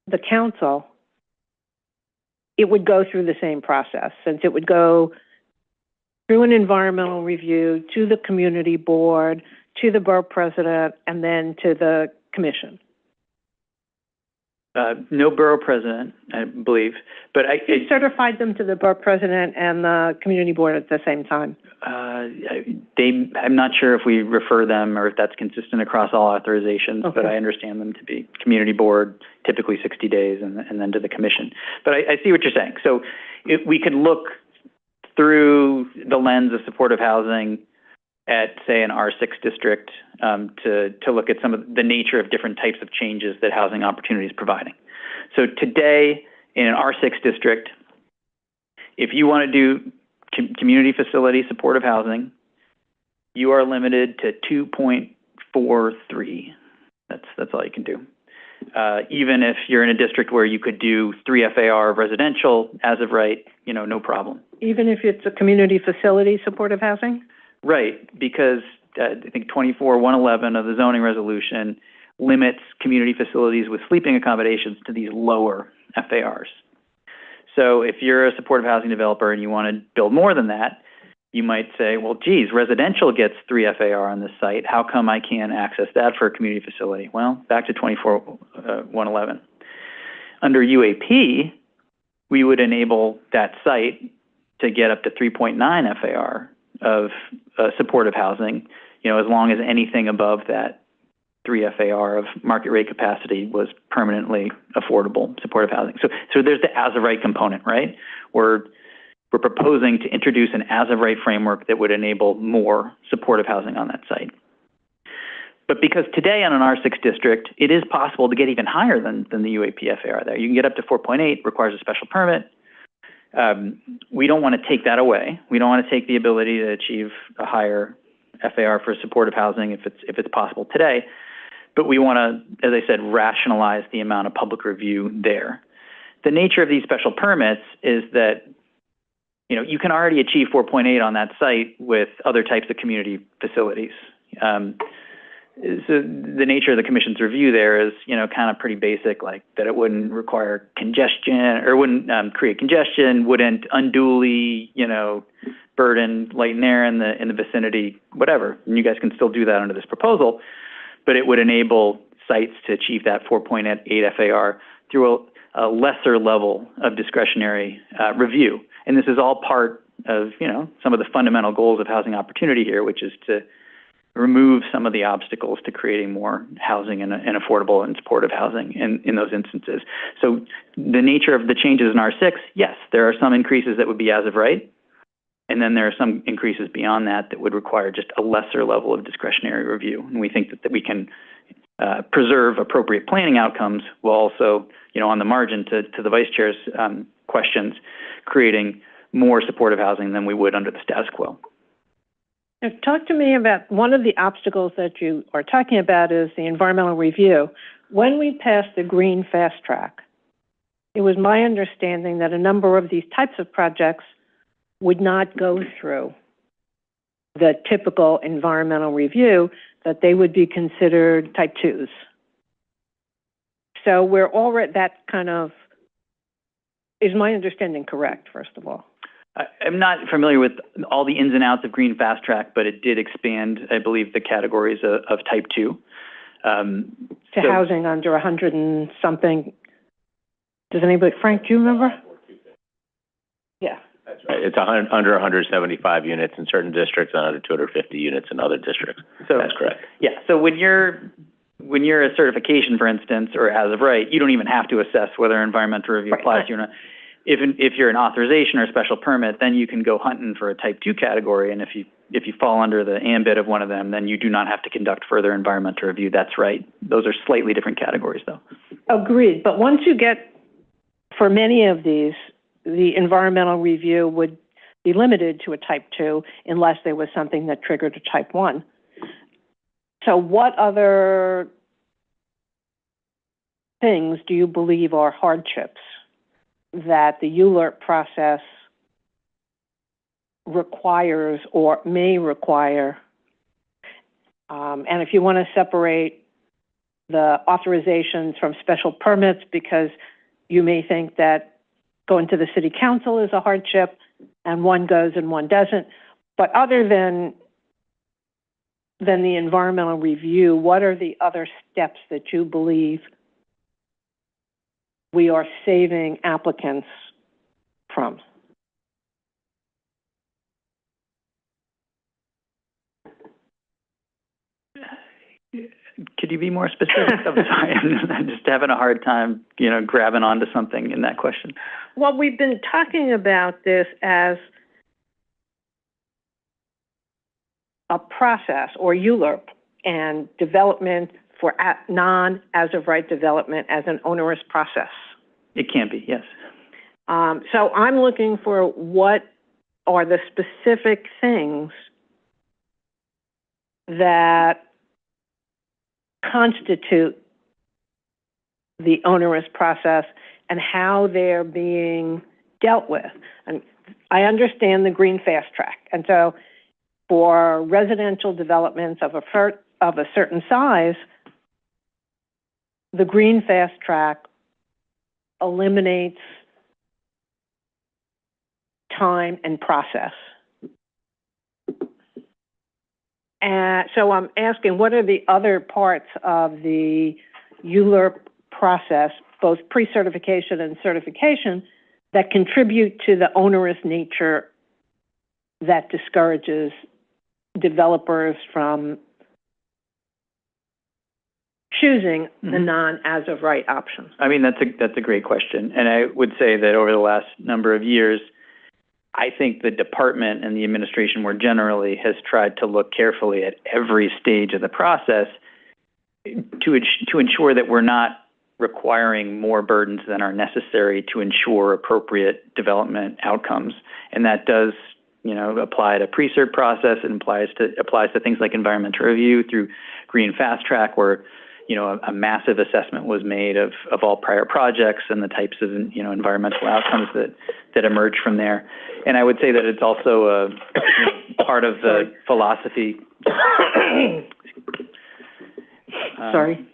the council, it would go through the same process, since it would go through an environmental review, to the community board, to the borough president, and then to the commission. No borough president, I believe, but He certified them to the borough president and the community board at the same time. I'm not sure if we refer them or if that's consistent across all authorizations, but I understand them to be community board, typically 60 days, and then to the commission. But I see what you're saying. So we could look through the lens of supportive housing at, say, an R6 district to look at some of the nature of different types of changes that housing opportunity is providing. So today, in an R6 district, if you want to do community facility supportive housing, you are limited to 2.43. That's all you can do. Even if you're in a district where you could do 3 FAR residential as of right, no problem. Even if it's a community facility supportive housing? Right, because I think 24-111 of the zoning resolution limits community facilities with sleeping accommodations to these lower FARs. So if you're a supportive housing developer and you want to build more than that, you might say, well, geez, residential gets 3 FAR on this site. How come I can't access that for a community facility? Well, back to 24-111. Under UAP, we would enable that site to get up to 3.9 FAR of supportive housing, as long as anything above that 3 FAR of market rate capacity was permanently affordable supportive housing. So there's the as of right component, right? We're proposing to introduce an as of right framework that would enable more supportive housing on that site. But because today on an R6 district, it is possible to get even higher than the UAP FAR there. You can get up to 4.8, requires a special permit. We don't want to take that away. We don't want to take the ability to achieve a higher FAR for supportive housing if it's possible today. But we want to, as I said, rationalize the amount of public review there. The nature of these special permits is that, you can already achieve 4.8 on that site with other types of community facilities. So the nature of the commission's review there is, kind of pretty basic, like that it wouldn't require congestion or wouldn't create congestion, wouldn't unduly, burden light and air in the vicinity, whatever. And you guys can still do that under this proposal, but it would enable sites to achieve that 4.8 FAR through a lesser level of discretionary review. And this is all part of, some of the fundamental goals of housing opportunity here, which is to remove some of the obstacles to creating more housing and affordable and supportive housing in those instances. So the nature of the changes in R6, yes, there are some increases that would be as of right, and then there are some increases beyond that would require just a lesser level of discretionary review. And we think that we can preserve appropriate planning outcomes while also, on the margin to the Vice Chair's questions, creating more supportive housing than we would under the status quo. Now, talk to me about one of the obstacles that you are talking about is the environmental review. When we passed the Green Fast Track, it was my understanding that a number of these types of projects would not go through the typical environmental review, that they would be considered type 2s. So we're already, that kind of, is my understanding correct, first of all? I'm not familiar with all the ins and outs of Green Fast Track, but it did expand, I believe, the categories of type 2. To housing under 100 and something. Does anybody, Frank, do you remember? Yeah. That's right. It's under 175 units in certain districts and under 250 units in other districts. So that's correct. Yeah. So when you're a certification, for instance, or as of right, you don't even have to assess whether environmental review applies to you or not. If you're an authorization or a special permit, then you can go hunting for a type 2 category, and if if you fall under the ambit of one of them, then you do not have to conduct further environmental review. That's right. Those are slightly different categories, though. Agreed, but once you get, for many of these, the environmental review would be limited to a type 2 unless there was something that triggered a type 1. So what other things do you believe are hardships that the ULURP process requires or may require? And if you want to separate the authorizations from special permits, because you may think that going to the city council is a hardship and one goes and one doesn't. But other than the environmental review, what are the other steps that you believe we are saving applicants from? Could you be more specific? I'm sorry, I'm just having a hard time, grabbing onto something in that question. Well, we've been talking about this as a process, or ULURP, and development for non-as-of-right development as an onerous process. It can be, yes. So I'm looking for what are the specific things that constitute the onerous process and how they're being dealt with. And I understand the green fast track. And so for residential developments of a certain size, the green fast track eliminates time and process. And so I'm asking, what are the other parts of the ULURP process, both pre-certification and certification, that contribute to the onerous nature that discourages developers from choosing the non-as-of-right option? I mean, that's a great question. And I would say that over the last number of years, I think the department and the administration more generally has tried to look carefully at every stage of the process to ensure that we're not requiring more burdens than are necessary to ensure appropriate development outcomes. And that does, apply to pre-cert process. It applies to things like environmental review through green fast track, where a massive assessment was made of all prior projects and the types of environmental outcomes that emerge from there. And I would say that it's also part of the philosophy. Sorry.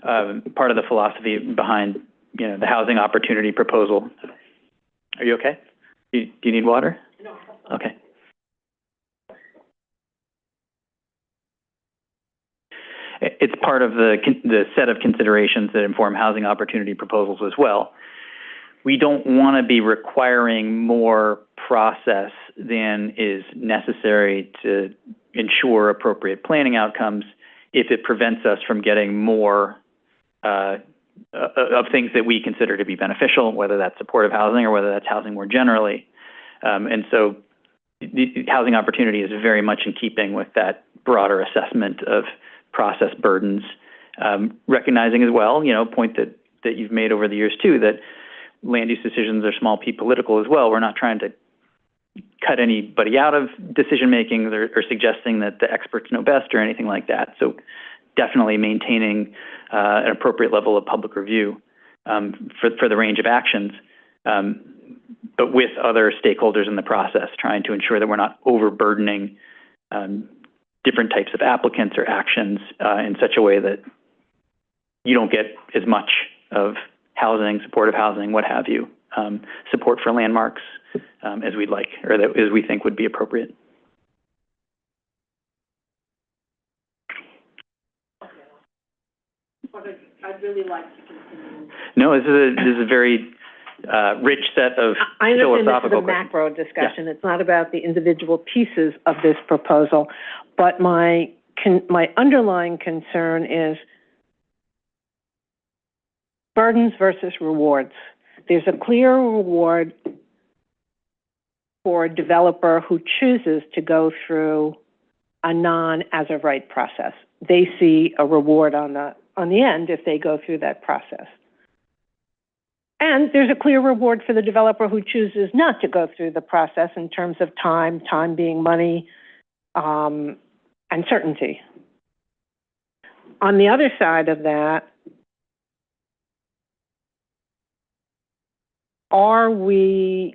Part of the philosophy behind the housing opportunity proposal. Are you okay? Do you need water? No. Okay. It's part of the set of considerations that inform housing opportunity proposals as well. We don't want to be requiring more process than is necessary to ensure appropriate planning outcomes if it prevents us from getting more of things that we consider to be beneficial, whether that's supportive housing or whether that's housing more generally. And so the housing opportunity is very much in keeping with that broader assessment of process burdens, recognizing as well, a point that you've made over the years too, that land use decisions are small p political as well. We're not trying to cut anybody out of decision making or suggesting that the experts know best or anything like that. So definitely maintaining an appropriate level of public review for the range of actions, but with other stakeholders in the process, trying to ensure that we're not overburdening different types of applicants or actions in such a way that you don't get as much of housing, supportive housing, what have you, support for landmarks as we'd like, or as we think would be appropriate. I'd really like to continue. No, this is a very rich set of I understand philosophical this is a macro discussion. Yeah. It's not about the individual pieces of this proposal, but my underlying concern is burdens versus rewards. There's a clear reward for a developer who chooses to go through a non-as-of-right process. They see a reward on the end if they go through that process. And there's a clear reward for the developer who chooses not to go through the process in terms of time being money, and certainty. On the other side of that, are we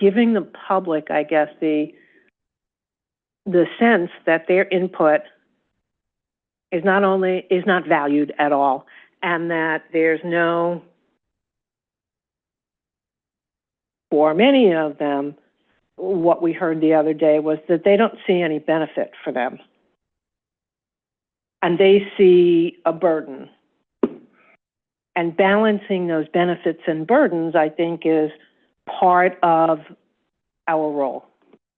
giving the public, I guess, the sense that their input is not valued at all, and that there's no, for many of them, what we heard the other day was that they don't see any benefit for them. And they see a burden. And balancing those benefits and burdens, I think, is part of our role.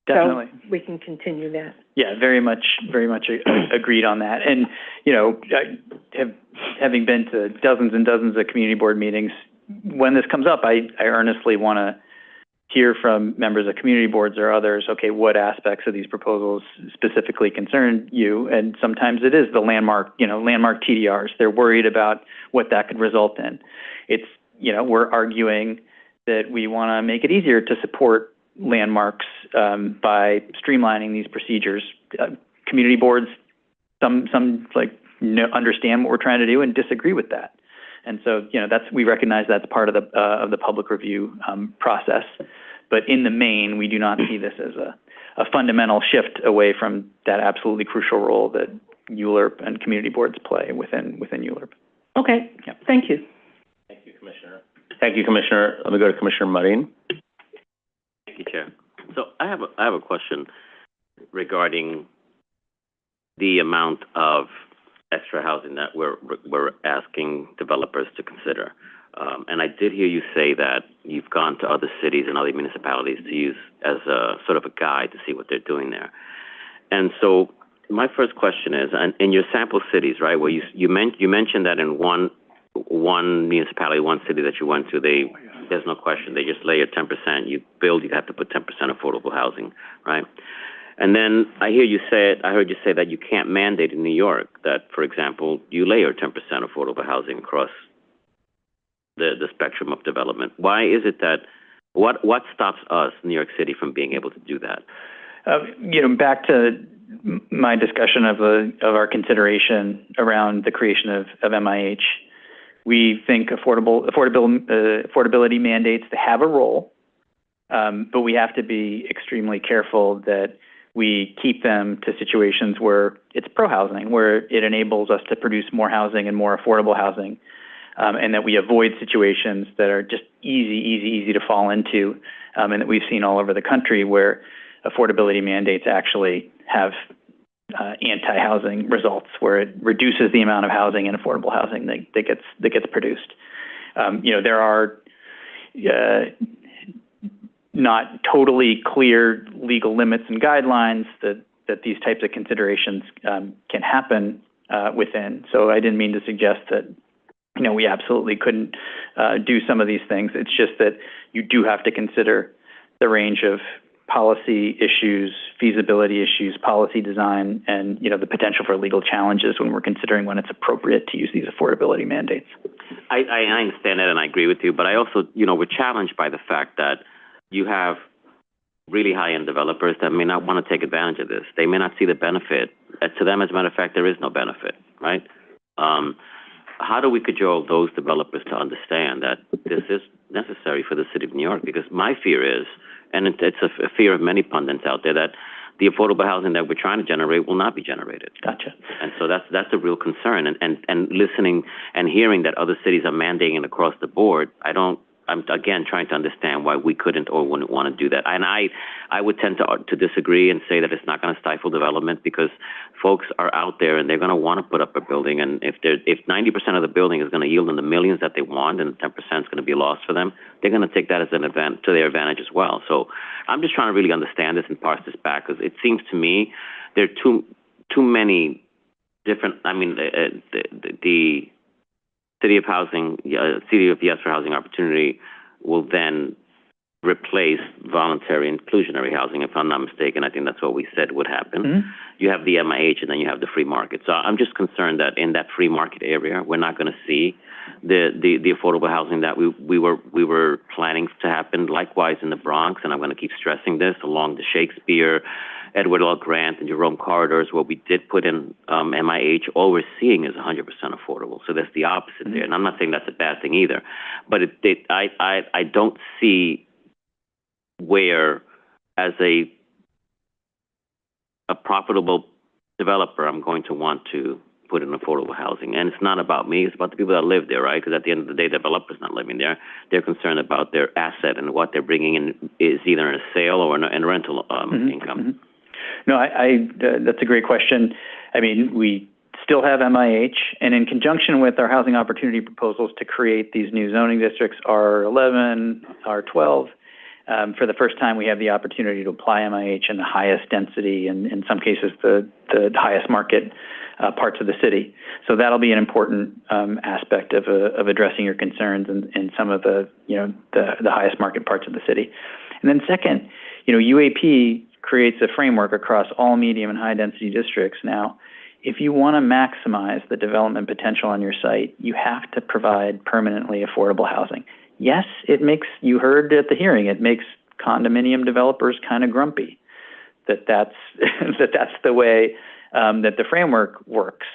Definitely. So we can continue that. Yeah, very much agreed on that. And, you know, having been to dozens and dozens of community board meetings, when this comes up, I earnestly want to hear from members of community boards or others, okay, what aspects of these proposals specifically concern you? And sometimes it is the landmark TDRs. They're worried about what that could result in. It's, you know, we're arguing that we want to make it easier to support landmarks by streamlining these procedures. Community boards, some understand what we're trying to do and disagree with that. And so, you know, we recognize that's part of the public review process. But in the main, we do not see this as a fundamental shift away from that absolutely crucial role that ULURP and community boards play within ULURP. Okay. Yeah. Thank you. Thank you, Commissioner. Thank you, Commissioner. Let me go to Commissioner Mudding. Thank you, Chair. So I have a question regarding the amount of extra housing that we're asking developers to consider. And I did hear you say that you've gone to other cities and other municipalities to use as a sort of a guide to see what they're doing there. And so my first question is, in your sample cities, right, where you mentioned that in one municipality, one city that you went to, there's no question, they just layer 10%. You have to put 10% affordable housing, right? And then I heard you say that you can't mandate in New York that, for example, you layer 10% affordable housing across the spectrum of development. Why is it that, what stops us, New York City, from being able to do that? You know, back to my discussion of our consideration around the creation of MIH, we think affordability mandates to have a role, but we have to be extremely careful that we keep them to situations where it's pro-housing, where it enables us to produce more housing and more affordable housing, and that we avoid situations that are just easy to fall into, and that we've seen all over the country where affordability mandates actually have anti-housing results, where it reduces the amount of housing and affordable housing that gets produced. You know, there are not totally clear legal limits and guidelines that these types of considerations can happen within. So I didn't mean to suggest that, you know, we absolutely couldn't do some of these things. It's just that you do have to consider the range of policy issues, feasibility issues, policy design, and, you know, the potential for legal challenges when we're considering when it's appropriate to use these affordability mandates. I understand that and I agree with you, but I also, you know, we're challenged by the fact that you have really high-end developers that may not want to take advantage of this. They may not see the benefit. To them, as a matter of fact, there is no benefit, right? How do we cajole those developers to understand that this is necessary for the city of New York? Because my fear is, and it's a fear of many pundits out there, that the affordable housing that we're trying to generate will not be generated. Gotcha. And so that's a real concern. And listening and hearing that other cities are mandating it across the board, I'm again trying to understand why we couldn't or wouldn't want to do that. And I would tend to disagree and say that it's not going to stifle development, because folks are out there and they're going to want to put up a building. And if 90% of the building is going to yield them the millions that they want and 10% is going to be lost for them, they're going to take that as an event to their advantage as well. So I'm just trying to really understand this and parse this back, because it seems to me there are too many different. I mean, the City of Yes for Housing Opportunity will then replace voluntary inclusionary housing, if I'm not mistaken. I think that's what we said would happen. You have the MIH and then you have the free market. So I'm just concerned that in that free market area, we're not going to see the affordable housing that we were planning to happen. Likewise in the Bronx, and I'm going to keep stressing this, along the Shakespeare, Edward L. Grant, and Jerome corridors, where we did put in MIH, all we're seeing is 100% affordable. So that's the opposite there. And I'm not saying that's a bad thing either, but I don't see where, as a profitable developer, I'm going to want to put in affordable housing. And it's not about me, it's about the people that live there, right? Because at the end of the day, the developer's not living there. They're concerned about their asset and what they're bringing in is either in a sale or in a rental income. No, that's a great question. I mean, we still have MIH, and in conjunction with our housing opportunity proposals to create these new zoning districts, R11, R12, for the first time, we have the opportunity to apply MIH in the highest density and, in some cases, the highest market parts of the city. So that'll be an important aspect of addressing your concerns in some of the highest market parts of the city. And then second, UAP creates a framework across all medium and high density districts. Now, if you want to maximize the development potential on your site, you have to provide permanently affordable housing. Yes, you heard at the hearing, it makes condominium developers kind of grumpy that's the way that the framework works.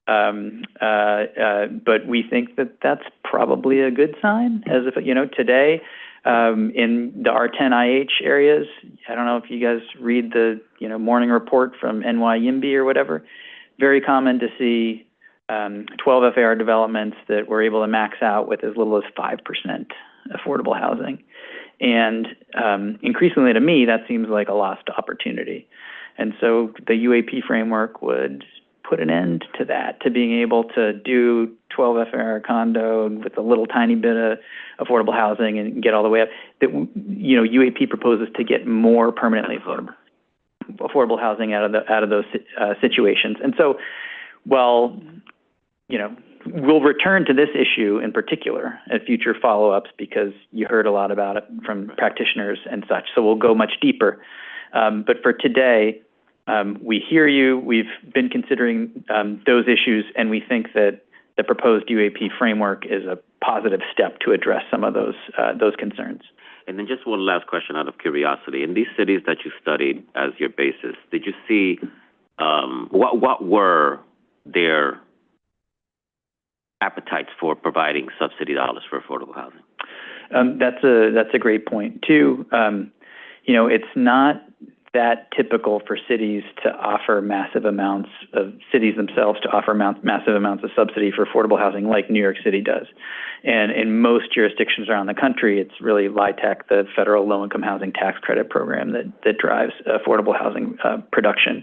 But we think that that's probably a good sign, as if, today, in the R10 IH areas, I don't know if you guys read the, morning report from NYIMBY or whatever, very common to see 12 FAR developments that were able to max out with as little as 5% affordable housing. And increasingly to me, that seems like a lost opportunity. And so the UAP framework would put an end to that, to being able to do 12 FAR condo with a little tiny bit of affordable housing and get all the way up. That, UAP proposes to get more permanently affordable housing out of those situations. And so, well, we'll return to this issue in particular at future follow-ups because you heard a lot about it from practitioners and such. So we'll go much deeper. But for today, we hear you. We've been considering those issues, and we think that the proposed UAP framework is a positive step to address some of those concerns. And then just one last question out of curiosity. In these cities that you studied as your basis, did you see what were their appetites for providing subsidy dollars for affordable housing? That's a great point too. It's not that typical for cities to offer massive amounts of subsidy for affordable housing like New York City does. And in most jurisdictions around the country, it's really LIHTC, the federal low-income housing tax credit program, that drives affordable housing production.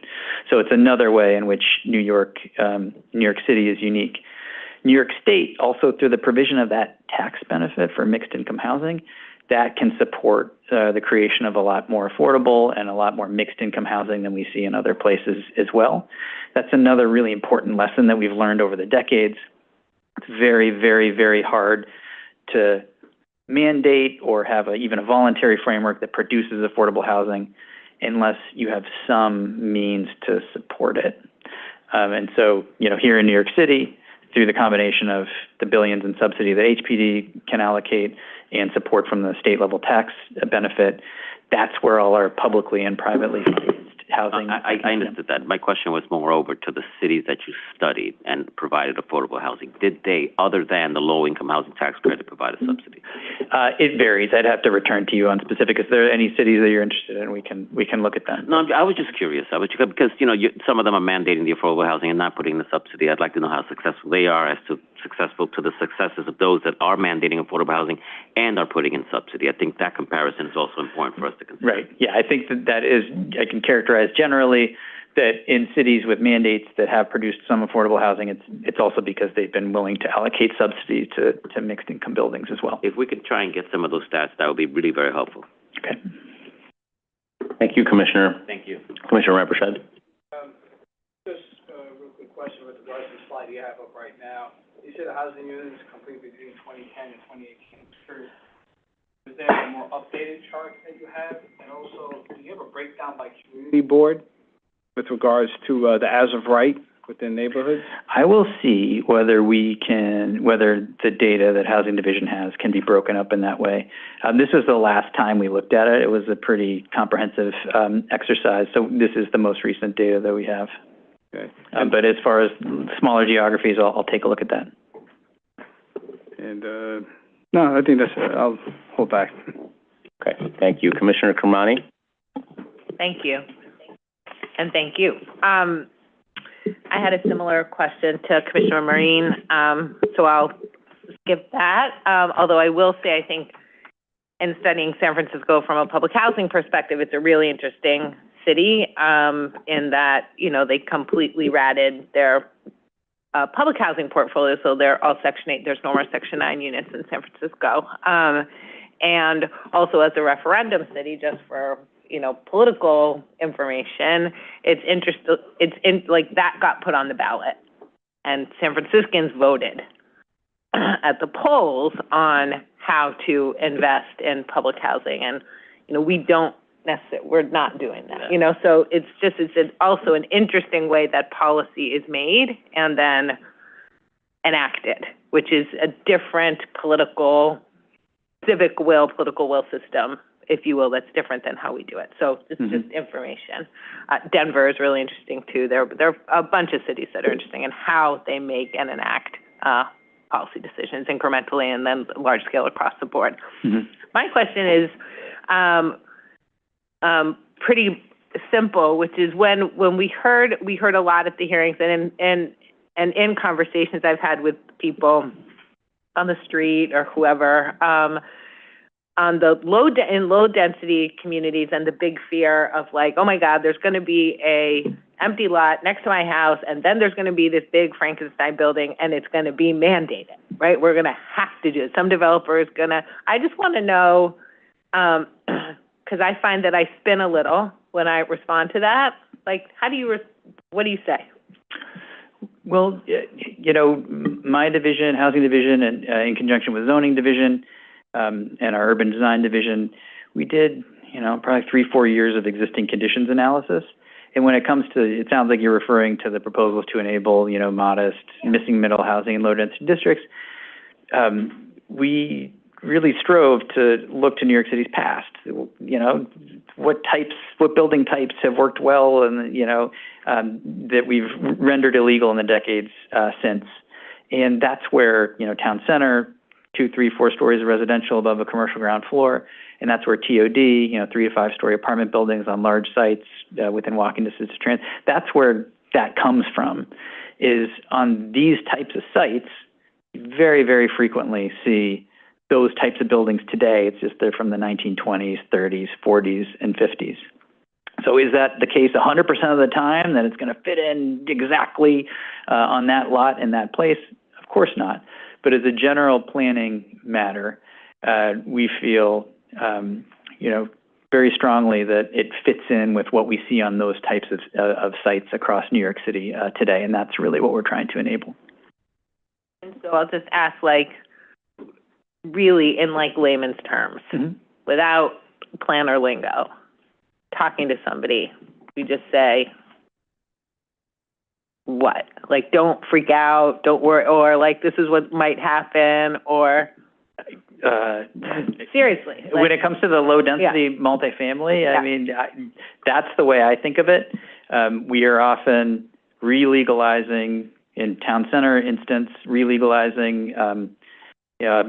So it's another way in which New York City is unique. New York State, also through the provision of that tax benefit for mixed income housing, that can support the creation of a lot more affordable and a lot more mixed income housing than we see in other places as well. That's another really important lesson that we've learned over the decades. It's very, very, very hard to mandate or have even a voluntary framework that produces affordable housing unless you have some means to support it. And so, here in New York City, through the combination of the billions in subsidy that HPD can allocate and support from the state level tax benefit, that's where all our publicly and privately financed housing. I understood that. My question was more over to the cities that you studied and provided affordable housing. Did they, other than the low income housing tax credit, provide a subsidy? It varies. I'd have to return to you on specific. If there are any cities that you're interested in, we can look at that. No, I was just curious. Because some of them are mandating the affordable housing and not putting the subsidy. I'd like to know how successful they are as to the successes of those that are mandating affordable housing and are putting in subsidy. I think that comparison is also important for us to consider. Right. Yeah, I think that is, I can characterize generally that in cities with mandates that have produced some affordable housing, it's also because they've been willing to allocate subsidies to mixed income buildings as well. If we could try and get some of those stats, that would be really very helpful. Okay. Thank you, Commissioner. Thank you. Commissioner Rampersad. Just a real quick question with regards to the slide you have up right now. You said the housing units complete between 2010 and 2018. Is there a more updated chart that you have? And also, do you have a breakdown by community board with regards to the as of right within neighborhoods? I will see whether whether the data that Housing Division has can be broken up in that way. This was the last time we looked at it. It was a pretty comprehensive exercise, so this is the most recent data that we have. Okay. But as far as smaller geographies, I'll take a look at that. And, no, I think that's it. I'll hold back. Okay, thank you. Commissioner Kermani? Thank you. And thank you. I had a similar question to Commissioner Marine, so I'll skip that. Although I will say, I think in studying San Francisco from a public housing perspective, it's a really interesting city in that, you know, they completely ratted their public housing portfolio, so they're all Section 8, there's no more Section 9 units in San Francisco. And also as a referendum city, just for, you know, political information, like that got put on the ballot. And San Franciscans voted at the polls on how to invest in public housing. And, you know, we're not doing that, you know, so it's also an interesting way that policy is made and then enacted, which is a different political will system, if you will, that's different than how we do it. So it's just information. Denver is really interesting too. There are a bunch of cities that are interesting in how they make and enact policy decisions incrementally and then large scale across the board. My question is pretty simple, which is when we heard a lot at the hearings and in conversations I've had with people on the street or whoever, on the low density communities and the big fear of like, oh my God, there's going to be a empty lot next to my house, and then there's going to be this big Frankenstein building, and it's going to be mandated, right? We're going to have to do it. Some developer is going to. I just want to know, because I find that I spin a little when I respond to that. Like, what do you say? Well, you know, my division, Housing Division, and in conjunction with Zoning Division, and our Urban Design Division, we did, you know, probably 3-4 years of existing conditions analysis. And when it comes to, it sounds like you're referring to the proposals to enable, you know, modest, missing middle housing in low density districts. We really strove to look to New York City's past. You know, what building types have worked well, and you know, that we've rendered illegal in the decades since. And that's where, you know, town center, 2, 3, 4 stories of residential above a commercial ground floor, and that's where TOD, you know, 3 to 5 story apartment buildings on large sites within walking distance of transit. That's where that comes from. Is on these types of sites, you very, very frequently see those types of buildings today. It's just they're from the 1920s, 30s, 40s, and 50s. So is that the case 100% of the time that it's going to fit in exactly on that lot in that place? Of course not. But as a general planning matter, we feel, you know, very strongly that it fits in with what we see on those types of sites across New York City today, and that's really what we're trying to enable. And so I'll just ask, like, really in like layman's terms, without planner lingo, talking to somebody, we just say, what? Like, don't freak out, don't worry, or like, this is what might happen, or seriously. Like, when it comes to the low density multifamily, I mean, that's the way I think of it. We are often re-legalizing, in town center instance, re-legalizing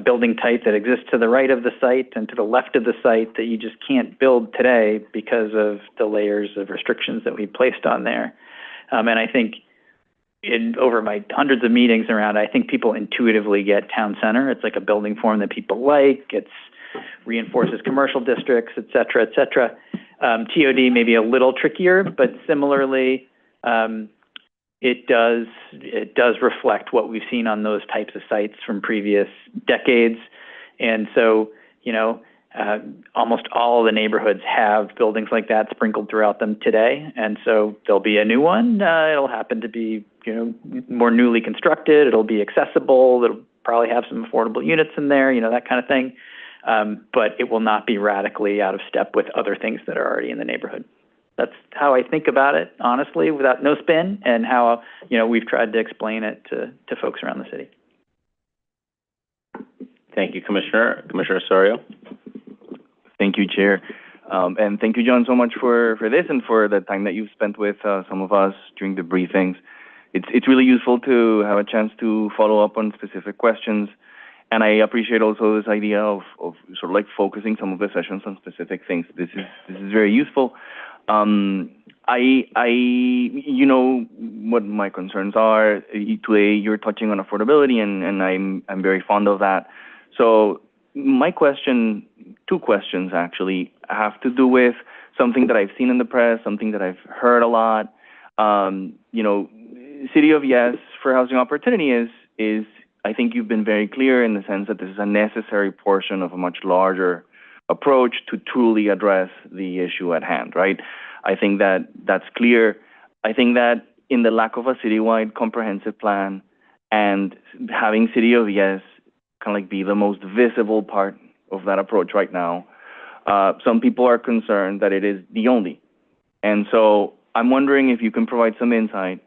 building type that exists to the right of the site and to the left of the site that you just can't build today because of the layers of restrictions that we placed on there. And I think over my hundreds of meetings around, I think people intuitively get town center. It's like a building form that people like. It's reinforces commercial districts, et cetera, et cetera. TOD may be a little trickier, but similarly, it does reflect what we've seen on those types of sites from previous decades. And so, you know, almost all the neighborhoods have buildings like that sprinkled throughout them today. And so there'll be a new one. It'll happen to be, you know, more newly constructed. It'll be accessible. It'll probably have some affordable units in there, you know, that kind of thing. but it will not be radically out of step with other things that are already in the neighborhood. That's how I think about it, honestly, without no spin, and how, we've tried to explain it to folks around the city. Thank you, Commissioner. Commissioner Osorio? Thank you, Chair. And thank you, John, so much for this and for the time that you've spent with some of us during the briefings. It's really useful to have a chance to follow up on specific questions. And I appreciate also this idea of sort of like focusing some of the sessions on specific things. This is very useful. You know what my concerns are. Today you're touching on affordability, and I'm very fond of that. So my question, two questions actually, have to do with something that I've seen in the press, something that I've heard a lot. City of Yes for Housing Opportunity is I think you've been very clear in the sense that this is a necessary portion of a much larger approach to truly address the issue at hand, right? I think that's clear. I think that in the lack of a citywide comprehensive plan and having City of Yes kind of like be the most visible part of that approach right now, some people are concerned that it is the only. And so I'm wondering if you can provide some insight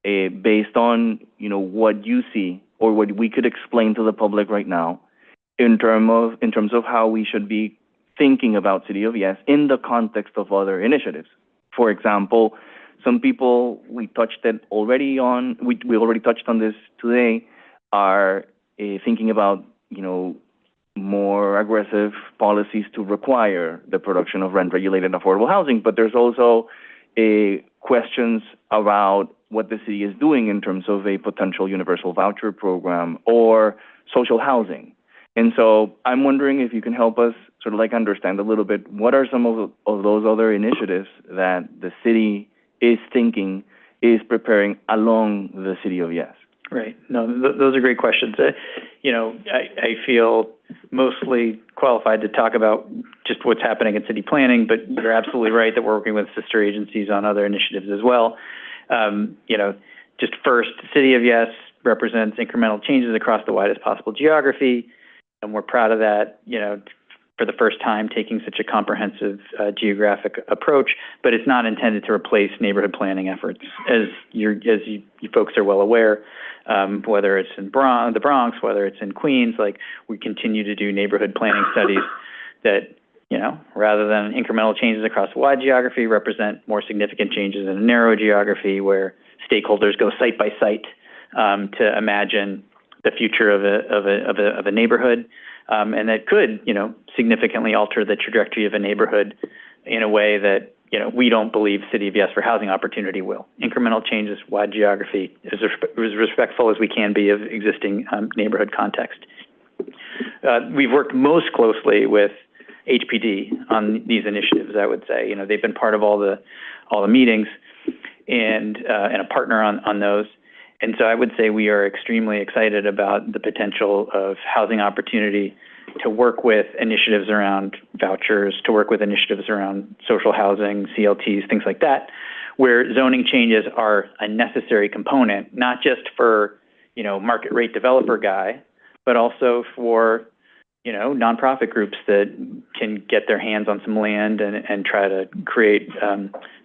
based on, what you see or what we could explain to the public right now in terms of how we should be thinking about City of Yes in the context of other initiatives. For example, some people, we already touched on this today, are thinking about, more aggressive policies to require the production of rent-regulated affordable housing. But there's also questions about what the city is doing in terms of a potential universal voucher program or social housing. And so I'm wondering if you can help us sort of like understand a little bit what are some of those other initiatives that the city is thinking, is preparing along the City of Yes. Right. No, those are great questions. I feel mostly qualified to talk about just what's happening in city planning, but you're absolutely right that we're working with sister agencies on other initiatives as well. Just first, City of Yes represents incremental changes across the widest possible geography, and we're proud of that, for the first time taking such a comprehensive geographic approach, but it's not intended to replace neighborhood planning efforts. As you folks are well aware, whether it's in the Bronx, whether it's in Queens, we continue to do neighborhood planning studies that, rather than incremental changes across a wide geography, represent more significant changes in a narrow geography where stakeholders go site by site to imagine the future of a neighborhood. And that could, significantly alter the trajectory of a neighborhood in a way that, we don't believe City of Yes for Housing Opportunity will. Incremental changes, wide geography, as respectful as we can be of existing neighborhood context. We've worked most closely with HPD on these initiatives, I would say. They've been part of all the meetings and a partner on those. And so I would say we are extremely excited about the potential of Housing Opportunity to work with initiatives around vouchers, to work with initiatives around social housing, CLTs, things like that, where zoning changes are a necessary component, not just for, market rate developer guy, but also for, nonprofit groups that can get their hands on some land and try to create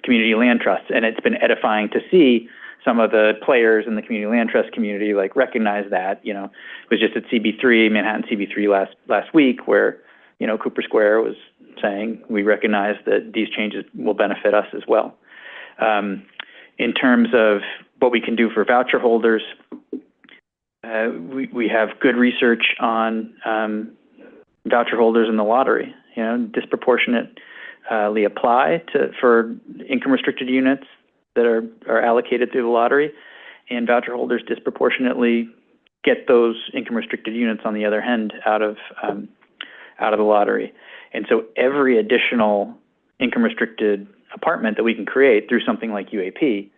community land trusts. And it's been edifying to see some of the players in the community land trust community recognize that. It was just at CB3, Manhattan CB3 last week, where Cooper Square was saying we recognize that these changes will benefit us as well. In terms of what we can do for voucher holders, we have good research on voucher holders in the lottery. Disproportionately apply for income restricted units that are allocated through the lottery, and voucher holders disproportionately get those income restricted units on the other hand out of the lottery. And so every additional income restricted apartment that we can create through something like UAP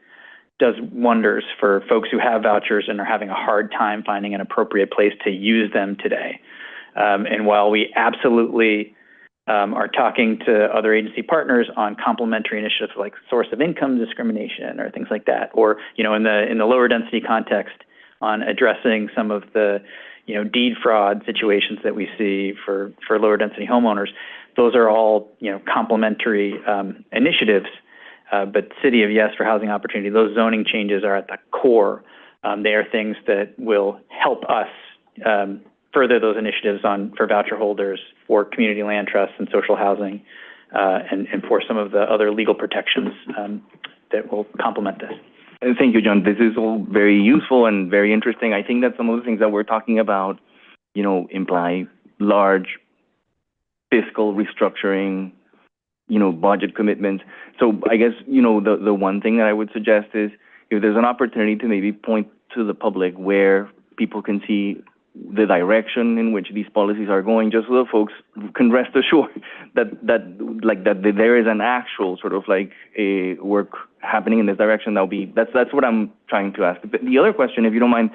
does wonders for folks who have vouchers and are having a hard time finding an appropriate place to use them today. And while we absolutely are talking to other agency partners on complementary initiatives like source of income discrimination or things like that, or in the lower density context on addressing some of the deed fraud situations that we see for lower density homeowners. Those are all, complementary initiatives. But City of Yes for Housing Opportunity, those zoning changes are at the core. They are things that will help us further those initiatives for voucher holders, for community land trusts and social housing, and for some of the other legal protections that will complement this. Thank you, John. This is all very useful and very interesting. I think that some of the things that we're talking about, imply large fiscal restructuring, budget commitments. So I guess, the one thing that I would suggest is if there's an opportunity to maybe point to the public where people can see the direction in which these policies are going, just so the folks can rest assured that there is an actual sort of a work happening in this direction. That's what I'm trying to ask. But the other question, if you don't mind,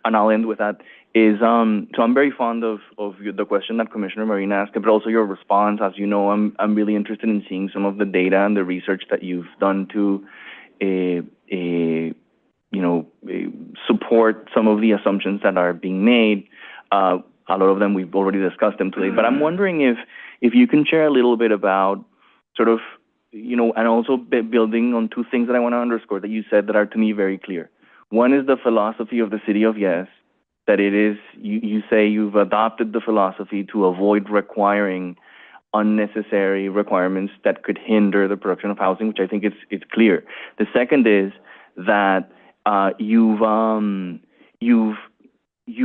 and I'll end with that, is so I'm very fond of the question that Commissioner Marine asked, but also your response. As you know, I'm really interested in seeing some of the data and the research that you've done to support some of the assumptions that are being made. A lot of them, we've already discussed them today, but I'm wondering if you can share a little bit about sort of, and also building on two things that I want to underscore that you said that are to me very clear. One is the philosophy of the City of Yes, that it is, you say you've adopted the philosophy to avoid requiring unnecessary requirements that could hinder the production of housing, which I think it's clear. The second is that you've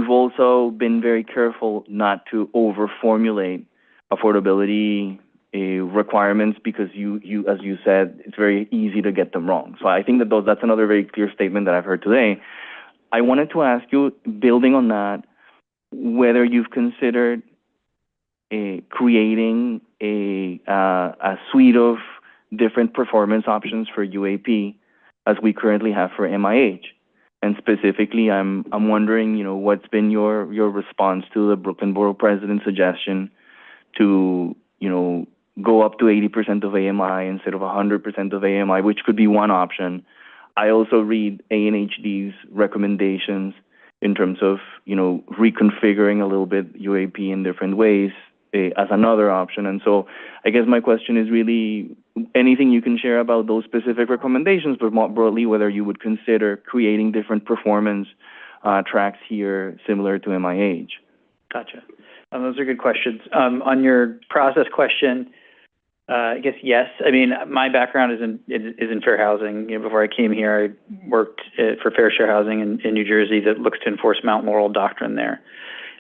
also been very careful not to overformulate affordability requirements because you, as you said, it's very easy to get them wrong. So I think that that's another very clear statement that I've heard today. I wanted to ask you, building on that, whether you've considered creating a suite of different performance options for UAP as we currently have for MIH. And specifically, I'm wondering, what's been your response to the Brooklyn Borough President's suggestion to, go up to 80% of AMI instead of 100% of AMI, which could be one option. I also read ANHD's recommendations in terms of, reconfiguring a little bit UAP in different ways as another option. And so I guess my question is really anything you can share about those specific recommendations, but more broadly, whether you would consider creating different performance tracks here similar to MIH. Gotcha. Those are good questions. On your process question, I guess yes. I mean, my background is in fair housing. Before I came here, I worked for Fair Share Housing in New Jersey that looks to enforce Mount Laurel doctrine there.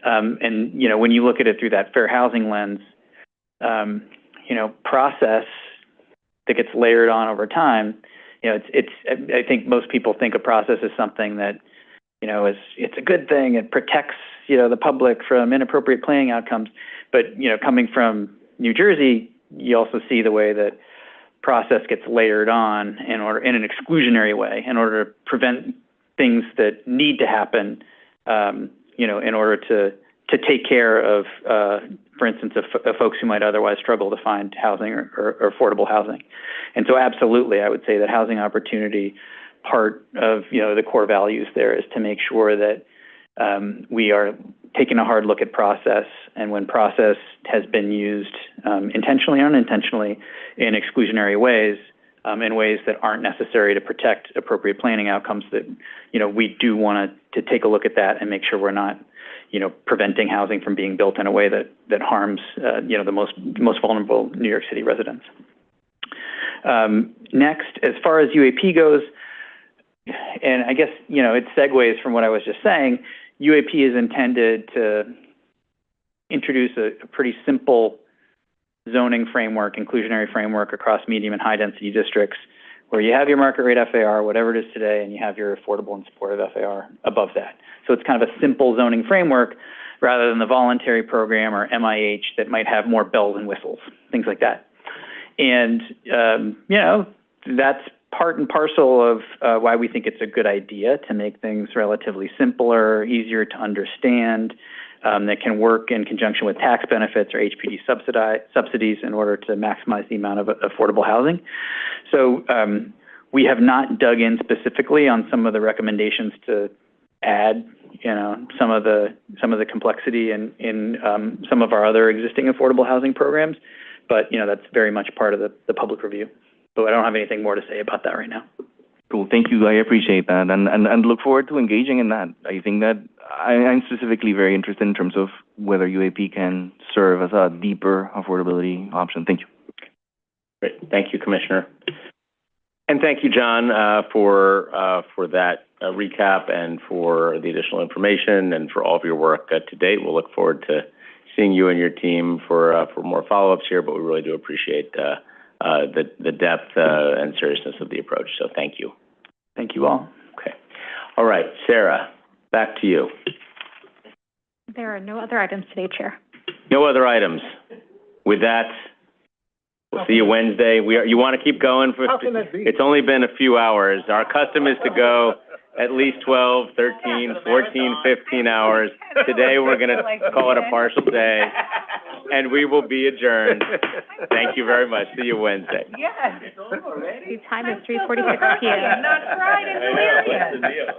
And when you look at it through that fair housing lens, process that gets layered on over time, I think most people think a process is something that, it's a good thing. It protects, the public from inappropriate planning outcomes. But, coming from New Jersey, you also see the way that process gets layered on in an exclusionary way in order to prevent things that need to happen, in order to take care of, for instance, of folks who might otherwise struggle to find housing or affordable housing. And so absolutely, I would say that housing opportunity, part of, the core values there is to make sure that we are taking a hard look at process, and when process has been used intentionally or unintentionally in exclusionary ways, in ways that aren't necessary to protect appropriate planning outcomes, that, we do want to take a look at that and make sure we're not, preventing housing from being built in a way that harms, the most vulnerable New York City residents. Next, as far as UAP goes, and I guess, it segues from what I was just saying, UAP is intended to introduce a pretty simple zoning framework, inclusionary framework across medium and high density districts where you have your market rate FAR, whatever it is today, and you have your affordable and supportive FAR above that. So it's kind of a simple zoning framework rather than the voluntary program or MIH that might have more bells and whistles, things like that. And, that's part and parcel of why we think it's a good idea to make things relatively simpler, easier to understand, that can work in conjunction with tax benefits or HPD subsidies in order to maximize the amount of affordable housing. So we have not dug in specifically on some of the recommendations to add, some of the complexity in some of our other existing affordable housing programs. But, that's very much part of the public review. But I don't have anything more to say about that right now. Cool, thank you, I appreciate that, and look forward to engaging in that. I think that I'm specifically very interested in terms of whether UAP can serve as a deeper affordability option. Thank you. Great, thank you, Commissioner. And thank you, John, for that recap and for the additional information and for all of your work to date. We'll look forward to seeing you and your team for more follow-ups here, but we really do appreciate the depth and seriousness of the approach. So thank you. Thank you all. Okay. All right, Sarah, back to you. There are no other items today, Chair. No other items. With that, we'll see you Wednesday. You want to keep going? It's only been a few hours. Our custom is to go at least 12, 13, 14, 15 hours. Today, we're going to call it a partial day, and we will be adjourned. Thank you very much. See you Wednesday. Yes, it's over already. The time is 3:46 p.m. Not fried and delirious.